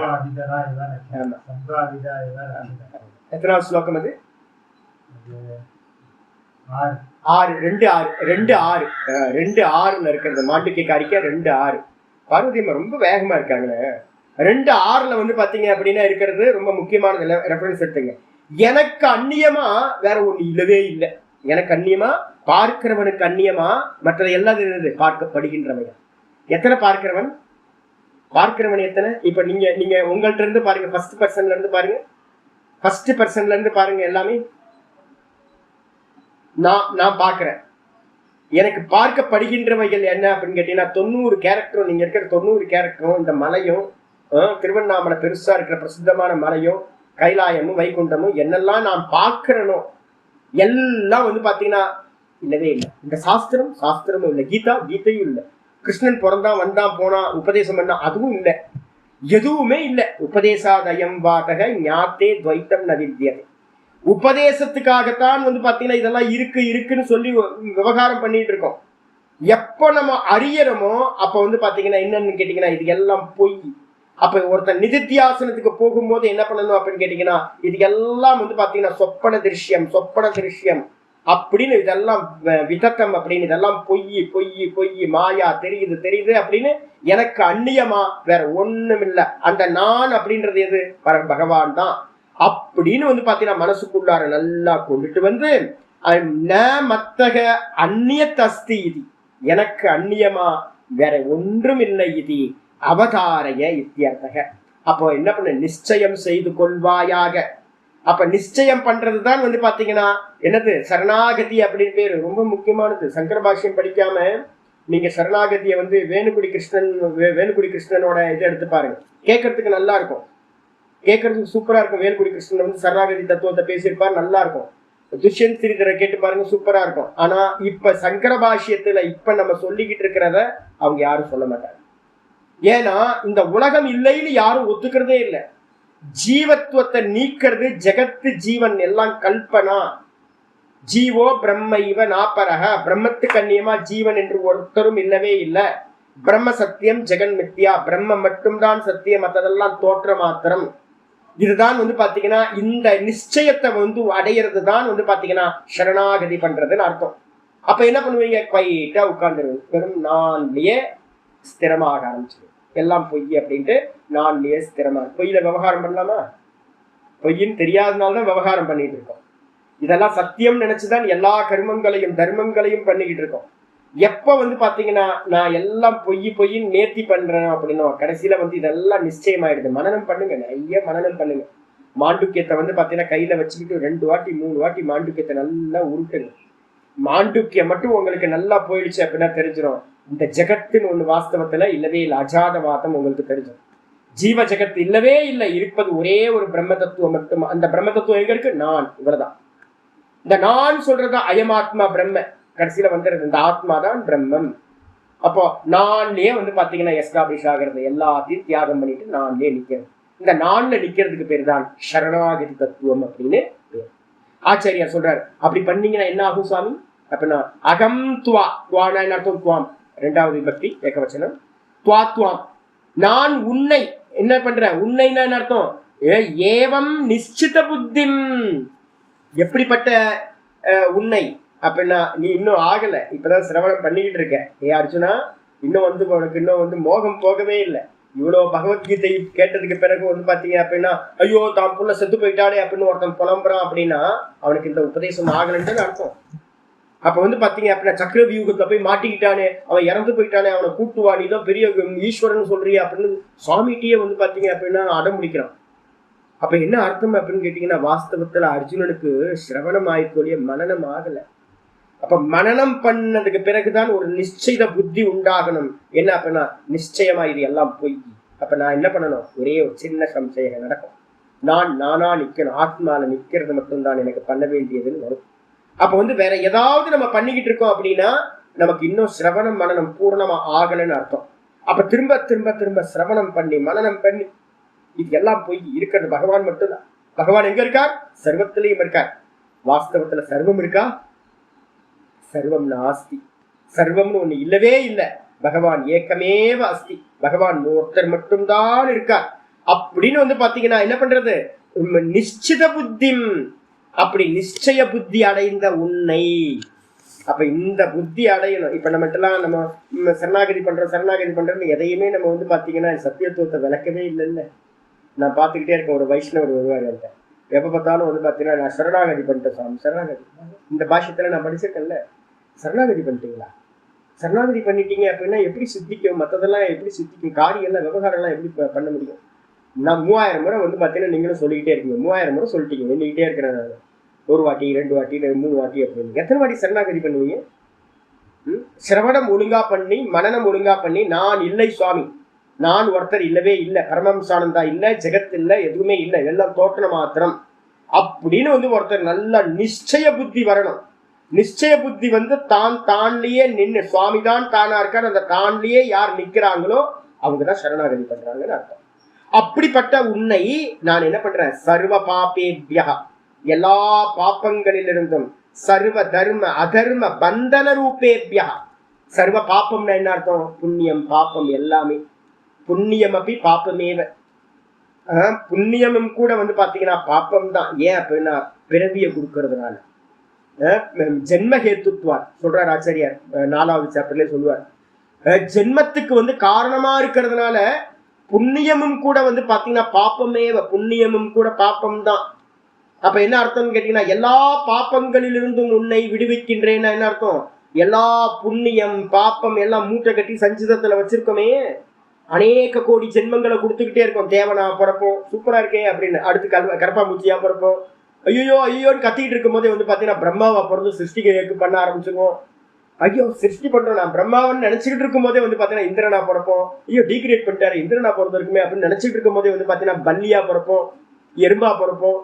எத்தனாவது ஸ்லோகம் அது? 2:6 இருக்கிறது மாண்டுக்கிய காரிக்கை 2:6. பார்வதியம்மா ரொம்ப வேகமா இருக்காங்களே. 2:6 வந்து பாத்தீங்க அப்படின்னா இருக்கிறது ரொம்ப முக்கியமான ரெஃபரன்ஸ் எடுத்துங்க. எனக்கு அந்நியமா வேற ஒண்ணு இல்லவே இல்லை. எனக்கு அந்நியமா, பார்க்கிறவனுக்கு அந்நியமா மற்றது எல்லாம் பார்க்கப்படுகின்றவன். எத்தனை பார்க்கிறவன்? பார்க்கிறவன் எத்தனை? இப்ப நீங்க உங்கள்ட்ட இருந்து பாருங்க, ஃபர்ஸ்ட் பர்சன்ல இருந்து பாருங்க, ஃபர்ஸ்ட் பர்சன்ல இருந்து பாருங்க. எல்லாமே நான் பார்க்கிறேன். எனக்கு பார்க்கப்படுகின்றவைகள் என்ன அப்படின்னு கேட்டீங்கன்னா 90 கேரக்டரும், நீங்க இருக்கிற 90 கேரக்டரும், இந்த மலையும், திருவண்ணாமலை பெருசா இருக்கிற பிரசித்தமான மலையும், கைலாயமும் வைகுண்டமும் என்னெல்லாம் நான் பார்க்கிறனோ எல்லாம் வந்து பாத்தீங்கன்னா இல்லவே இல்லை. இந்த சாஸ்திரமும் இல்லை, கீதையும் இல்லை, கிருஷ்ணன் பிறந்தான் வந்தான் போனா உபதேசம் பண்ணா அதுவும் இல்லை, எதுவுமே இல்லை. உபதேசாதயம் வாதக ஞாத்தே துவைத்தம் ந வித்யதே. உபதேசத்துக்காகத்தான் வந்து பாத்தீங்கன்னா இதெல்லாம் இருக்குன்னு சொல்லி விவகாரம் பண்ணிட்டு இருக்கோம். எப்ப நம்ம அறியறோமோ அப்ப வந்து பாத்தீங்கன்னா என்னன்னு கேட்டீங்கன்னா இது எல்லாம் பொய். அப்ப ஒருத்தர் நிதித்தியாசனத்துக்கு போகும்போது என்ன பண்ணணும் அப்படின்னு கேட்டீங்கன்னா, இது எல்லாம் வந்து பாத்தீங்கன்னா சொப்பன திருஷ்யம் அப்படின்னு, இதெல்லாம் விதத்தம் அப்படின்னு, இதெல்லாம் பொய் மாயா, தெரியுது அப்படின்னு எனக்கு அந்நியமா வேற ஒண்ணும் இல்லை. அந்த நான் அப்படின்றது எது? பகவான் தான் அப்படின்னு வந்து பாத்தீங்கன்னா மனசுக்குள்ளார நல்லா கொண்டுட்டு வந்து ந மத்தக அந்நியத்தஸ்தி இது, எனக்கு அந்நியமா வேற ஒன்றும் இல்லை இது அவதாரைய இத்தியர்த்தக. அப்போ என்ன பண்ண, நிச்சயம் செய்து கொள்வாயாக. அப்ப நிச்சயம் பண்றதுதான் பாத்தீங்கன்னா என்னது, சரணாகதி அப்படின்னு பேரு. ரொம்ப முக்கியமானது. சங்கர பாஷ்யம் படிக்காம நீங்க சரணாகதியை வேணுகுடி கிருஷ்ணனோட இதை எடுத்து பாருங்க, கேட்கறதுக்கு நல்லா இருக்கும், கேட்கறதுக்கு சூப்பரா இருக்கும். வேலுக்குடி கிருஷ்ணன் சரணாகதி தத்துவத்தை பேசியிருப்பார், நல்லா இருக்கும். துஷ்யந்த் ஸ்ரீதரை கேட்டு பாருங்க, சூப்பரா இருக்கும். ஆனா இப்ப சங்கர பாஷ்யத்துல இப்ப நம்ம சொல்லிக்கிட்டு இருக்கிறத அவங்க யாரும் சொல்ல மாட்டாங்க. ஏன்னா இந்த உலகம் இல்லைன்னு யாரும் ஒத்துக்கிறதே இல்லை. ஜீவத்துவத்தை நீக்கிறது ஜெகத்து ஜீவன் எல்லாம் கல்பனா. ஜீவோ பிரம்ம இவ நாப்பரக, பிரம்மத்துக்கு அந்நியமா ஜீவன் என்று ஒருத்தரும் இல்லவே இல்லை. பிரம்ம சத்தியம் ஜெகன் மித்யா, பிரம்ம மட்டும்தான் சத்தியம், மற்றதெல்லாம் தோற்ற மாத்திரம். இதுதான் பாத்தீங்கன்னா இந்த நிச்சயத்தை அடையிறது தான் பாத்தீங்கன்னா சரணாகதி பண்றதுன்னு அர்த்தம். அப்ப என்ன பண்ணுவீங்க, குவைட்டா உட்கார்ந்துருவீங்க, வெறும் நான்லயே ஸ்திரமாக ஆரம்பிச்சிருவீங்க. எல்லாம் பொய் அப்படின்ட்டு நான்லயே ஸ்திரமாக. பொய்யில விவகாரம் பண்ணலாமா? பொய்ன்னு தெரியாதனால்தான் விவகாரம் பண்ணிட்டு இருக்கோம். இதெல்லாம் சத்தியம் நினைச்சுதான் எல்லா கர்மங்களையும் தர்மங்களையும் பண்ணிக்கிட்டு இருக்கோம். எப்ப பாத்தீங்கன்னா நான் எல்லாம் பொய்ன்னு நேர்த்தி பண்றேன் அப்படின்னா கடைசியில இதெல்லாம் நிச்சயமாயிடுது. மனனம் பண்ணுங்க, நிறைய மனனம் பண்ணுங்க. மாண்டுக்கியத்தை பாத்தீங்கன்னா கையில வச்சுக்கிட்டு 2 வாட்டி 3 வாட்டி மாண்டுக்கியத்தை நல்லா உருட்டுங்க. மாண்டுக்கியம் மட்டும் உங்களுக்கு நல்லா போயிடுச்சு அப்படின்னா தெரிஞ்சிடும் இந்த ஜெகத்துன்னு ஒண்ணு வாஸ்தவத்துல இல்லவே இல்லை. அஜாதவாதம் உங்களுக்கு தெரிஞ்சிடும். ஜீவ ஜெகத்து இல்லவே இல்லை, இருப்பது ஒரே ஒரு பிரம்ம தத்துவம் மட்டும். அந்த பிரம்ம தத்துவம் எங்க இருக்கு, நான். இவ்வளவுதான். இந்த நான் சொல்றது அயமாத்மா பிரம்ம. கடைசியில வந்துடுறது இந்த ஆத்மா தான் பிரம்மம். அப்போ நான்லயே பாத்தீங்கன்னா எஸ்டாப்ளிஷ் ஆகிறது, எல்லாத்தையும் தியாகம் பண்ணிட்டு நான்லயே நிக்கிறது. இந்த நான்ல நிக்கிறதுக்கு பேர் தான் சரணாகதி தத்துவம் அப்படின்னு பேர். ஆச்சாரியார் சொல்றாரு, அப்படி பண்ணீங்கன்னா என்ன ஆகும் சுவாமி அப்படின்னா, அகம் துவா, துவானா என்ன அர்த்தம், துவாம், 2வது விபக்தி ஏகவச்சனம், துவா துவாம், நான் உன்னை என்ன பண்றேன், உன்னைன்னா என்ன அர்த்தம், ஏவம் நிச்சித புத்திம், எப்படிப்பட்ட உன்னை அப்படின்னா நீ இன்னும் ஆகல, இப்பதான் சிரவணம் பண்ணிக்கிட்டு இருக்க. அர்ஜுனா, இன்னும் உனக்கு இன்னும் மோகம் போகவே இல்லை. இவ்வளவு பகவத்கீதை கேட்டதுக்கு பிறகு பாத்தீங்க அப்படின்னா, ஐயோ தான் புள்ள செத்து போயிட்டானே அப்படின்னு ஒருத்தன் புலம்புறான் அப்படின்னா அவனுக்கு இந்த உபதேசம் ஆகலன்றது அர்த்தம். அப்ப பாத்தீங்க அப்படின்னா சக்கர வியூகத்தை போய் மாட்டிக்கிட்டானே, அவன் இறந்து போயிட்டானே, அவனை கூட்டுவா, நீ தான் பெரிய ஈஸ்வரன் சொல்றிய அப்படின்னு சுவாமிகிட்டயே பாத்தீங்க அப்படின்னா அடம் முடிக்கிறான். அப்ப என்ன அர்த்தம் அப்படின்னு கேட்டீங்கன்னா, வாஸ்தவத்துல அர்ஜுனனுக்கு சிரவணம் ஆயிக்கொழிய மனனம் ஆகல. அப்ப மனனம் பண்ணதுக்கு பிறகுதான் ஒரு நிச்சய புத்தி உண்டாகணும். என்ன அப்படின்னா, நிச்சயமா இது எல்லாம் பொய். அப்ப நான் என்ன பண்ணணும், ஒரே ஒரு சின்ன சம்சயம் நடக்கும், நானா நிக்கணும், ஆத்மால நிக்கிறது மட்டும்தான் எனக்கு பண்ண வேண்டியதுன்னு வரும். அப்ப வேற ஏதாவது நம்ம பண்ணிக்கிட்டு இருக்கோம் அப்படின்னா நமக்கு இன்னும் சிரவணம் மனனம் பூர்ணமா ஆகலன்னு அர்த்தம். அப்ப திரும்ப திரும்ப திரும்ப சிரவணம் பண்ணி மனனம் பண்ணி இது எல்லாம் பொய், இருக்கிறது பகவான் மட்டும்தான். பகவான் எங்க இருக்கார், சர்வத்திலையும் இருக்கார். வாஸ்தவத்துல சர்வம் இருக்கா, சர்வம் நாஸ்தி, சர்வம்னு ஒண்ணு இல்லவே இல்லை. பகவான் ஏக்கமேவ அஸ்தி, பகவான் ஒருத்தர் மட்டும்தான் இருக்கார். அப்படின்னு பாத்தீங்கன்னா என்ன பண்றது, நிச்சித புத்தி, அப்படி நிச்சய புத்தி அடைந்த உன்னை. அப்ப இந்த புத்தி அடையணும். இப்ப நம்ம சரணாகதி பண்றோம் எதையுமே நம்ம பாத்தீங்கன்னா சத்தியத்துவத்தை விளக்கவே இல்லைல்ல. நான் பாத்துக்கிட்டே இருக்கேன், ஒரு வைஷ்ணவர் வருவாரு, அந்த எப்ப பார்த்தாலும் பாத்தீங்கன்னா நான் சரணாகதி பண்ணிட்டேன் சாமி, சரணாகதி. இந்த பாஷ்யத்துல நான் படிச்சிருக்கேன்ல, சரணாகதி பண்ணிட்டீங்களா, சரணாகதி பண்ணிட்டீங்க அப்படின்னா எப்படி சித்திக்கும், மற்றதெல்லாம் எப்படி சித்திக்கும், காரியெல்லாம் விவகாரம் எல்லாம் எப்படி பண்ண முடியும். நான் 3000 முறை பாத்தீங்கன்னா நீங்களும் சொல்லிக்கிட்டே இருக்கீங்க, 3000 முறை சொல்லிட்டீங்க, எண்ணிக்கிட்டே இருக்கிறேன். 1 வாட்டி 2 வாட்டி 3 வாட்டி அப்படின்னு எத்தனை வாட்டி சரணாகதி பண்ணுவீங்க? சிரவணம் ஒழுங்கா பண்ணி மனனம் ஒழுங்கா பண்ணி, நான் இல்லை சுவாமி, நான் ஒருத்தர் இல்லவே இல்லை, பரமஹம்சானந்தா இல்லை, ஜெகத் இல்லை, எதுவுமே இல்லை, எல்லாம் தோற்ற மாத்திரம் அப்படின்னு ஒருத்தர் நல்ல நிச்சய புத்தி வரணும். நிச்சய புத்தி தான்லயே நின்று, சுவாமி தான் தானா இருக்கார், அந்த தான்லயே யார் நிக்கிறாங்களோ அவங்கதான் சரணாகதி பண்றாங்கன்னு அர்த்தம். அப்படிப்பட்ட உன்னை நான் என்ன பண்றேன், சர்வ பாபேபியா, எல்லா பாப்பங்களிலிருந்தும், சர்வ தர்ம அதர்ம பந்தன ரூபேபியா. சர்வ பாப்பம்னா என்ன அர்த்தம், புண்ணியம் பாப்பம் எல்லாமே. புண்ணியம் அப்படி பாப்பமேவ, புண்ணியமும் கூட பாத்தீங்கன்னா பாப்பம் தான். ஏன் அப்படின்னா பிறவியை கொடுக்கறதுனால. ஜென்மஹேத்துவார் சொல்றார் ஆச்சாரியார், 4வது சாப்டர்ல சொல்லுவார், ஜென்மத்துக்கு காரணமா இருக்கிறதுனால புண்ணியமும் கூட பாத்தீங்கன்னா பாப்பமேவ, புண்ணியமும் கூட பாப்பம் தான். அப்ப என்ன அர்த்தம்னு கேட்டீங்கன்னா, எல்லா பாப்பங்களிலிருந்தும் உன்னை விடுவிக்கின்றேன்னா என்ன அர்த்தம்? எல்லா புண்ணியம் பாப்பம் எல்லாம் மூட்டை கட்டி சஞ்சிதத்துல வச்சிருக்கோமே, அநேக கோடி ஜென்மங்களை கொடுத்துக்கிட்டே இருக்கோம். தேவனா பிறப்போம், சூப்பரா இருக்கே அப்படின்னு, அடுத்து கரப்பாம்பூச்சியா பிறப்போம், ஐயோ ஐயோன்னு கத்திக்கிட்டு இருக்கும் போதே பாத்தீங்கன்னா பிரம்மாவா பிறந்து சிருஷ்டிக்கு பண்ண ஆரம்பிச்சிருவோம். ஐயோ சிருஷ்டி பண்றோம் நான் பிரம்மாவன்னு நினைச்சுக்கிட்டு இருக்கும் போதே பாத்தீங்கன்னா இந்திரனா பிறப்போம். ஐயோ டீக்ரியேட் பண்ணிட்டாரு இந்திரனா பிறந்து இருக்குமே அப்படின்னு நினைச்சிட்டு இருக்கும் போதே பாத்தீங்கன்னா பல்லியா பிறப்போம், எறும்பா பிறப்போம்.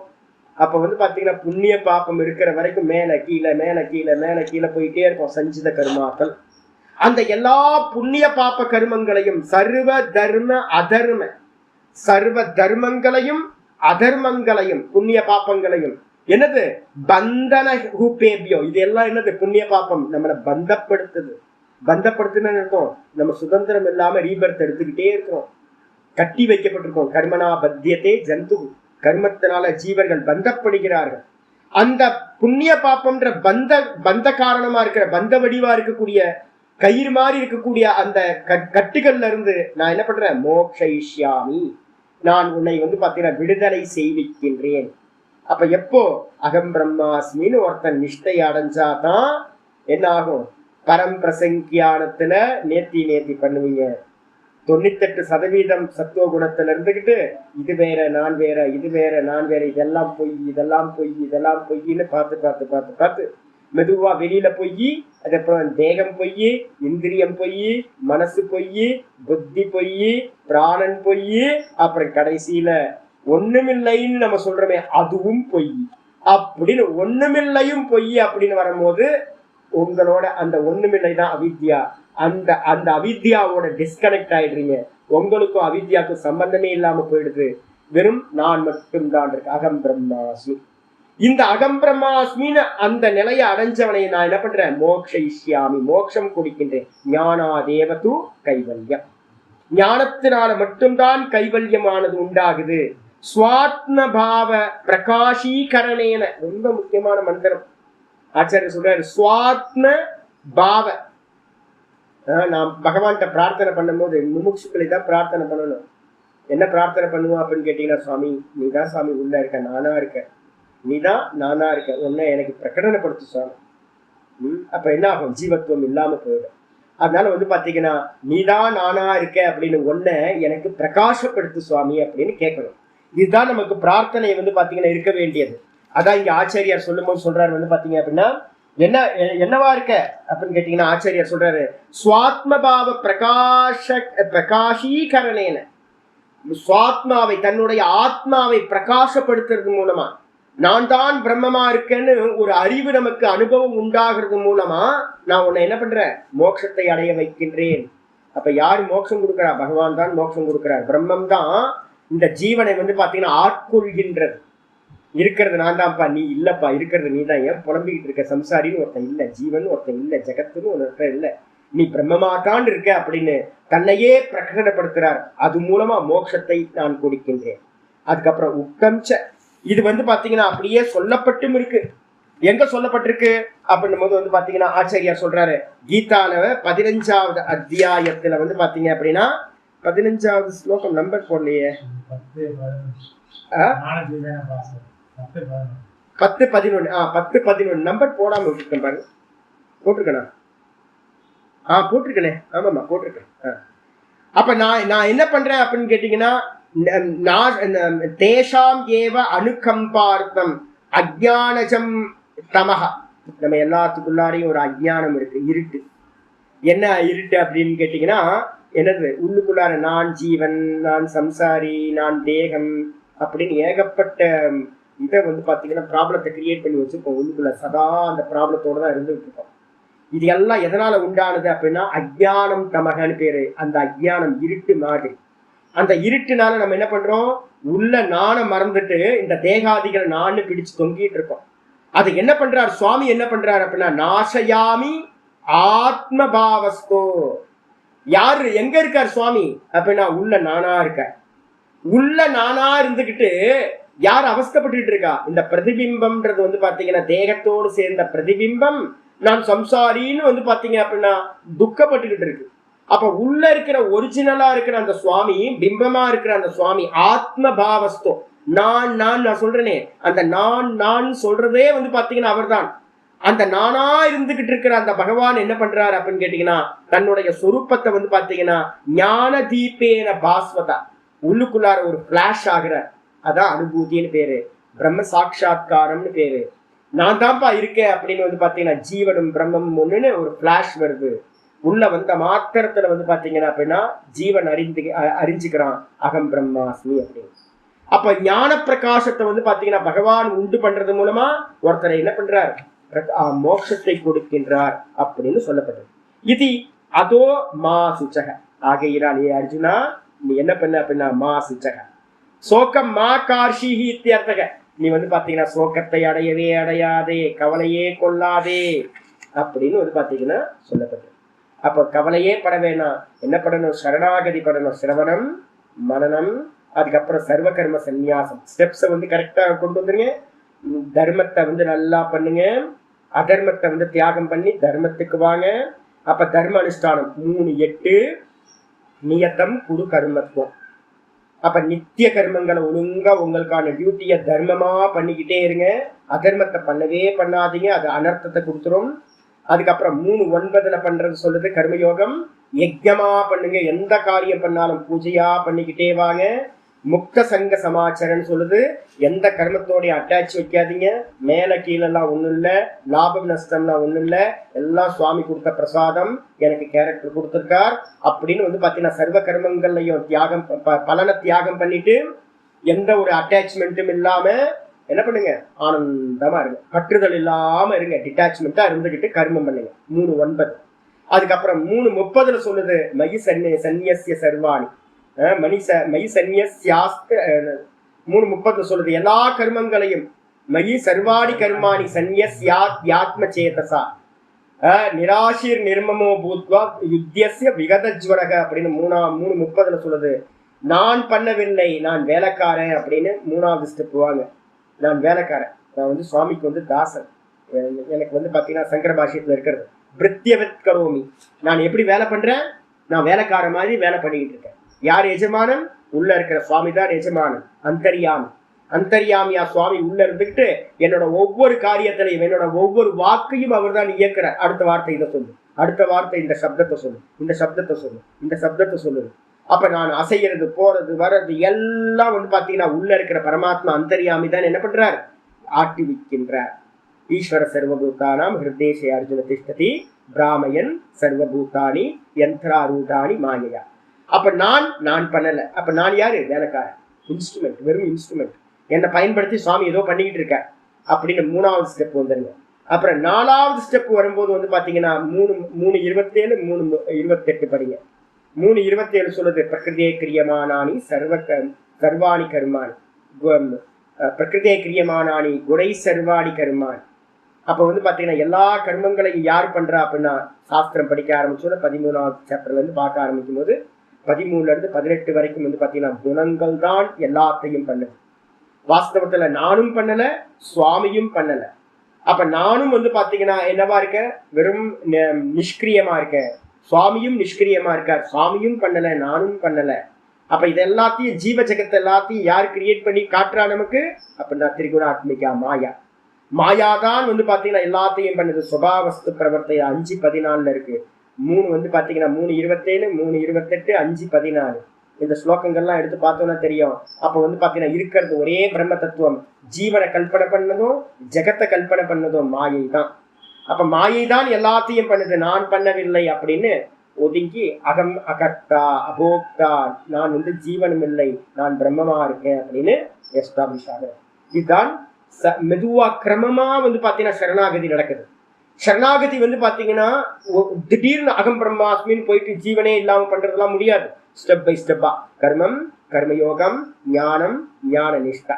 அப்ப பாத்தீங்கன்னா புண்ணிய பாப்பம் இருக்கிற வரைக்கும் மேல கீழே மேல கீழே மேல கீழே போயிட்டே இருக்கும் சஞ்சித கருமாக்கள். அந்த எல்லா புண்ணிய பாப்ப கருமங்களையும் சர்வ தர்ம அதர்ம சர்வ தர்மங்களையும் அதர்மங்களையும் புண்ணிய பாப்பங்களையும் என்னது பந்தன ஹூபேபியோ, இது எல்லாம் என்னது புண்ணிய பாப்பம் நம்மளை பந்தப்படுத்துது. பந்தப்படுத்துன்னு இருக்கும், நம்ம சுதந்திரம் இல்லாம ரீபர்த் எடுத்துக்கிட்டே இருக்கிறோம், கட்டி வைக்கப்பட்டிருக்கோம். கர்மனா பத்தியத்தே ஜந்து, கர்மத்தினால ஜீவர்கள் பந்தப்படுகிறார்கள். அந்த புண்ணிய பாப்பம்ன்ற பந்த காரணமா இருக்கிற பந்த வடிவா இருக்கக்கூடிய கயிறு மாதிரி இருக்கக்கூடிய அந்த கட்டுகள்ல இருந்து நான் என்ன பண்றேன், மோக்ஷயிஷ்யாமி, நான் உன்னை பாத்தீங்கன்னா விடுதலை செய்விக்கின்றேன். அப்ப எப்போ அகம் பிரம்மாஸ்மின்னு ஒருத்தன் நிஷ்டை அடைஞ்சாதான் என்ன ஆகும், பரம் பிரசங்கியானத்துல நேர்த்தி பண்ணுவீங்க. 98% சத்துவ குணத்துல இருந்துகிட்டு இது வேற நான் வேற, இது வேற நான் வேற, இதெல்லாம் பொய் இதெல்லாம் பொய் இதெல்லாம் பொய்ன்னு பார்த்து பார்த்து பார்த்து பார்த்து மெதுவா வெளியில பொய், அதுக்கப்புறம் தேகம் பொய், இந்திரியம் பொய், மனசு பொய், புத்தி பொய், பிராணன் பொய், அப்புறம் கடைசியில ஒண்ணுமில்லைன்னு நம்ம சொல்றோமே அதுவும் பொய் அப்படின்னு ஒண்ணுமில்லையும் பொய் அப்படின்னு வரும்போது உங்களோட அந்த ஒண்ணுமில்லை தான் அவித்யா. அந்த அந்த அவித்யாவோட டிஸ்கனெக்ட் ஆயிடுறீங்க. உங்களுக்கும் அவித்யாவுக்கும் சம்பந்தமே இல்லாம போயிடுது. வெறும் நான் மட்டும்தான் இருக்கு, அகம் பிரம்மாஸ்மி. இந்த அகம் பிரம்மாஸ்மின்னு அந்த நிலையை அடைஞ்சவனை நான் என்ன பண்றேன், மோக்ஷயிஷ்யாமி, மோட்சம் கொடுக்கின்றேன். ஞானாதேவது கைவல்யம், ஞானத்தினால மட்டும்தான் கைவல்யமானது உண்டாகுது. ஸ்வாத்ம பாவ பிரகாஷீகரணேன, ரொம்ப முக்கியமான மந்திரம் ஆச்சாரிய சொல்றாரு. ஸ்வாத்ம பாவ, நான் பகவான்கிட்ட பிரார்த்தனை பண்ணும் போது முமுட்சுக்களை தான் பிரார்த்தனை பண்ணணும். என்ன பிரார்த்தனை பண்ணுவோம் அப்படின்னு கேட்டீங்கன்னா, சுவாமி நீதான் சுவாமி உள்ள இருக்க, நானா இருக்க, நீதான் நானா இருக்க, உன்னை எனக்கு பிரகடனப்படுத்து சுவாமி. அப்ப என்ன ஆகும், ஜீவத்துவம் இல்லாம போயிடும். அதனால பாத்தீங்கன்னா நீதான் நானா இருக்க அப்படின்னு ஒன்ன எனக்கு பிரகாசப்படுத்து சுவாமி அப்படின்னு கேட்கணும். இதுதான் நமக்கு பிரார்த்தனை பாத்தீங்கன்னா இருக்க வேண்டியது. அதான் இங்க ஆச்சாரியார் சொல்லும் போது சொல்றாரு பாத்தீங்க அப்படின்னா, என்னவா இருக்க அப்படின்னு கேட்டீங்கன்னா ஆச்சாரியார் சொல்றாரு, சுவாத்மபாவ பிரகாஷீகரணேன, சுவாத்மாவை தன்னுடைய ஆத்மாவை பிரகாசப்படுத்துறது மூலமா, நான் தான் பிரம்மமா இருக்கேன்னு ஒரு அறிவு நமக்கு அனுபவம் உண்டாகிறது மூலமா நான் உன்னை என்ன பண்றேன், மோட்சத்தை அடைய வைக்கின்றேன். அப்ப யாரு மோட்சம் கொடுக்கிறா, பகவான் தான் மோட்சம் கொடுக்கிறார். பிரம்மம் தான் இந்த ஜீவனை பாத்தீங்கன்னா ஆட்கொள்கின்றது. இருக்கிறது நான் தான்ப்பா, நீ இல்லப்பா, இருக்கிறது நீ தான், ஏன் புலம்பிக்கிட்டு இருக்க, சம்சாரின்னு ஒருத்தன் இல்ல, ஜீவன் ஒருத்தன் இல்ல, ஜெகத்துன்னு ஒருத்தன் இல்ல, நீ பிரம்மமாதான் இருக்க அப்படின்னு தன்னையே பிரகடனப்படுத்துறார். அது மூலமா மோட்சத்தை நான் கொடுக்கின்றேன். அதுக்கப்புறம் உத்தம்ச, இது பாத்தீங்கன்னா அப்படியே சொல்லப்பட்டும் இருக்கு. எங்க சொல்லப்பட்டிருக்கு அப்படின்னும் போது பாத்தீங்கன்னா ஆச்சாரியார் சொல்றாரு, கீதால 15வது அத்தியாயத்துல பாத்தீங்க அப்படின்னா 15வது ஸ்லோகம் நம்பர் போடலையே, 10-11 நம்பர் போடாம விட்டுருக்கேன் பாருங்க. போட்டிருக்கேனா? போட்டிருக்கேனே, ஆமாமா போட்டிருக்கேன். அப்ப நான் என்ன பண்றேன் அப்படின்னு கேட்டீங்கன்னா, தேஷாம் ஏவ அனுகம்பார்த்தம் அஜ்ஞானஜம் தமஹ, நம்ம எல்லாத்துக்குள்ளாரையும் ஒரு அஜ்ஞானம் இருக்கு, இருட்டு. என்ன இருட்டு அப்படின்னு கேட்டீங்கன்னா, என்னது, உள்ளுக்குள்ளார நான் ஜீவன், நான் சம்சாரி, நான் தேகம் அப்படின்னு ஏகப்பட்ட இதை பாத்தீங்கன்னா ப்ராப்ளத்தை கிரியேட் பண்ணி வச்சிருக்கோம். உள்ளுக்குள்ள சதா அந்த ப்ராப்ளத்தோட தான் இருந்துட்டு இருக்கோம். இது எல்லாம் எதனால உண்டானது அப்படின்னா அஜ்ஞானம் தமகன்னு பேரு. அந்த அஜ்ஞானம் இருட்டு மாதிரி. அந்த இருட்டுனால நம்ம என்ன பண்றோம், உள்ள நாண மறந்துட்டு இந்த தேகாதிகளை நான்னு பிடிச்சு தொங்கிட்டு இருக்கோம். அது என்ன பண்றாரு சுவாமி, என்ன பண்றாரு அப்படின்னா, நாசயாமி ஆத்மபாவஸ்தோ. யாரு எங்க இருக்கார் சுவாமி அப்படின்னா, உள்ள நானா இருக்க. உள்ள நானா இருந்துகிட்டு யார் அவஸ்தப்பட்டு இருக்கா, இந்த பிரதிபிம்பம்ன்றது பாத்தீங்கன்னா தேகத்தோடு சேர்ந்த பிரதிபிம்பம் நான் சம்சாரின்னு பாத்தீங்க அப்படின்னா துக்கப்பட்டுக்கிட்டு இருக்கு. அப்ப உள்ள இருக்கிற ஒரிஜினலா இருக்கிற அந்த சுவாமி, பிம்பமா இருக்கிற அந்த சுவாமி ஆத்ம பாவஸ்தோ, நான் சொல்றேனே, அந்த நான் சொல்றதே வந்து பாத்தீங்கன்னா அவர் தான். அந்த நானா இருந்துகிட்டு இருக்கிற அந்த பகவான் என்ன பண்றாரு அப்படின்னு கேட்டீங்கன்னா, தன்னுடைய சொரூபத்தை வந்து பாத்தீங்கன்னா ஞான தீபேன பாஸ்வதா, உள்ளுக்குள்ளார ஒரு பிளாஷ் ஆகிற, அதான் அனுபூதின்னு பேரு, பிரம்ம சாட்சா்காரம்னு பேரு. நான் தான்ப்பா இருக்கேன் அப்படின்னு வந்து பாத்தீங்கன்னா ஜீவனும் பிரம்மம் ஒண்ணுன்னு ஒரு பிளாஷ் வருது. உள்ள வந்த மாத்திரத்துல வந்து பாத்தீங்கன்னா அப்படின்னா ஜீவன் அறிஞ்சுக்கிறான் அகம் பிரம்மாஸ்மி அப்படின்னு. அப்ப ஞான பிரகாசத்தை வந்து பாத்தீங்கன்னா பகவான் உண்டு பண்றது மூலமா ஒருத்தரை என்ன பண்றார், மோட்சத்தை கொடுக்கின்றார் அப்படின்னு சொல்லப்பட்டது. இது அதோ மா சுச்சக. ஆகையினால் ஏ அர்ஜுனா, நீ என்ன பண்ண அப்படின்னா மா சுச்சக சோகம் மா கார்ஷிஹி இத்தியர்த்தக. நீ வந்து பாத்தீங்கன்னா சோகத்தை அடையவே அடையாதே, கவலையே கொள்ளாதே அப்படின்னு வந்து பாத்தீங்கன்னா சொல்லப்பட்டது. அப்ப கவலையே பட வேணாம். என்ன படணும், சரணாகதி படணும். சிரவணம், மனனம், அதுக்கப்புறம் சர்வ கர்ம சந்நியாசம். ஸ்டெப்ஸை வந்து கரெக்டா கொண்டு வந்துருங்க. தர்மத்தை வந்து நல்லா பண்ணுங்க, அதர்மத்தை வந்து தியாகம் பண்ணி தர்மத்துக்கு வாங்க. அப்ப தர்ம அனுஷ்டானம் 3:8 நியத்தம் குரு கர்மத்துவம். அப்ப நித்திய கர்மங்களை ஒழுங்கா உங்களுக்கான டியூட்டிய தர்மமா பண்ணிக்கிட்டே இருங்க. அதர்மத்தை பண்ணவே பண்ணாதீங்க, அது அனர்த்தத்தை கொடுத்துரும். அதுக்கப்புறம் 3:9 பண்றது சொல்லுது கர்மயோகம். யஜ்ஞமா பண்ணுங்க, எந்த காரியம் பண்ணாலும் பூஜையா பண்ணிக்கிட்டே வாங்க. முக்த சங்க சமாச்சாரன்னு சொல்லுது, எந்த கர்மத்தோடைய அட்டாச் வைக்காதீங்க. மேல கீழெல்லாம் ஒண்ணும் இல்லை, லாபம் நஷ்டம்லாம் ஒண்ணும் இல்லை, எல்லாம் சுவாமி கொடுத்த பிரசாதம், எனக்கு கேரக்டர் கொடுத்திருக்கார் அப்படின்னு வந்து பாத்தீங்கன்னா சர்வ கர்மங்கள்லையும் தியாகம், பலனை தியாகம் பண்ணிட்டு எந்த ஒரு அட்டாச்மெண்ட்டும் இல்லாம என்ன பண்ணுங்க, ஆனந்தமா இருங்க, பற்றுதல் இல்லாம இருங்க, டிட்டாச்மெண்டா இருந்துகிட்டு கர்மம் பண்ணுங்க. 3:9. அதுக்கப்புறம் 3:30 சொல்லுது மயி சன்னியஸ்ய சர்வாணி மயி சன்னியஸ்யாஸ்த. 3:30 சொல்லுது எல்லா கர்மங்களையும் மயி சர்வாணி கர்மாணி சன்னியஸ்யாத்ம சேதசா நிராசீர் நிர்மமோ பூத்வா யுத்தியஸ்ய விகதஜ்வரக அப்படின்னு 3:30 சொல்லுது. நான் பண்ணவில்லை, நான் வேலைக்காரன் அப்படின்னு 3வது ஸ்டெப் வாங்க. நான் வேலைக்காரன், நான் வந்து சுவாமிக்கு வந்து தாசன். எனக்கு வந்து பாத்தீங்கன்னா சங்கர பாஷ்யத்துல இருக்கிறது பிரித்யவத் கரோமி. நான் எப்படி வேலை பண்றேன், நான் வேலைக்கார மாதிரி வேலை பண்ணிக்கிட்டு இருக்கேன். யார் எஜமானன், உள்ள இருக்கிற சுவாமி தான் எஜமானன், அந்தர்யாமி. அந்தர்யாமியா சுவாமி உள்ள இருந்துகிட்டு என்னோட ஒவ்வொரு காரியத்திலையும் என்னோட ஒவ்வொரு வாக்கையும் அவர் தான் இயக்குற. அடுத்த வார்த்தை இதை சொல்லு, அடுத்த வார்த்தை இந்த சப்தத்தை சொல்லு, இந்த சப்தத்தை சொல்லு, இந்த சப்தத்தை சொல்லுது. அப்ப நான் அசைகிறது போறது வர்றது எல்லாம் வந்து பாத்தீங்கன்னா உள்ள இருக்கிற பரமாத்மா அந்தர்யாமி தான் என்ன பண்றார், ஆட்டி வைக்கின்றார். ஈஸ்வர சர்வபூதானாம் ஹிருதேஷே அர்ஜுன திஷ்டதி பிராமயன் சர்வபூதானி யந்திராரூடானி மாயையா. அப்ப நான் பண்ணல. அப்ப நான் யாரு, வேலைக்காரன், இன்ஸ்ட்ருமெண்ட், வெறும் இன்ஸ்ட்ருமெண்ட். என்னை பயன்படுத்தி சுவாமி ஏதோ பண்ணிக்கிட்டு இருக்க அப்படின்னு 3வது ஸ்டெப் வந்துருங்க. அப்புறம் 4வது ஸ்டெப் வரும்போது வந்து பாத்தீங்கன்னா 3:27 3:28 படிங்க. 3:27 சொல்லுது பிரகிருதியே கிரியமானானி சர்வாணி கர்மானி பிரகிருதியே கிரியமானானி குணை சர்வாணி கர்மானி. அப்ப வந்து பாத்தீங்கன்னா எல்லா கர்மங்களையும் யார் பண்றா அப்படின்னா சாஸ்திரம் படிக்க ஆரம்பிச்சோட 13வது சாப்டர்ல இருந்து பார்க்க ஆரம்பிக்கும் போது 13ல இருந்து 18 வரைக்கும் வந்து பாத்தீங்கன்னா குணங்கள் தான் எல்லாத்தையும் பண்ணுது. வாஸ்தவத்துல நானும் பண்ணல, சுவாமியும் பண்ணல. அப்ப நானும் வந்து பாத்தீங்கன்னா என்னவா இருக்க, வெறும் நிஷ்கிரியமா இருக்கேன். சுவாமியும் நிஷ்கிரியமா இருக்கார், சுவாமியும் பண்ணல, நானும் பண்ணல. அப்ப இது எல்லாத்தையும் ஜீவ ஜெகத்தை எல்லாத்தையும் யார் கிரியேட் பண்ணி காட்டுறா நமக்கு அப்படின்னா திரிகுணாத்மிகா மாயா. மாயாதான் வந்து பாத்தீங்கன்னா எல்லாத்தையும் பண்ணுது. சுபாவஸ்து பிரவர்த்தைய 5:14 இருக்கு. 3 வந்து பாத்தீங்கன்னா 3:27 3:28 5:14 இந்த ஸ்லோகங்கள்லாம் எடுத்து பார்த்தோம்னா தெரியும். அப்ப வந்து பாத்தீங்கன்னா இருக்கிறது ஒரே பிரம்ம தத்துவம். ஜீவனை கல்பனை பண்ணதும் ஜெகத்தை கல்பனை பண்ணதும் மாயை தான். அப்ப மாயை தான் எல்லாத்தையும் பண்ணுது, நான் பண்ணவில்லை அப்படின்னு ஒதுங்கி அகம் அகர்த்தா அபோக்தா, நான் வந்து ஜீவனும் இல்லை, நான் பிரம்மமா இருக்கேன் அப்படின்னு எஸ்டாப்ளிஷ் ஆகுது. இதுதான் மெதுவா கிரமமா வந்து பாத்தீங்கன்னா சரணாகதி நடக்குது. சரணாகதி வந்து பாத்தீங்கன்னா திடீர்னு அகம் பிரம்மாஸ்மின்னு போயிட்டு ஜீவனே இல்லாம பண்றதுலாம் முடியாது. ஸ்டெப் பை ஸ்டெப்பா கர்மம் கர்மயோகம் ஞானம் ஞான நிஷ்டா,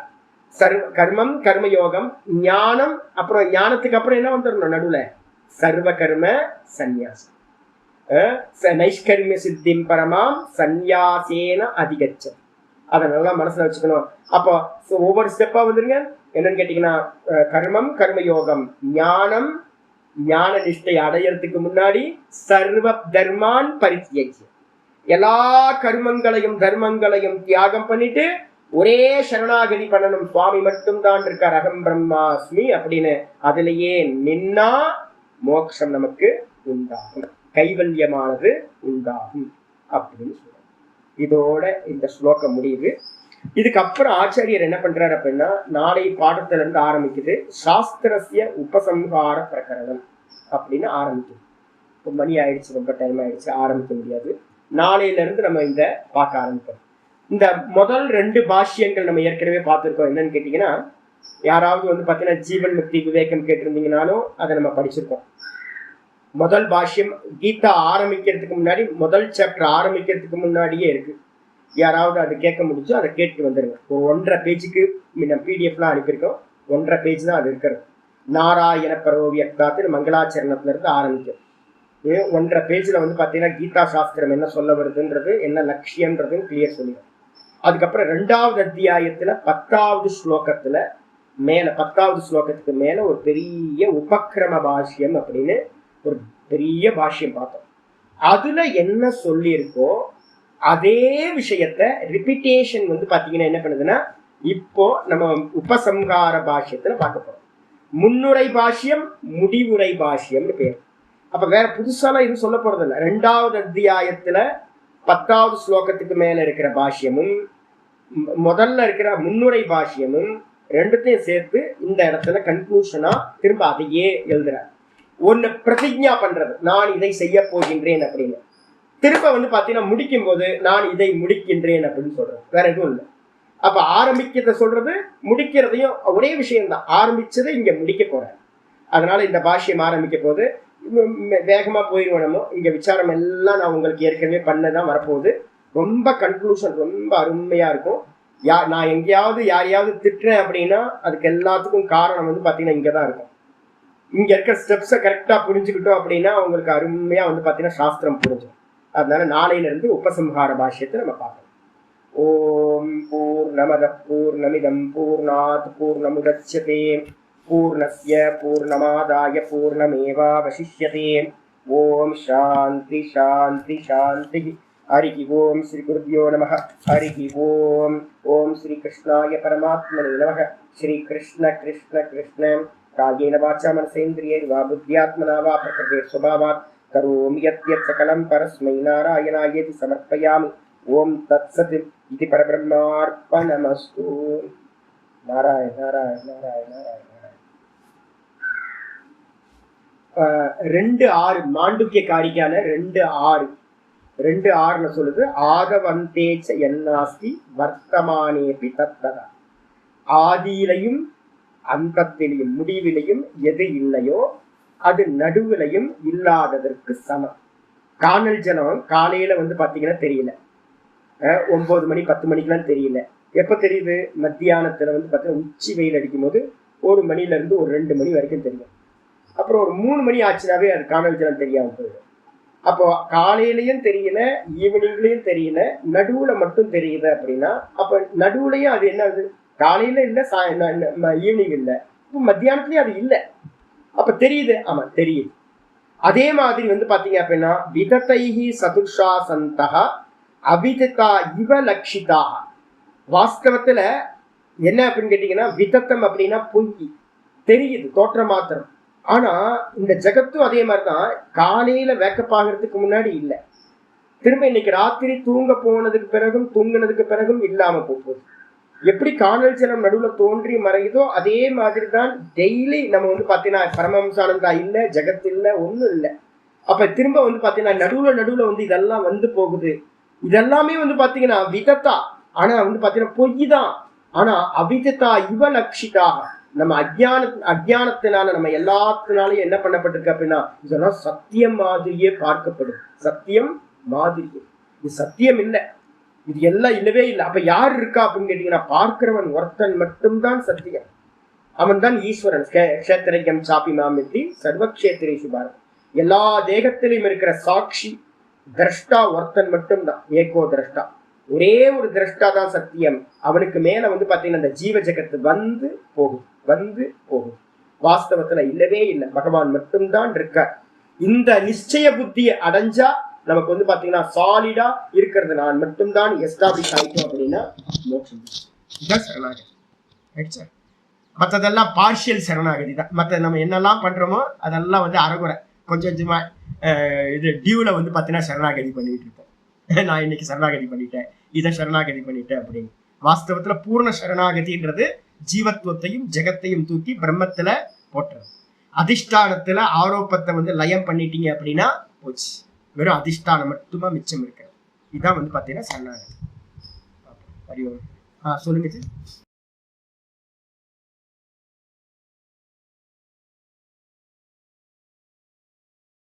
கர்மம் கர்மயோகம் ஞானம், அப்புறம் ஞானத்துக்கு அப்புறம் என்ன வந்துடணும் நடுவுல சர்வ கர்ம சந்நியாசம். நைஷ்கர்மிய சித்திம் பரமாம் சந்நியாசேன அதிகச்சம். அதை நல்லா மனசுல வச்சுக்கணும். அப்போ ஒவ்வொரு ஸ்டெப்பா வந்துருங்க. என்னன்னு கேட்டீங்கன்னா கர்மம் கர்மயோகம் ஞானம் ஞான நிஷ்டை அடையறதுக்கு முன்னாடி சர்வ தர்மான் பரித்யஜ்ய, எல்லா கர்மங்களையும் தர்மங்களையும் தியாகம் பண்ணிட்டு ஒரே சரணாகதி பண்ணணும், சுவாமி மட்டும் தான் இருக்கார், அகம் பிரம்மாஸ்மி அப்படின்னு அதுலயே நின்னா மோட்சம் நமக்கு உண்டாகும், கைவல்யமானது உண்டாகும் அப்படின்னு சொல்றாங்க. இதோட இந்த ஸ்லோகம் முடியுது. இதுக்கப்புறம் ஆச்சாரியர் என்ன பண்றாரு அப்படின்னா, நாளை பாடத்துல இருந்து ஆரம்பிக்குது சாஸ்திரஸ்ய உபசம்ஹார பிரகரணம் அப்படின்னு ஆரம்பிக்குது. இப்போ மணி ஆயிடுச்சு, ரொம்ப டைம் ஆயிடுச்சு, ஆரம்பிக்க முடியாது. நாளையில இருந்து நம்ம இந்த பார்க்க ஆரம்பிப்போம். இந்த முதல் 2 பாஷ்யங்கள் நம்ம ஏற்கனவே பார்த்துருக்கோம். என்னன்னு கேட்டீங்கன்னா, யாராவது வந்து பார்த்தீங்கன்னா ஜீவன் முக்தி விவேகம் கேட்டிருந்தீங்கனாலும் அதை நம்ம படிச்சிருக்கோம். முதல் பாஷ்யம் கீதா ஆரம்பிக்கிறதுக்கு முன்னாடி, முதல் சாப்டர் ஆரம்பிக்கிறதுக்கு முன்னாடியே இருக்கு. யாராவது அது கேட்க முடிஞ்சோ அதை கேட்டு வந்துடுங்க. ஒரு 1.5 பேஜுக்கு முன்ன பிடிஎஃப்லாம் அனுப்பியிருக்கோம். 1.5 பேஜ் தான் அது இருக்கிறது. நாராயண பரோவியக்தாத்து மங்களாச்சரணத்துல இருந்து ஆரம்பிக்கும். 1.5 பேஜ்ல வந்து பார்த்தீங்கன்னா கீதா சாஸ்திரம் என்ன சொல்ல வருதுன்றது, என்ன லட்சியம்ன்றதும் கிளியர் சொல்லிடும். அதுக்கப்புறம் 2வது அத்தியாயத்துல 10வது ஸ்லோகத்துல மேல 10வது ஸ்லோகத்துக்கு மேல ஒரு பெரிய உபக்கிரம பாஷ்யம் அப்படின்னு ஒரு பெரிய பாஷ்யம் பார்த்தோம். அதுல என்ன சொல்லியிருக்கோ அதே விஷயத்த ரிப்பீட்டேஷன் வந்து பாத்தீங்கன்னா என்ன பண்ணுதுன்னா, இப்போ நம்ம உபசம்ஹார பாஷ்யத்துல பார்க்க போறோம். முன்னுரை பாஷ்யம், முடிவுரை பாஷ்யம்னு பேர். அப்ப வேற புதுசாலாம் இது சொல்ல போறது இல்லை. 2வது அத்தியாயத்துல 10வது ஸ்லோகத்துக்கு மேல இருக்கிற பாஷ்யமும் முதல்ல இருக்கிற முன்னுரை பாஷ்யமும் ரெண்டுத்தையும் சேர்த்து இந்த இடத்துல கன்க்ளூஷனா திரும்ப அதையே எழுதுறார். ஒன்னு பிரதிஜ்ஞா பண்றது, நான் இதை செய்ய போகின்றேன் அப்படின்னு. திரும்ப வந்து பாத்தீங்கன்னா முடிக்கும் போது நான் இதை முடிக்கின்றேன் அப்படின்னு சொல்றது, வேற எதுவும் இல்லை. அப்ப ஆரம்பிக்கிறத சொல்றது, முடிக்கிறதையும் ஒரே விஷயம்தான். ஆரம்பிச்சதை இங்க முடிக்க போறேன். அதனால இந்த பாஷ்யம் ஆரம்பிக்க போது வேகமா போயிடுவோம். இங்க விசாரம் எல்லாம் நான் உங்களுக்கு ஏற்கனவே பண்ணதான் வரப்போகுது. ரொம்ப கன்க்ளூஷன் ரொம்ப அருமையா இருக்கும். நான் எங்கேயாவது யாரையாவது திட்டுறேன் அப்படின்னா அதுக்கு எல்லாத்துக்கும் காரணம் வந்து பாத்தீங்கன்னா இங்கதான் இருக்கும். இங்க இருக்க ஸ்டெப்ஸை கரெக்டா புரிஞ்சுக்கிட்டோம் அப்படின்னா அவங்களுக்கு அருமையா வந்து பாத்தீங்கன்னா சாஸ்திரம் புரிஞ்சிடும். அதனால நாளையில இருந்து உபசம்ஹார பாஷ்யத்தை நம்ம பார்க்கணும். ஓம் பூர்ணமத பூர்ணமிதம் பூர்ணாத் பூர்ணமுதச்யதே பூர்ணஸ்ய பூர்ணமாதாய பூர்ணமேவாவசிஷ்யதே. ஓம் சாந்தி சாந்தி சாந்தி. ஹரிஹி ஓம் ஸ்ரீ குருப்யோ நமஹ. ஹரிஹி ஓம். ஓம் ஸ்ரீ கிருஷ்ணாய பரமாத்மனே நமஹ. ஸ்ரீ கிருஷ்ண கிருஷ்ண கிருஷ்ண. காயேன வாச்சா மனசேந்திரியைர்வா புத்யாத்மனா வா பிரகிருதே ஸ்வபாவாத் கரோமி யத்யத் சகலம் பரஸ்மை நாராயணாயேதி சமர்ப்பயாமி. ஓம் தத்சத் இது பரபிரம்மார்ப்பணமஸ்து. நாராயண நாராயண நாராயண நாராயண. 2:6 மாண்டுக்கிய காரிக்கான 2:6 2:6 சொல்லுது. ஆதவந்தேச்ச என்னாஸ்தி வர்த்தமானேபி தத்ததா. ஆதியிலையும் அந்தத்திலையும் முடிவிலையும் எது இல்லையோ அது நடுவிலையும் இல்லாததற்கு சமம். காணல் ஜலம் காலையில வந்து பாத்தீங்கன்னா தெரியல, 9 மணி 10 மணிக்கெல்லாம் தெரியல. எப்ப தெரியுது? மத்தியானத்துல வந்து பாத்தீங்கன்னா உச்சி வெயில் அடிக்கும் போது 1 மணில இருந்து ஒரு 2 மணி வரைக்கும் தெரியும். அப்புறம் ஒரு 3 மணி ஆச்சுனாவே அது காணல் ஜலம் தெரியாம போயிடும். அப்போ காலையிலயும் தெரியல, ஈவினிங்லயும் தெரியல, நடுவுல மட்டும் தெரியுது அப்படின்னா அப்ப நடுவுலயும் அது என்னது? காலையில இல்ல, ஈவினிங் இல்ல, மத்தியானத்துலயும் அது இல்லை. அப்ப தெரியுது. ஆமா தெரியுது. அதே மாதிரி வந்து பாத்தீங்க அப்படின்னா விதத்தைஹி சதுர்ஷா சந்தஹ அவிததா இவ லக்ஷிதா. வாஸ்தவத்துல என்ன அப்படின்னு கேட்டீங்கன்னா, விதத்தம் அப்படின்னா பொய், தெரியுது, தோற்றம் மாத்திரம். ஆனா இந்த ஜகத்தும் அதே மாதிரிதான். காலையில வேக்கப் ஆகிறதுக்கு முன்னாடி இல்லை, திரும்ப இன்னைக்கு ராத்திரி தூங்க போனதுக்கு பிறகும் தூங்கினதுக்கு பிறகும் இல்லாம போகுது. எப்படி காணல் ஜலம் நடுவுல தோன்றி மறையுதோ அதே மாதிரி தான் டெய்லி நம்ம வந்து பாத்தீங்கன்னா பரமஹம்சானந்தா இல்ல, ஜெகத் இல்ல, ஒண்ணும் இல்லை. அப்ப திரும்ப வந்து பாத்தீங்கன்னா நடுவுல வந்து இதெல்லாம் வந்து போகுது. இதெல்லாமே வந்து பாத்தீங்கன்னா விதத்தா, ஆனா வந்து பாத்தீங்கன்னா பொய் தான். ஆனா அவிதத்தா இவ லக்ஷிதாக. நம்ம அஜ்ஞானத்தினால நம்ம எல்லாத்தினாலையும் என்ன பண்ணப்பட்டிருக்கு அப்படின்னா இதெல்லாம் சத்தியம் மாதிரியே பார்க்கப்படுது. சத்தியம் மாதிரியே, இது சத்தியம் இல்லை, இது எல்லாம் இல்லவே இல்லை. அப்ப யார் இருக்கா அப்படின்னு கேட்டீங்கன்னா பார்க்கிறவன் ஒருத்தன் மட்டும்தான் சத்தியம். அவன் தான் ஈஸ்வரன். க்ஷேத்திரம் சாப்பி மாமித்தி சர்வக்ஷேத்திரேஷு பாரத். எல்லா தேகத்திலையும் இருக்கிற சாட்சி திரஷ்டா ஒருத்தன் மட்டும்தான், ஏகோ திரஷ்டா. ஒரே ஒரு திரஷ்டா தான் சத்தியம். அவனுக்கு மேல வந்து பாத்தீங்கன்னா இந்த ஜீவ ஜெகத்து வந்து போகும், வந்து போகும். வாஸ்தவத்துல இல்லவே இல்லை, பகவான் மட்டும்தான் இருக்க. இந்த நிச்சய புத்தியை அடைஞ்சா நமக்கு வந்து பாத்தீங்கன்னா சாலிடா இருக்கிறது நான் மட்டும்தான் எஸ்டாப்ளிஷ் ஆயிட்டோம் அப்படின்னா மோட்சம். இதுதான் சரணாகதி. ரைட். மற்றதெல்லாம் பார்ஷியல் சரணாகதி தான். மற்ற நம்ம என்னெல்லாம் பண்றோமோ அதெல்லாம் வந்து அறகுறை கொஞ்சம் கொஞ்சமா இது டியூல வந்து பார்த்தீங்கன்னா சரணாகதி பண்ணிட்டு இருப்போம். நான் இன்னைக்கு சரணாகதி பண்ணிட்டேன், இதை சரணாகதி பண்ணிட்டேன் அப்படின்னு. வாஸ்தவத்துல பூர்ண சரணாகதின்றது ஜீவத்துவத்தையும் ஜெகத்தையும் தூக்கி பிரம்மத்துல போட்டுறது. அதிஷ்டானத்துல ஆரோப்பத்தை வந்து லயம் பண்ணிட்டீங்க அப்படின்னா போச்சு, வெறும் அதிஷ்டானம் மட்டுமா மிச்சம் இருக்கிறது. இதுதான் வந்து பாத்தீங்கன்னா சரணாகதி. சொல்லுங்க.